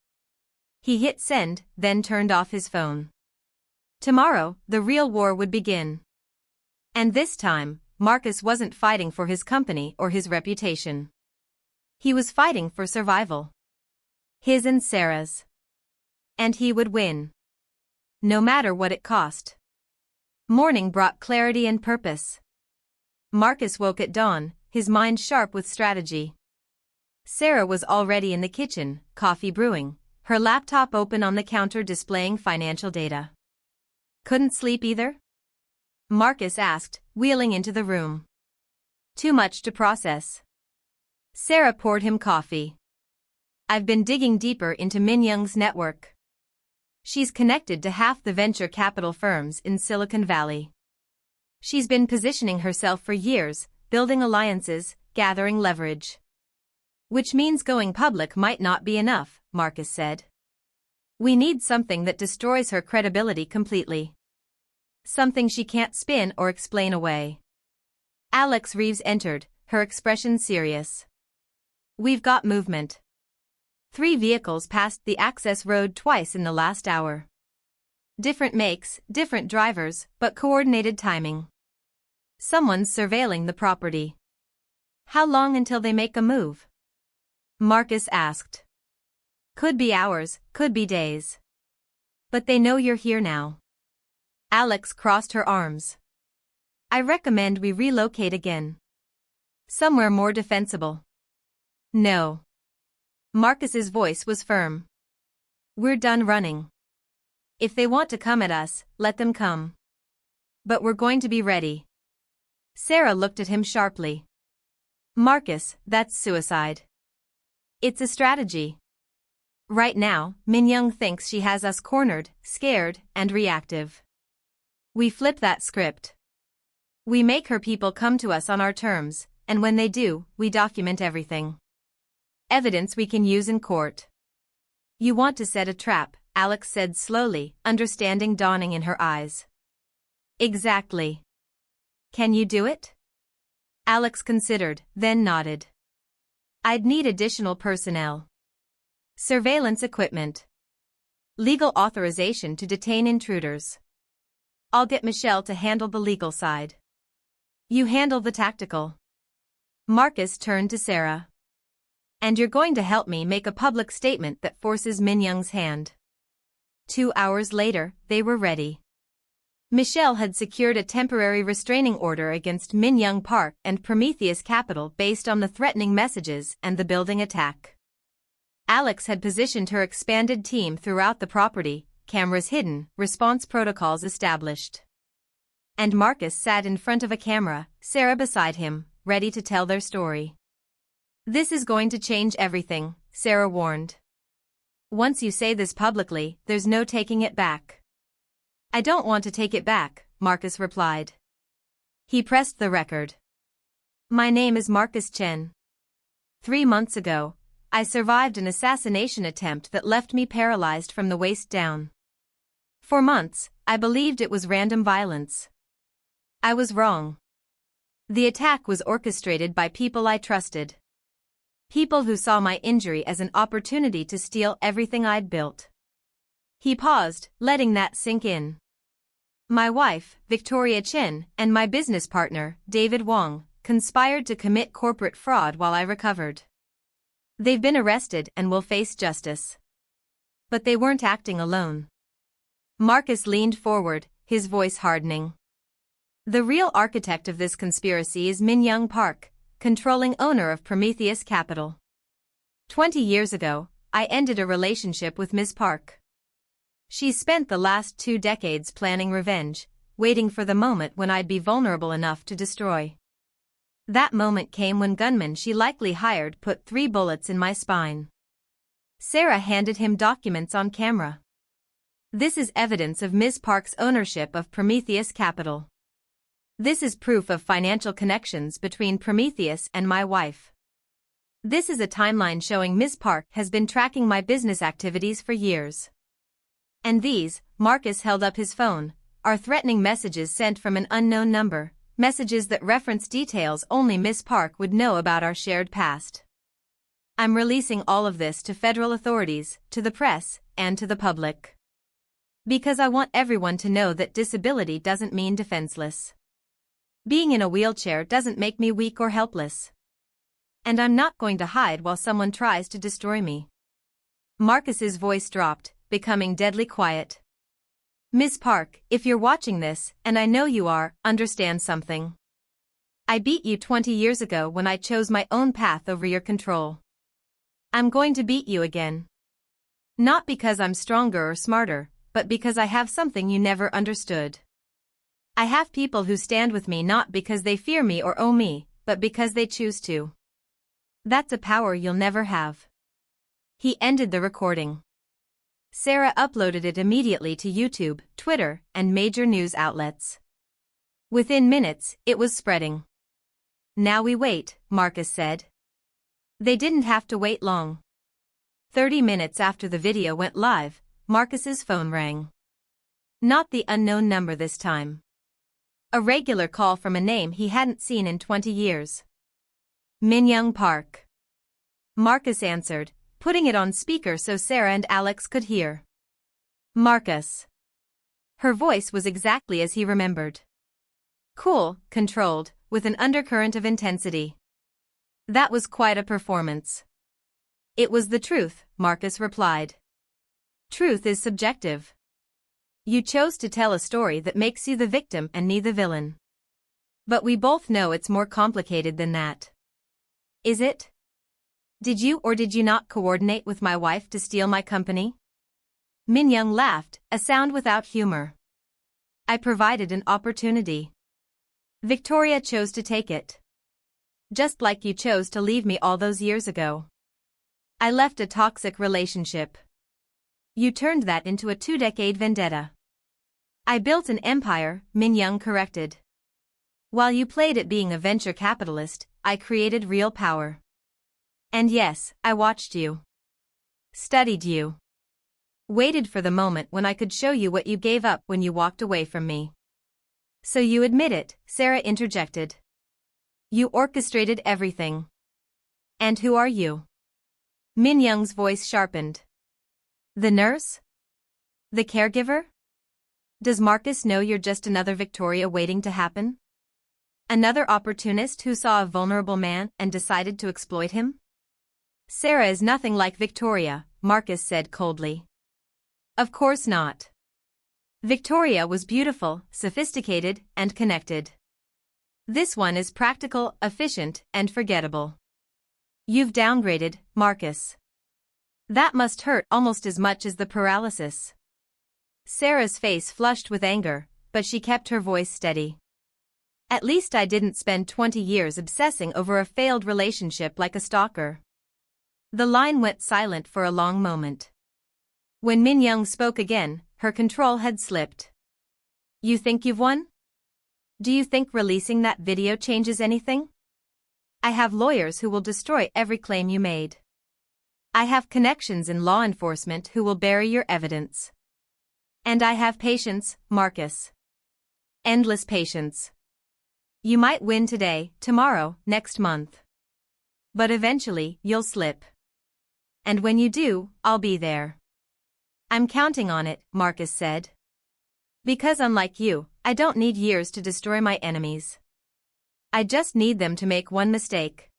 He hit send, then turned off his phone. Tomorrow, the real war would begin. And this time, Marcus wasn't fighting for his company or his reputation. He was fighting for survival. His and Sarah's. And he would win. No matter what it cost. Morning brought clarity and purpose. Marcus woke at dawn, his mind sharp with strategy. Sarah was already in the kitchen, coffee brewing, her laptop open on the counter displaying financial data. Couldn't sleep either? Marcus asked, wheeling into the room. Too much to process. Sarah poured him coffee. I've been digging deeper into Min Young's network. She's connected to half the venture capital firms in Silicon Valley. She's been positioning herself for years, building alliances, gathering leverage. Which means going public might not be enough, Marcus said. We need something that destroys her credibility completely. Something she can't spin or explain away. Alex Reeves entered, her expression serious. We've got movement. 3 vehicles passed the access road twice in the last hour. Different makes, different drivers, but coordinated timing. Someone's surveilling the property. How long until they make a move? Marcus asked. Could be hours, could be days. But they know you're here now. Alex crossed her arms. I recommend we relocate again. Somewhere more defensible. No. Marcus's voice was firm. We're done running. If they want to come at us, let them come. But we're going to be ready. Sarah looked at him sharply. Marcus, that's suicide. It's a strategy. Right now, Min Young thinks she has us cornered, scared, and reactive. We flip that script. We make her people come to us on our terms, and when they do, we document everything. Evidence we can use in court. You want to set a trap, Alex said slowly, understanding dawning in her eyes. Exactly. Can you do it? Alex considered, then nodded. I'd need additional personnel. Surveillance equipment. Legal authorization to detain intruders. I'll get Michelle to handle the legal side. You handle the tactical. Marcus turned to Sarah. And you're going to help me make a public statement that forces Min Young's hand. 2 hours later, they were ready. Michelle had secured a temporary restraining order against Min Young Park and Prometheus Capital based on the threatening messages and the building attack. Alex had positioned her expanded team throughout the property, cameras hidden, response protocols established. And Marcus sat in front of a camera, Sarah beside him, ready to tell their story. This is going to change everything, Sarah warned. Once you say this publicly, there's no taking it back. I don't want to take it back, Marcus replied. He pressed the record. My name is Marcus Chen. 3 months ago, I survived an assassination attempt that left me paralyzed from the waist down. For months, I believed it was random violence. I was wrong. The attack was orchestrated by people I trusted. People who saw my injury as an opportunity to steal everything I'd built. He paused, letting that sink in. My wife, Victoria Chen, and my business partner, David Wong, conspired to commit corporate fraud while I recovered. They've been arrested and will face justice. But they weren't acting alone. Marcus leaned forward, his voice hardening. The real architect of this conspiracy is Min Young Park, controlling owner of Prometheus Capital. 20 years ago, I ended a relationship with Ms. Park. She spent the last 2 decades planning revenge, waiting for the moment when I'd be vulnerable enough to destroy. That moment came when gunmen she likely hired put 3 bullets in my spine. Sarah handed him documents on camera. This is evidence of Ms. Park's ownership of Prometheus Capital. This is proof of financial connections between Prometheus and my wife. This is a timeline showing Ms. Park has been tracking my business activities for years. And these, Marcus held up his phone, are threatening messages sent from an unknown number, messages that reference details only Ms. Park would know about our shared past. I'm releasing all of this to federal authorities, to the press, and to the public. Because I want everyone to know that disability doesn't mean defenseless. Being in a wheelchair doesn't make me weak or helpless. And I'm not going to hide while someone tries to destroy me. Marcus's voice dropped, becoming deadly quiet. Ms. Park, if you're watching this, and I know you are, understand something. I beat you 20 years ago when I chose my own path over your control. I'm going to beat you again. Not because I'm stronger or smarter, but because I have something you never understood. I have people who stand with me not because they fear me or owe me, but because they choose to. That's a power you'll never have. He ended the recording. Sarah uploaded it immediately to YouTube, Twitter, and major news outlets. Within minutes, it was spreading. Now we wait, Marcus said. They didn't have to wait long. 30 minutes after the video went live, Marcus's phone rang. Not the unknown number this time. A regular call from a name he hadn't seen in 20 years. Min Young Park. Marcus answered, putting it on speaker so Sarah and Alex could hear. Marcus. Her voice was exactly as he remembered. Cool, controlled, with an undercurrent of intensity. That was quite a performance. It was the truth, Marcus replied. Truth is subjective. You chose to tell a story that makes you the victim and me the villain. But we both know it's more complicated than that. Is it? Did you or did you not coordinate with my wife to steal my company? Min Young laughed, a sound without humor. I provided an opportunity. Victoria chose to take it. Just like you chose to leave me all those years ago. I left a toxic relationship. You turned that into a 2-decade vendetta. I built an empire, Min Young corrected. While you played at being a venture capitalist, I created real power. And yes, I watched you. Studied you. Waited for the moment when I could show you what you gave up when you walked away from me. So you admit it, Sarah interjected. You orchestrated everything. And who are you? Min Young's voice sharpened. The nurse? The caregiver? Does Marcus know you're just another Victoria waiting to happen? Another opportunist who saw a vulnerable man and decided to exploit him? Sarah is nothing like Victoria, Marcus said coldly. Of course not. Victoria was beautiful, sophisticated, and connected. This one is practical, efficient, and forgettable. You've downgraded, Marcus. That must hurt almost as much as the paralysis. Sarah's face flushed with anger, but she kept her voice steady. At least I didn't spend 20 years obsessing over a failed relationship like a stalker. The line went silent for a long moment. When Min Young spoke again, her control had slipped. You think you've won? Do you think releasing that video changes anything? I have lawyers who will destroy every claim you made. I have connections in law enforcement who will bury your evidence. And I have patience, Marcus. Endless patience. You might win today, tomorrow, next month. But eventually, you'll slip. And when you do, I'll be there. I'm counting on it, Marcus said. Because unlike you, I don't need years to destroy my enemies. I just need them to make one mistake.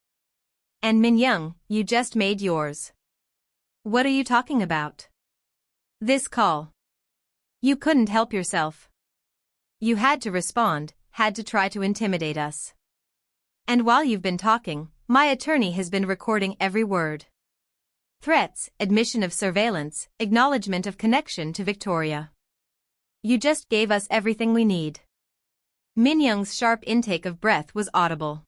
And Min Young, you just made yours. What are you talking about? This call. You couldn't help yourself. You had to respond, had to try to intimidate us. And while you've been talking, my attorney has been recording every word. Threats, admission of surveillance, acknowledgement of connection to Victoria. You just gave us everything we need. Min Young's sharp intake of breath was audible.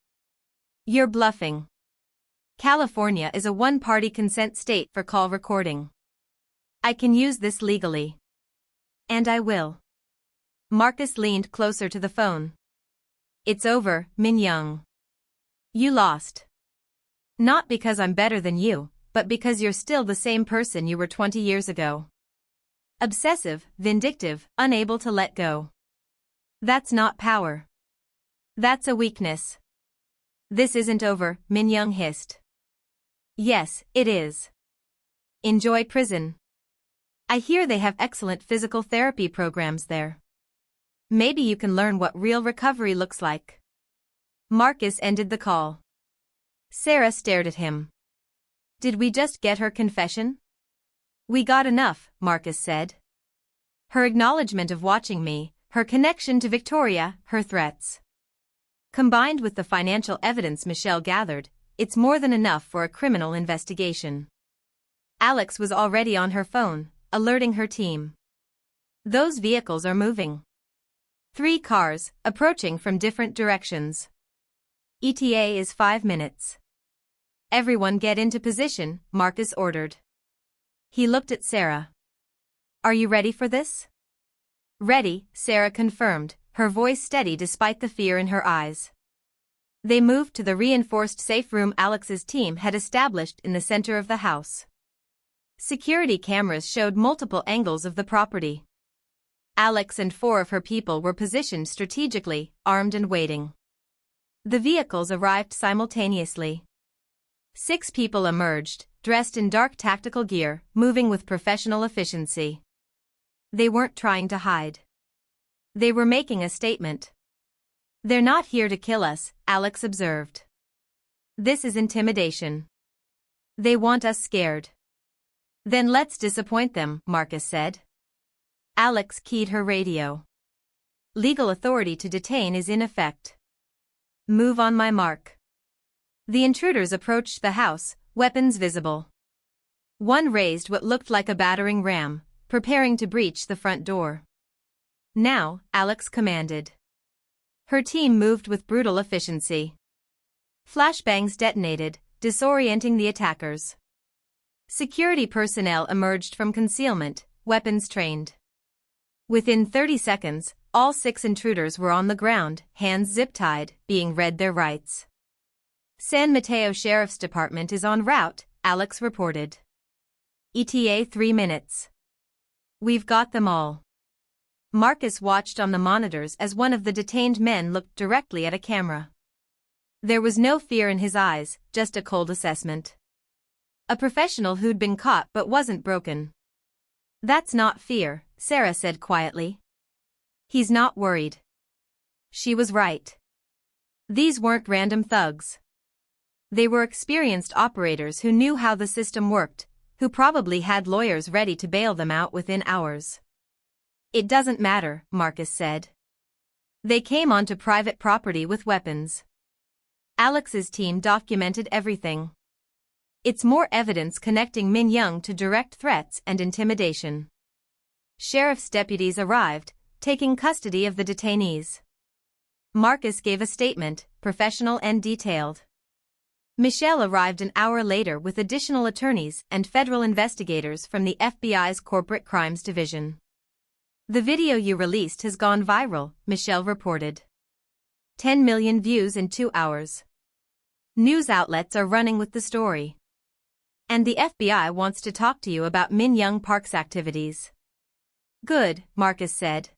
You're bluffing. California is a one-party consent state for call recording. I can use this legally. And I will. Marcus leaned closer to the phone. It's over, Min Young. You lost. Not because I'm better than you, but because you're still the same person you were 20 years ago. Obsessive, vindictive, unable to let go. That's not power. That's a weakness. This isn't over, Min Young hissed. Yes, it is. Enjoy prison. I hear they have excellent physical therapy programs there. Maybe you can learn what real recovery looks like. Marcus ended the call. Sarah stared at him. Did we just get her confession? We got enough, Marcus said. Her acknowledgement of watching me, her connection to Victoria, her threats. Combined with the financial evidence Michelle gathered, it's more than enough for a criminal investigation. Alex was already on her phone, alerting her team. Those vehicles are moving. 3 cars, approaching from different directions. ETA is 5 minutes. Everyone get into position, Marcus ordered. He looked at Sarah. Are you ready for this? Ready, Sarah confirmed, her voice steady despite the fear in her eyes. They moved to the reinforced safe room Alex's team had established in the center of the house. Security cameras showed multiple angles of the property. Alex and 4 of her people were positioned strategically, armed and waiting. The vehicles arrived simultaneously. 6 people emerged, dressed in dark tactical gear, moving with professional efficiency. They weren't trying to hide. They were making a statement. They're not here to kill us, Alex observed. This is intimidation. They want us scared. Then let's disappoint them, Marcus said. Alex keyed her radio. Legal authority to detain is in effect. Move on my mark. The intruders approached the house, weapons visible. One raised what looked like a battering ram, preparing to breach the front door. Now, Alex commanded. Her team moved with brutal efficiency. Flashbangs detonated, disorienting the attackers. Security personnel emerged from concealment, weapons trained. Within 30 seconds, all 6 intruders were on the ground, hands zip-tied, being read their rights. San Mateo Sheriff's Department is en route, Alex reported. ETA 3 minutes. We've got them all. Marcus watched on the monitors as one of the detained men looked directly at a camera. There was no fear in his eyes, just a cold assessment. A professional who'd been caught but wasn't broken. That's not fear, Sarah said quietly. He's not worried. She was right. These weren't random thugs. They were experienced operators who knew how the system worked, who probably had lawyers ready to bail them out within hours. It doesn't matter, Marcus said. They came onto private property with weapons. Alex's team documented everything. It's more evidence connecting Min Young to direct threats and intimidation. Sheriff's deputies arrived, taking custody of the detainees. Marcus gave a statement, professional and detailed. Michelle arrived an hour later with additional attorneys and federal investigators from the FBI's Corporate Crimes Division. The video you released has gone viral, Michelle reported. 10 million views in 2 hours. News outlets are running with the story. And the FBI wants to talk to you about Min Young Park's activities. Good, Marcus said.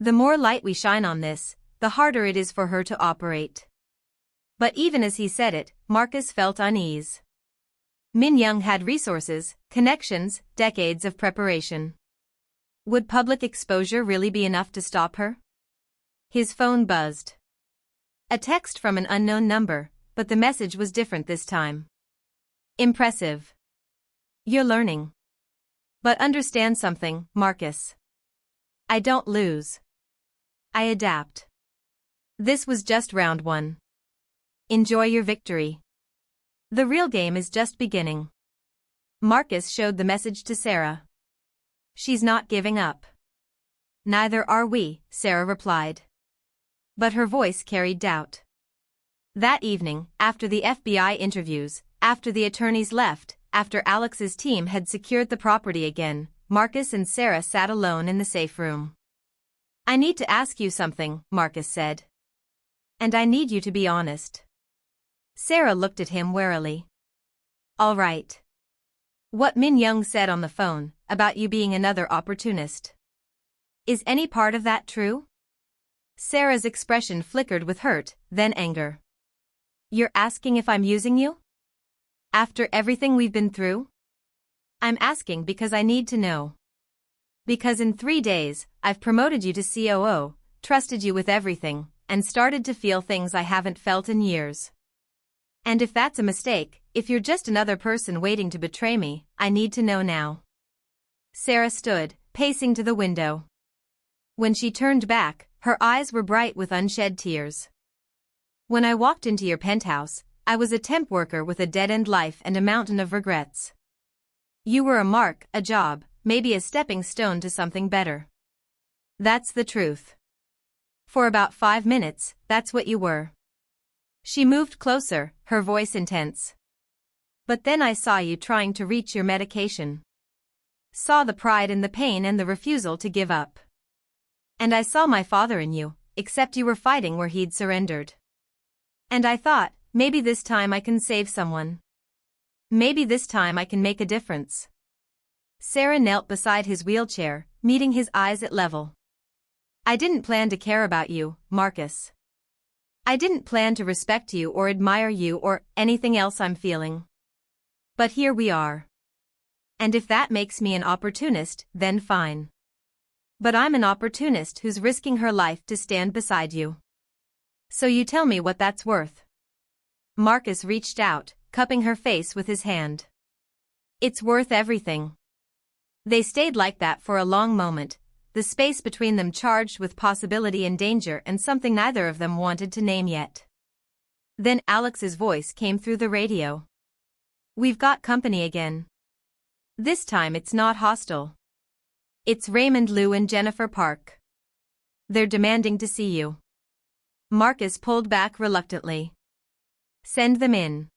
The more light we shine on this, the harder it is for her to operate. But even as he said it, Marcus felt unease. Min Young had resources, connections, decades of preparation. Would public exposure really be enough to stop her? His phone buzzed. A text from an unknown number, but the message was different this time. Impressive. You're learning. But understand something, Marcus. I don't lose. I adapt. This was just round 1. Enjoy your victory. The real game is just beginning. Marcus showed the message to Sarah. She's not giving up. Neither are we, Sarah replied. But her voice carried doubt. That evening, after the FBI interviews, after the attorneys left, after Alex's team had secured the property again, Marcus and Sarah sat alone in the safe room. I need to ask you something, Marcus said. And I need you to be honest. Sarah looked at him warily. All right. What Min Young said on the phone, about you being another opportunist. Is any part of that true? Sarah's expression flickered with hurt, then anger. You're asking if I'm using you? After everything we've been through? I'm asking because I need to know. Because in 3 days, I've promoted you to COO, trusted you with everything, and started to feel things I haven't felt in years. And if that's a mistake, if you're just another person waiting to betray me, I need to know now. Sarah stood, pacing to the window. When she turned back, her eyes were bright with unshed tears. When I walked into your penthouse, I was a temp worker with a dead-end life and a mountain of regrets. You were a mark, a job, maybe a stepping stone to something better. That's the truth. For about 5 minutes, that's what you were. She moved closer, her voice intense. But then I saw you trying to reach your medication. Saw the pride in the pain and the refusal to give up. And I saw my father in you, except you were fighting where he'd surrendered. And I thought, maybe this time I can save someone. Maybe this time I can make a difference. Sarah knelt beside his wheelchair, meeting his eyes at level. I didn't plan to care about you, Marcus. I didn't plan to respect you or admire you or anything else I'm feeling. But here we are. And if that makes me an opportunist, then fine. But I'm an opportunist who's risking her life to stand beside you. So you tell me what that's worth. Marcus reached out, cupping her face with his hand. It's worth everything. They stayed like that for a long moment, the space between them charged with possibility and danger and something neither of them wanted to name yet. Then Alex's voice came through the radio. We've got company again. This time it's not hostile. It's Raymond Liu and Jennifer Park. They're demanding to see you. Marcus pulled back reluctantly. Send them in.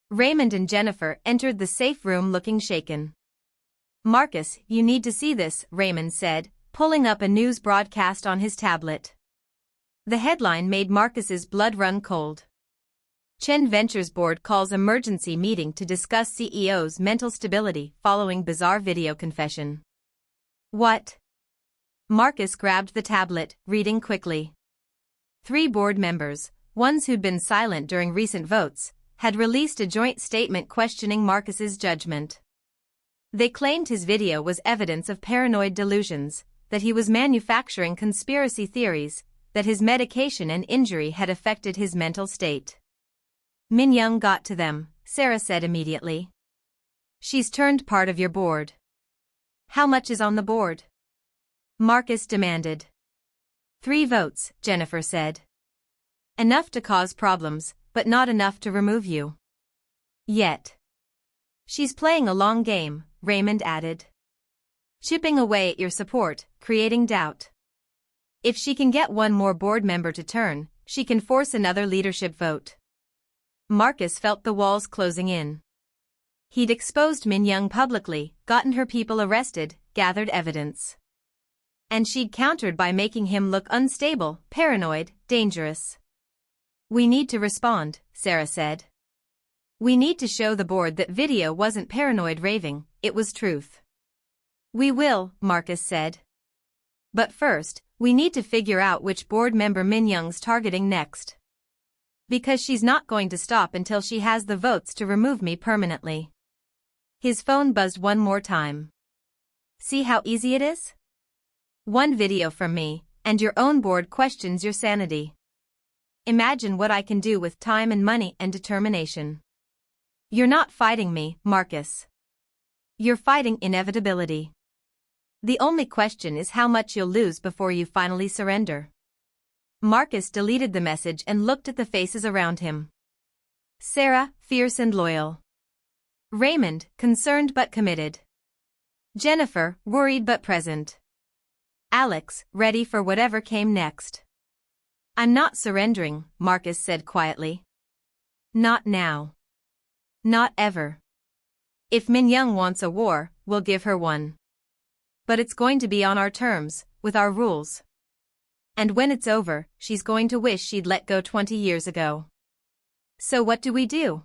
Raymond and Jennifer entered the safe room looking shaken. Marcus, you need to see this, Raymond said, pulling up a news broadcast on his tablet. The headline made Marcus's blood run cold. Chen Ventures board calls emergency meeting to discuss CEO's mental stability following bizarre video confession. What? Marcus grabbed the tablet, reading quickly. 3 board members, ones who'd been silent during recent votes, had released a joint statement questioning Marcus's judgment. They claimed his video was evidence of paranoid delusions, that he was manufacturing conspiracy theories, that his medication and injury had affected his mental state. Min Young got to them, Sarah said immediately. She's turned part of your board. How much is on the board? Marcus demanded. 3 votes, Jennifer said. Enough to cause problems, but not enough to remove you. Yet. She's playing a long game, Raymond added. Chipping away at your support, creating doubt. If she can get one more board member to turn, she can force another leadership vote. Marcus felt the walls closing in. He'd exposed Min Young publicly, gotten her people arrested, gathered evidence. And she'd countered by making him look unstable, paranoid, dangerous. We need to respond, Sarah said. We need to show the board that video wasn't paranoid raving, it was truth. We will, Marcus said. But first, we need to figure out which board member Min Young's targeting next. Because she's not going to stop until she has the votes to remove me permanently. His phone buzzed one more time. See how easy it is? One video from me, and your own board questions your sanity. Imagine what I can do with time and money and determination. You're not fighting me, Marcus. You're fighting inevitability. The only question is how much you'll lose before you finally surrender. Marcus deleted the message and looked at the faces around him. Sarah, fierce and loyal. Raymond, concerned but committed. Jennifer, worried but present. Alex, ready for whatever came next. I'm not surrendering, Marcus said quietly. Not now. Not ever. If Min Young wants a war, we'll give her one. But it's going to be on our terms, with our rules. And when it's over, she's going to wish she'd let go 20 years ago. So what do we do?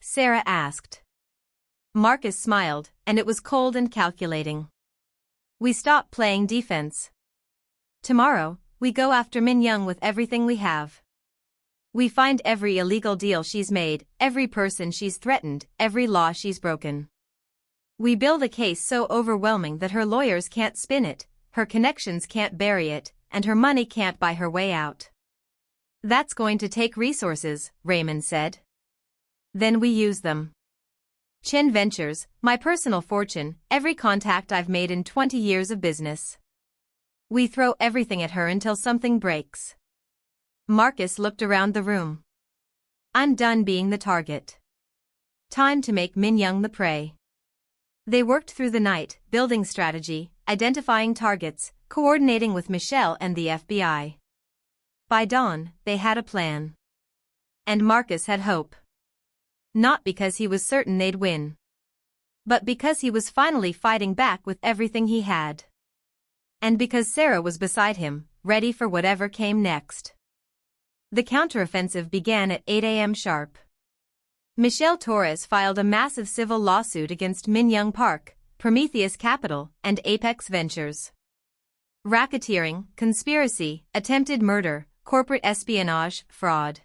Sarah asked. Marcus smiled, and it was cold and calculating. We stop playing defense. Tomorrow, we go after Min Young with everything we have. We find every illegal deal she's made, every person she's threatened, every law she's broken. We build a case so overwhelming that her lawyers can't spin it, her connections can't bury it, and her money can't buy her way out. That's going to take resources, Raymond said. Then we use them. Chen Ventures, my personal fortune, every contact I've made in 20 years of business. We throw everything at her until something breaks. Marcus looked around the room. I'm done being the target. Time to make Min Young the prey. They worked through the night, building strategy, identifying targets, coordinating with Michelle and the FBI. By dawn, they had a plan. And Marcus had hope. Not because he was certain they'd win. But because he was finally fighting back with everything he had. And because Sarah was beside him, ready for whatever came next. The counteroffensive began at 8 a.m. sharp. Michelle Torres filed a massive civil lawsuit against Min Young Park, Prometheus Capital, and Apex Ventures. Racketeering, conspiracy, attempted murder, corporate espionage, fraud.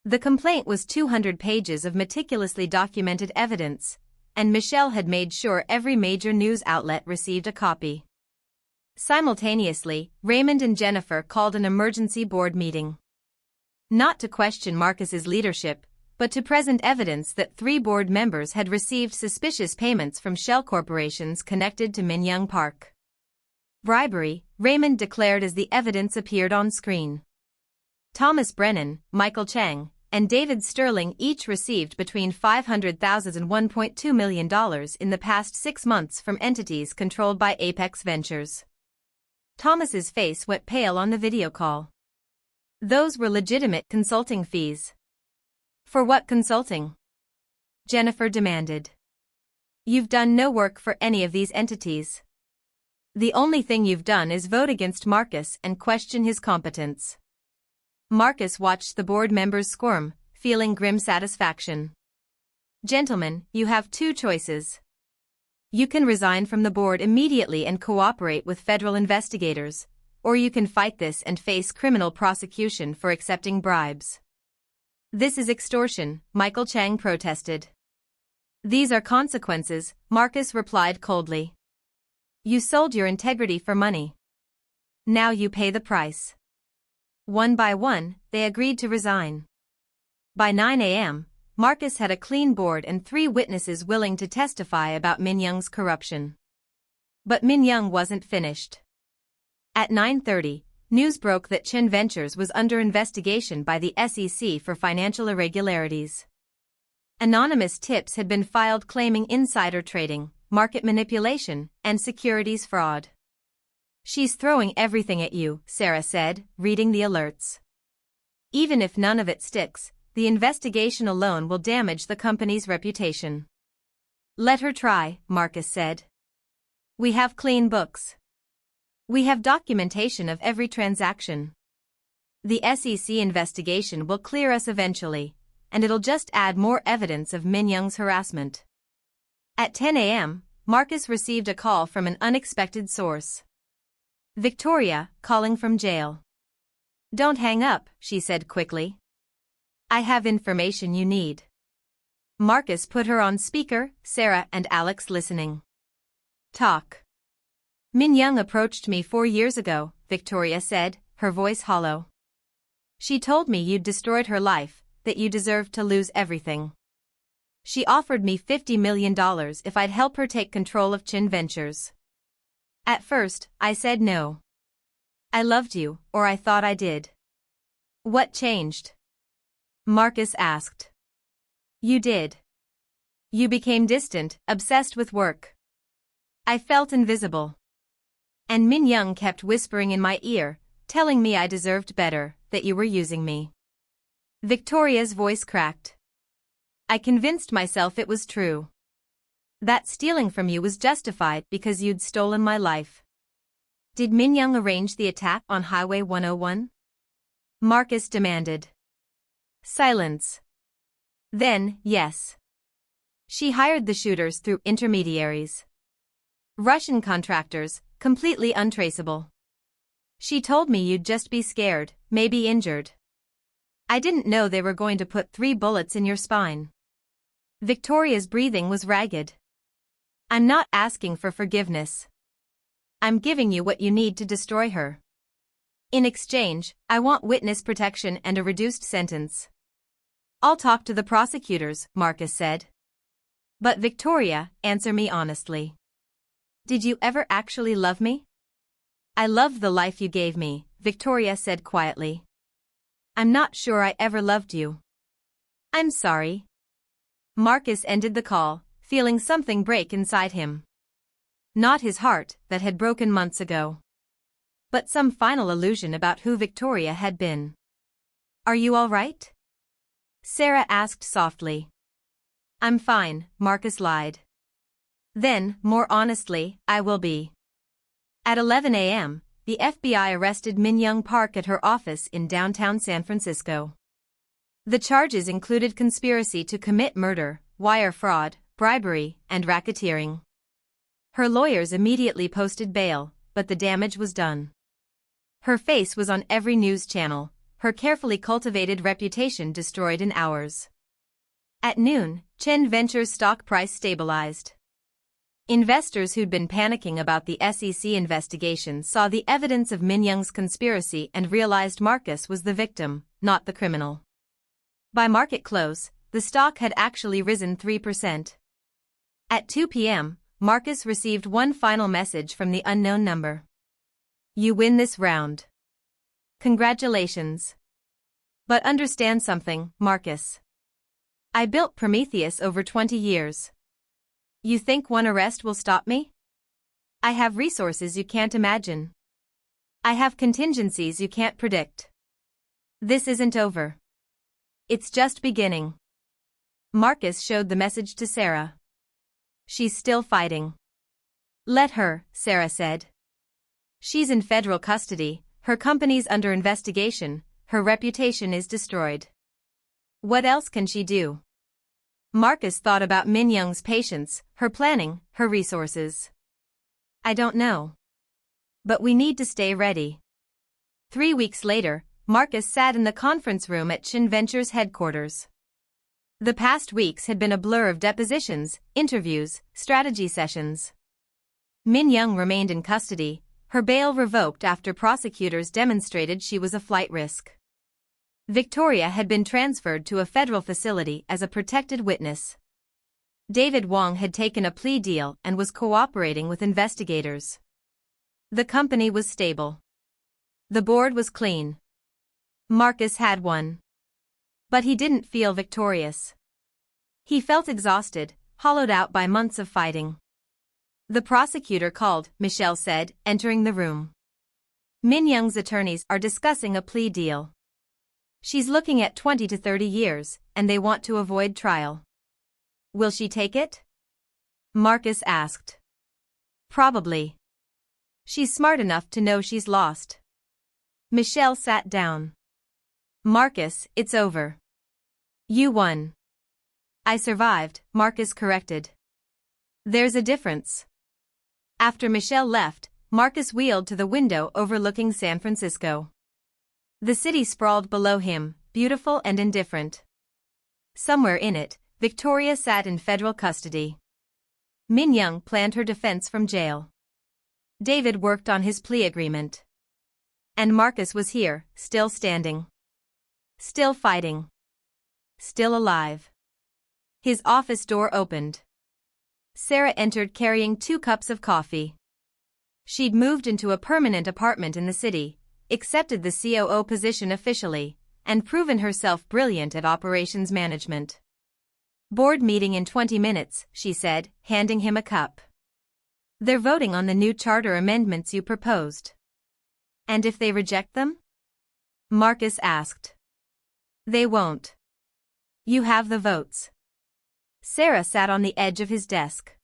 The complaint was 200 pages of meticulously documented evidence, and Michelle had made sure every major news outlet received a copy. Simultaneously, Raymond and Jennifer called an emergency board meeting. Not to question Marcus's leadership, but to present evidence that 3 board members had received suspicious payments from shell corporations connected to Min Young Park. Bribery, Raymond declared as the evidence appeared on screen. Thomas Brennan, Michael Chang, and David Sterling each received between $500,000 and $1.2 million in the past 6 months from entities controlled by Apex Ventures. Thomas's face went pale on the video call. Those were legitimate consulting fees. For what consulting? Jennifer demanded. You've done no work for any of these entities. The only thing you've done is vote against Marcus and question his competence. Marcus watched the board members squirm, feeling grim satisfaction. Gentlemen, you have two choices. You can resign from the board immediately and cooperate with federal investigators, or you can fight this and face criminal prosecution for accepting bribes. This is extortion, Michael Chang protested. These are consequences, Marcus replied coldly. You sold your integrity for money. Now you pay the price. One by one, they agreed to resign. By 9 a.m., Marcus had a clean board and 3 witnesses willing to testify about Min Young's corruption. But Min Young wasn't finished. At 9:30, news broke that Chen Ventures was under investigation by the SEC for financial irregularities. Anonymous tips had been filed claiming insider trading, market manipulation, and securities fraud. She's throwing everything at you, Sarah said, reading the alerts. Even if none of it sticks, the investigation alone will damage the company's reputation. Let her try, Marcus said. We have clean books. We have documentation of every transaction. The SEC investigation will clear us eventually, and it'll just add more evidence of Min Young's harassment. At 10 a.m., Marcus received a call from an unexpected source. Victoria, calling from jail. Don't hang up, she said quickly. I have information you need. Marcus put her on speaker, Sarah and Alex listening. Talk. Min Young approached me 4 years ago, Victoria said, her voice hollow. She told me you'd destroyed her life, that you deserved to lose everything. She offered me $50 million if I'd help her take control of Chen Ventures. At first, I said no. I loved you, or I thought I did. What changed? Marcus asked. You did. You became distant, obsessed with work. I felt invisible. And Min Young kept whispering in my ear, telling me I deserved better, that you were using me. Victoria's voice cracked. I convinced myself it was true. That stealing from you was justified because you'd stolen my life. Did Min Young arrange the attack on Highway 101? Marcus demanded. Silence. Then, yes. She hired the shooters through intermediaries. Russian contractors, completely untraceable. She told me you'd just be scared, maybe injured. I didn't know they were going to put 3 bullets in your spine. Victoria's breathing was ragged. I'm not asking for forgiveness. I'm giving you what you need to destroy her. In exchange, I want witness protection and a reduced sentence. I'll talk to the prosecutors, Marcus said. But Victoria, answer me honestly. Did you ever actually love me? I loved the life you gave me, Victoria said quietly. I'm not sure I ever loved you. I'm sorry. Marcus ended the call, feeling something break inside him. Not his heart, that had broken months ago. But some final illusion about who Victoria had been. Are you all right? Sarah asked softly. I'm fine, Marcus lied. Then, more honestly, I will be. At 11 a.m., the FBI arrested Min Young Park at her office in downtown San Francisco. The charges included conspiracy to commit murder, wire fraud, bribery, and racketeering. Her lawyers immediately posted bail, but the damage was done. Her face was on every news channel, her carefully cultivated reputation destroyed in hours. At noon, Chen Ventures' stock price stabilized. Investors who'd been panicking about the SEC investigation saw the evidence of Min Young's conspiracy and realized Marcus was the victim, not the criminal. By market close, the stock had actually risen 3%. At 2 p.m., Marcus received one final message from the unknown number. You win this round. Congratulations. But understand something, Marcus. I built Prometheus over 20 years. You think one arrest will stop me? I have resources you can't imagine. I have contingencies you can't predict. This isn't over. It's just beginning. Marcus showed the message to Sarah. She's still fighting. Let her, Sarah said. She's in federal custody, her company's under investigation, her reputation is destroyed. What else can she do? Marcus thought about Min Young's patience, her planning, her resources. I don't know. But we need to stay ready. 3 weeks later, Marcus sat in the conference room at Chen Ventures headquarters. The past weeks had been a blur of depositions, interviews, strategy sessions. Min Young remained in custody, her bail revoked after prosecutors demonstrated she was a flight risk. Victoria had been transferred to a federal facility as a protected witness. David Wong had taken a plea deal and was cooperating with investigators. The company was stable. The board was clean. Marcus had won. But he didn't feel victorious. He felt exhausted, hollowed out by months of fighting. The prosecutor called, Michelle said, entering the room. Min Young's attorneys are discussing a plea deal. She's looking at 20 to 30 years, and they want to avoid trial. Will she take it? Marcus asked. Probably. She's smart enough to know she's lost. Michelle sat down. Marcus, it's over. You won. I survived, Marcus corrected. There's a difference. After Michelle left, Marcus wheeled to the window overlooking San Francisco. The city sprawled below him, beautiful and indifferent. Somewhere in it, Victoria sat in federal custody. Min Young planned her defense from jail. David worked on his plea agreement. And Marcus was here, still standing. Still fighting. Still alive. His office door opened. Sarah entered carrying 2 cups of coffee. She'd moved into a permanent apartment in the city, accepted the COO position officially, and proven herself brilliant at operations management. Board meeting in 20 minutes, she said, handing him a cup. They're voting on the new charter amendments you proposed. And if they reject them? Marcus asked. They won't. You have the votes. Sarah sat on the edge of his desk.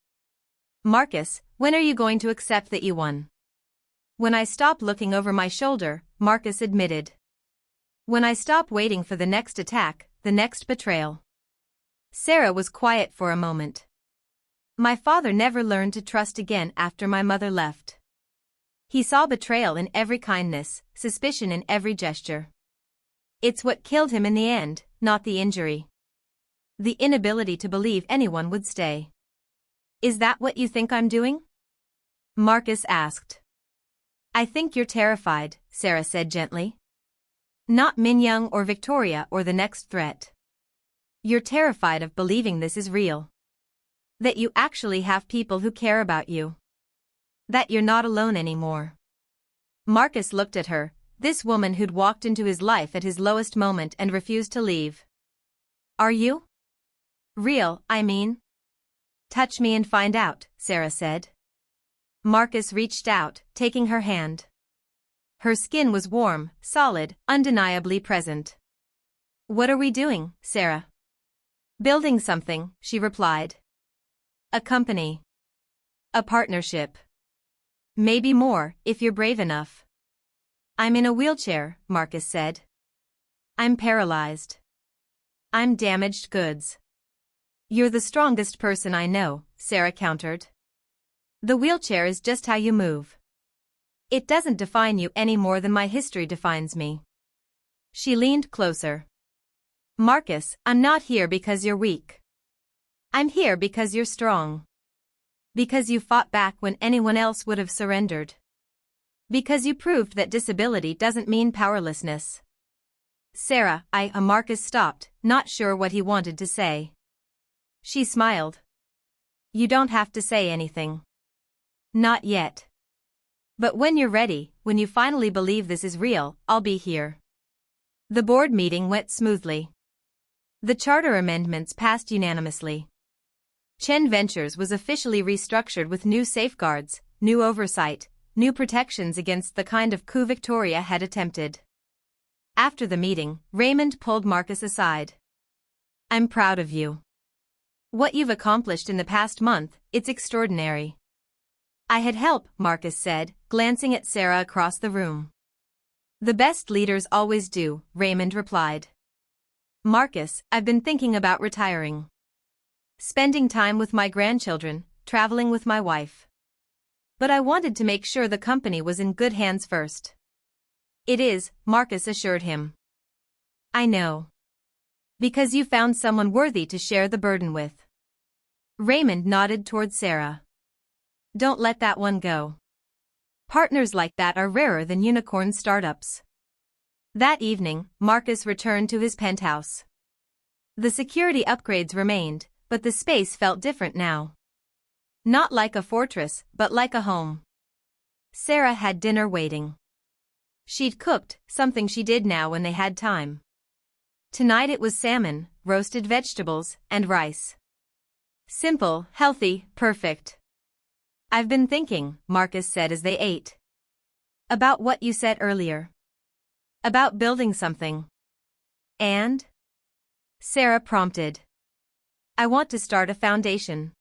Marcus, when are you going to accept that you won? When I stop looking over my shoulder, Marcus admitted. When I stop waiting for the next attack, the next betrayal. Sarah was quiet for a moment. My father never learned to trust again after my mother left. He saw betrayal in every kindness, suspicion in every gesture. It's what killed him in the end, not the injury. The inability to believe anyone would stay. Is that what you think I'm doing? Marcus asked. I think you're terrified, Sarah said gently. Not Min Young or Victoria or the next threat. You're terrified of believing this is real. That you actually have people who care about you. That you're not alone anymore. Marcus looked at her, this woman who'd walked into his life at his lowest moment and refused to leave. Are you? Real, I mean. Touch me and find out, Sarah said. Marcus reached out, taking her hand. Her skin was warm, solid, undeniably present. What are we doing, Sarah? Building something, she replied. A company. A partnership. Maybe more, if you're brave enough. I'm in a wheelchair, Marcus said. I'm paralyzed. I'm damaged goods. You're the strongest person I know, Sarah countered. The wheelchair is just how you move. It doesn't define you any more than my history defines me. She leaned closer. Marcus, I'm not here because you're weak. I'm here because you're strong. Because you fought back when anyone else would have surrendered. Because you proved that disability doesn't mean powerlessness. Sarah, Marcus stopped, not sure what he wanted to say. She smiled. You don't have to say anything. Not yet. But when you're ready, when you finally believe this is real, I'll be here. The board meeting went smoothly. The charter amendments passed unanimously. Chen Ventures was officially restructured with new safeguards, new oversight, new protections against the kind of coup Victoria had attempted. After the meeting, Raymond pulled Marcus aside. I'm proud of you. What you've accomplished in the past month, it's extraordinary. I had help, Marcus said, glancing at Sarah across the room. The best leaders always do, Raymond replied. Marcus, I've been thinking about retiring. Spending time with my grandchildren, traveling with my wife. But I wanted to make sure the company was in good hands first. It is, Marcus assured him. I know. Because you found someone worthy to share the burden with. Raymond nodded toward Sarah. Don't let that one go. Partners like that are rarer than unicorn startups. That evening, Marcus returned to his penthouse. The security upgrades remained, but the space felt different now. Not like a fortress, but like a home. Sarah had dinner waiting. She'd cooked, something she did now when they had time. Tonight it was salmon, roasted vegetables, and rice. Simple, healthy, perfect. I've been thinking, Marcus said as they ate. About what you said earlier. About building something. And? Sarah prompted. I want to start a foundation.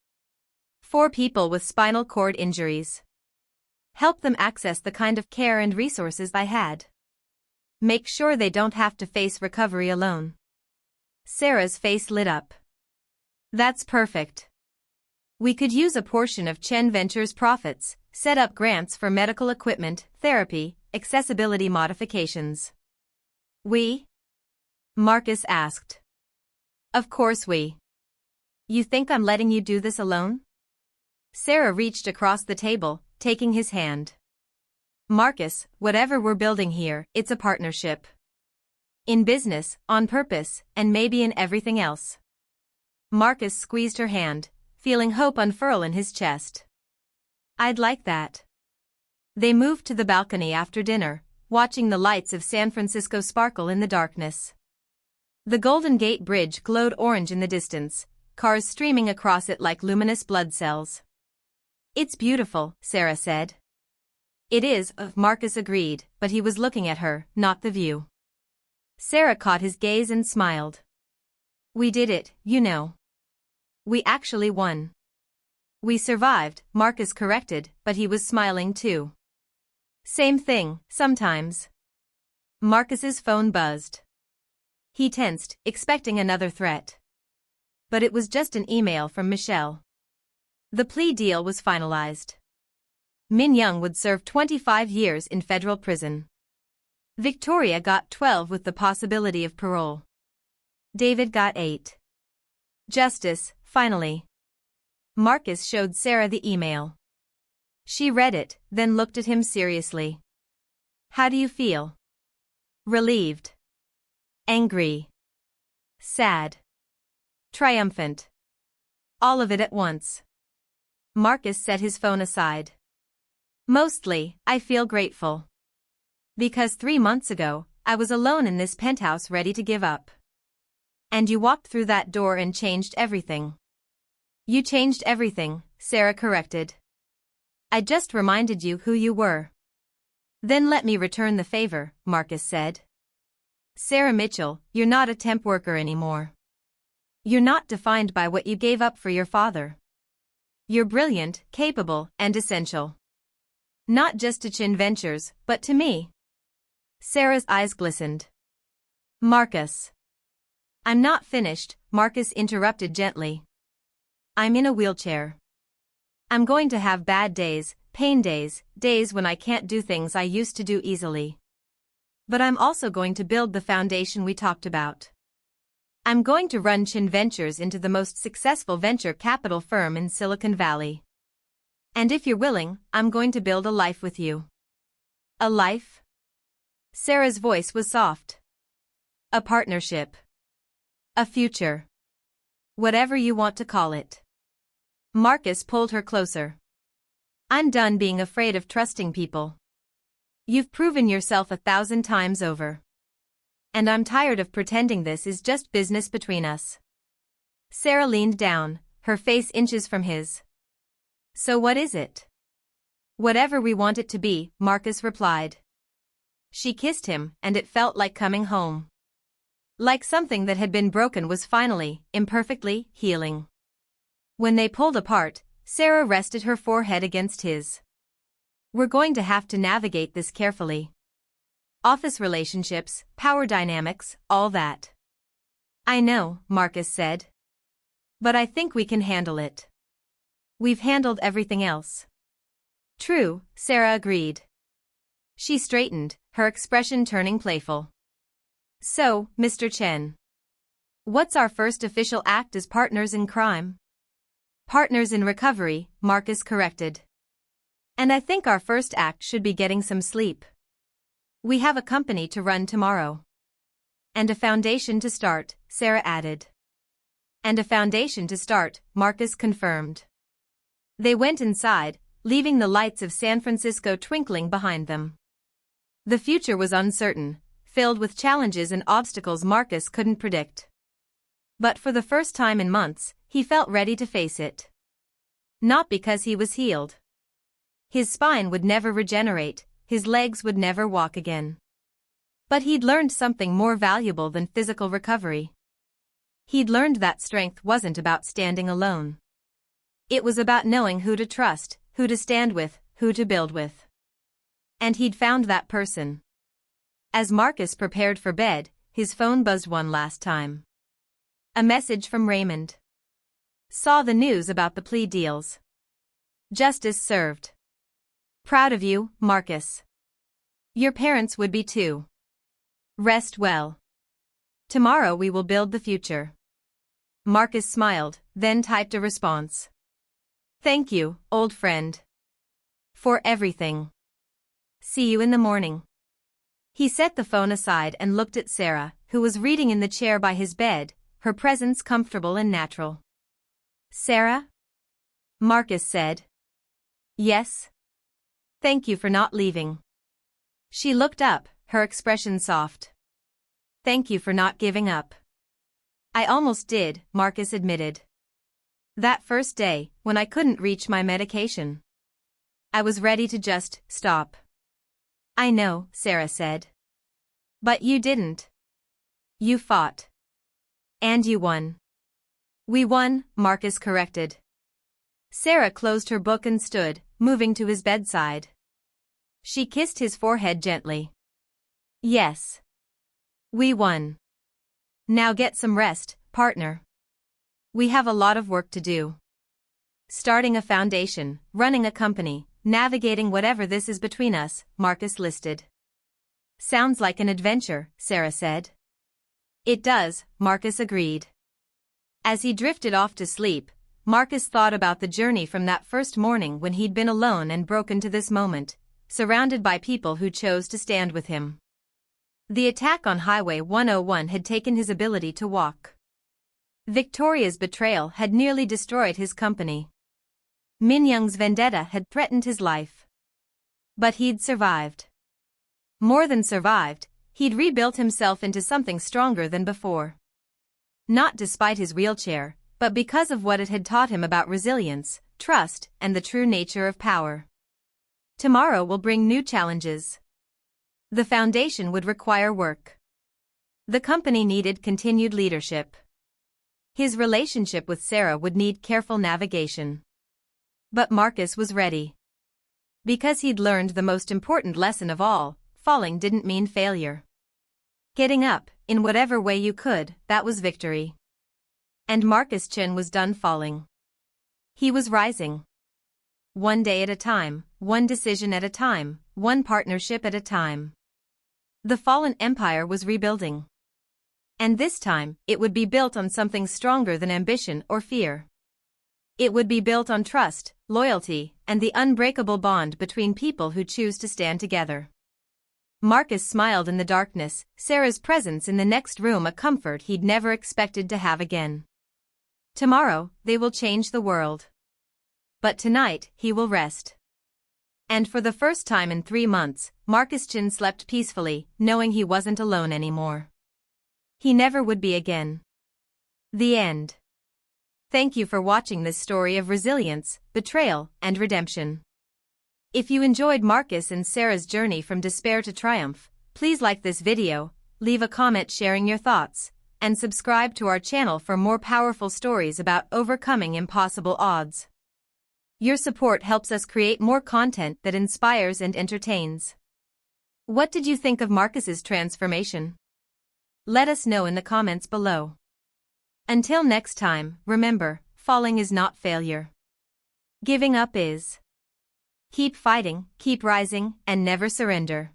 For people with spinal cord injuries. Help them access the kind of care and resources I had. Make sure they don't have to face recovery alone. Sarah's face lit up. That's perfect. We could use a portion of Chen Ventures' profits, set up grants for medical equipment, therapy, accessibility modifications. We? Marcus asked. Of course we. You think I'm letting you do this alone? Sarah reached across the table, taking his hand. Marcus, whatever we're building here, it's a partnership. In business, on purpose, and maybe in everything else. Marcus squeezed her hand, feeling hope unfurl in his chest. I'd like that. They moved to the balcony after dinner, watching the lights of San Francisco sparkle in the darkness. The Golden Gate Bridge glowed orange in the distance, cars streaming across it like luminous blood cells. It's beautiful, Sarah said. It is, Marcus agreed, but he was looking at her, not the view. Sarah caught his gaze and smiled. We did it, you know. We actually won. We survived, Marcus corrected, but he was smiling too. Same thing, sometimes. Marcus's phone buzzed. He tensed, expecting another threat. But it was just an email from Michelle. The plea deal was finalized. Min Young would serve 25 years in federal prison. Victoria got 12 with the possibility of parole. David got 8. Justice, finally. Marcus showed Sarah the email. She read it, then looked at him seriously. How do you feel? Relieved. Angry. Sad. Triumphant. All of it at once. Marcus set his phone aside. Mostly, I feel grateful. Because 3 months ago, I was alone in this penthouse ready to give up. And you walked through that door and changed everything. You changed everything, Sarah corrected. I just reminded you who you were. Then let me return the favor, Marcus said. Sarah Mitchell, you're not a temp worker anymore. You're not defined by what you gave up for your father. You're brilliant, capable, and essential. Not just to Chen Ventures, but to me. Sarah's eyes glistened. Marcus. I'm not finished, Marcus interrupted gently. I'm in a wheelchair. I'm going to have bad days, pain days, days when I can't do things I used to do easily. But I'm also going to build the foundation we talked about. I'm going to run Chen Ventures into the most successful venture capital firm in Silicon Valley. And if you're willing, I'm going to build a life with you. A life? Sarah's voice was soft. A partnership. A future. Whatever you want to call it. Marcus pulled her closer. I'm done being afraid of trusting people. You've proven yourself 1,000 times over. And I'm tired of pretending this is just business between us. Sarah leaned down, her face inches from his. So what is it? Whatever we want it to be, Marcus replied. She kissed him, and it felt like coming home. Like something that had been broken was finally, imperfectly, healing. When they pulled apart, Sarah rested her forehead against his. We're going to have to navigate this carefully. Office relationships, power dynamics, all that. I know, Marcus said. But I think we can handle it. We've handled everything else. True, Sarah agreed. She straightened, her expression turning playful. So, Mr. Chen. What's our first official act as partners in crime? Partners in recovery, Marcus corrected. And I think our first act should be getting some sleep. We have a company to run tomorrow. And a foundation to start, Sarah added. And a foundation to start, Marcus confirmed. They went inside, leaving the lights of San Francisco twinkling behind them. The future was uncertain, filled with challenges and obstacles Marcus couldn't predict. But for the first time in months, he felt ready to face it. Not because he was healed. His spine would never regenerate, his legs would never walk again. But he'd learned something more valuable than physical recovery. He'd learned that strength wasn't about standing alone. It was about knowing who to trust, who to stand with, who to build with. And he'd found that person. As Marcus prepared for bed, his phone buzzed one last time. A message from Raymond. Saw the news about the plea deals. Justice served. Proud of you, Marcus. Your parents would be too. Rest well. Tomorrow we will build the future. Marcus smiled, then typed a response. Thank you, old friend. For everything. See you in the morning. He set the phone aside and looked at Sarah, who was reading in the chair by his bed, her presence comfortable and natural. Sarah? Marcus said. Yes? Thank you for not leaving. She looked up, her expression soft. Thank you for not giving up. I almost did, Marcus admitted. That first day, when I couldn't reach my medication. I was ready to just stop. I know, Sarah said. But you didn't. You fought. And you won. We won, Marcus corrected. Sarah closed her book and stood, moving to his bedside. She kissed his forehead gently. Yes. We won. Now get some rest, partner. We have a lot of work to do. Starting a foundation, running a company, navigating whatever this is between us, Marcus listed. Sounds like an adventure, Sarah said. It does, Marcus agreed. As he drifted off to sleep, Marcus thought about the journey from that first morning when he'd been alone and broken to this moment, surrounded by people who chose to stand with him. The attack on Highway 101 had taken his ability to walk. Victoria's betrayal had nearly destroyed his company. Min Young's vendetta had threatened his life. But he'd survived. More than survived, he'd rebuilt himself into something stronger than before. Not despite his wheelchair, but because of what it had taught him about resilience, trust, and the true nature of power. Tomorrow will bring new challenges. The foundation would require work. The company needed continued leadership. His relationship with Sarah would need careful navigation. But Marcus was ready. Because he'd learned the most important lesson of all, falling didn't mean failure. Getting up, in whatever way you could, that was victory. And Marcus Chen was done falling. He was rising. One day at a time, one decision at a time, one partnership at a time. The fallen empire was rebuilding. And this time, it would be built on something stronger than ambition or fear. It would be built on trust, loyalty, and the unbreakable bond between people who choose to stand together. Marcus smiled in the darkness, Sarah's presence in the next room a comfort he'd never expected to have again. Tomorrow, they will change the world. But tonight, he will rest. And for the first time in 3 months, Marcus Chen slept peacefully, knowing he wasn't alone anymore. He never would be again. The end. Thank you for watching this story of resilience, betrayal, and redemption. If you enjoyed Marcus and Sarah's journey from despair to triumph, please like this video, leave a comment sharing your thoughts, and subscribe to our channel for more powerful stories about overcoming impossible odds. Your support helps us create more content that inspires and entertains. What did you think of Marcus's transformation? Let us know in the comments below. Until next time, remember, falling is not failure. Giving up is. Keep fighting, keep rising, and never surrender.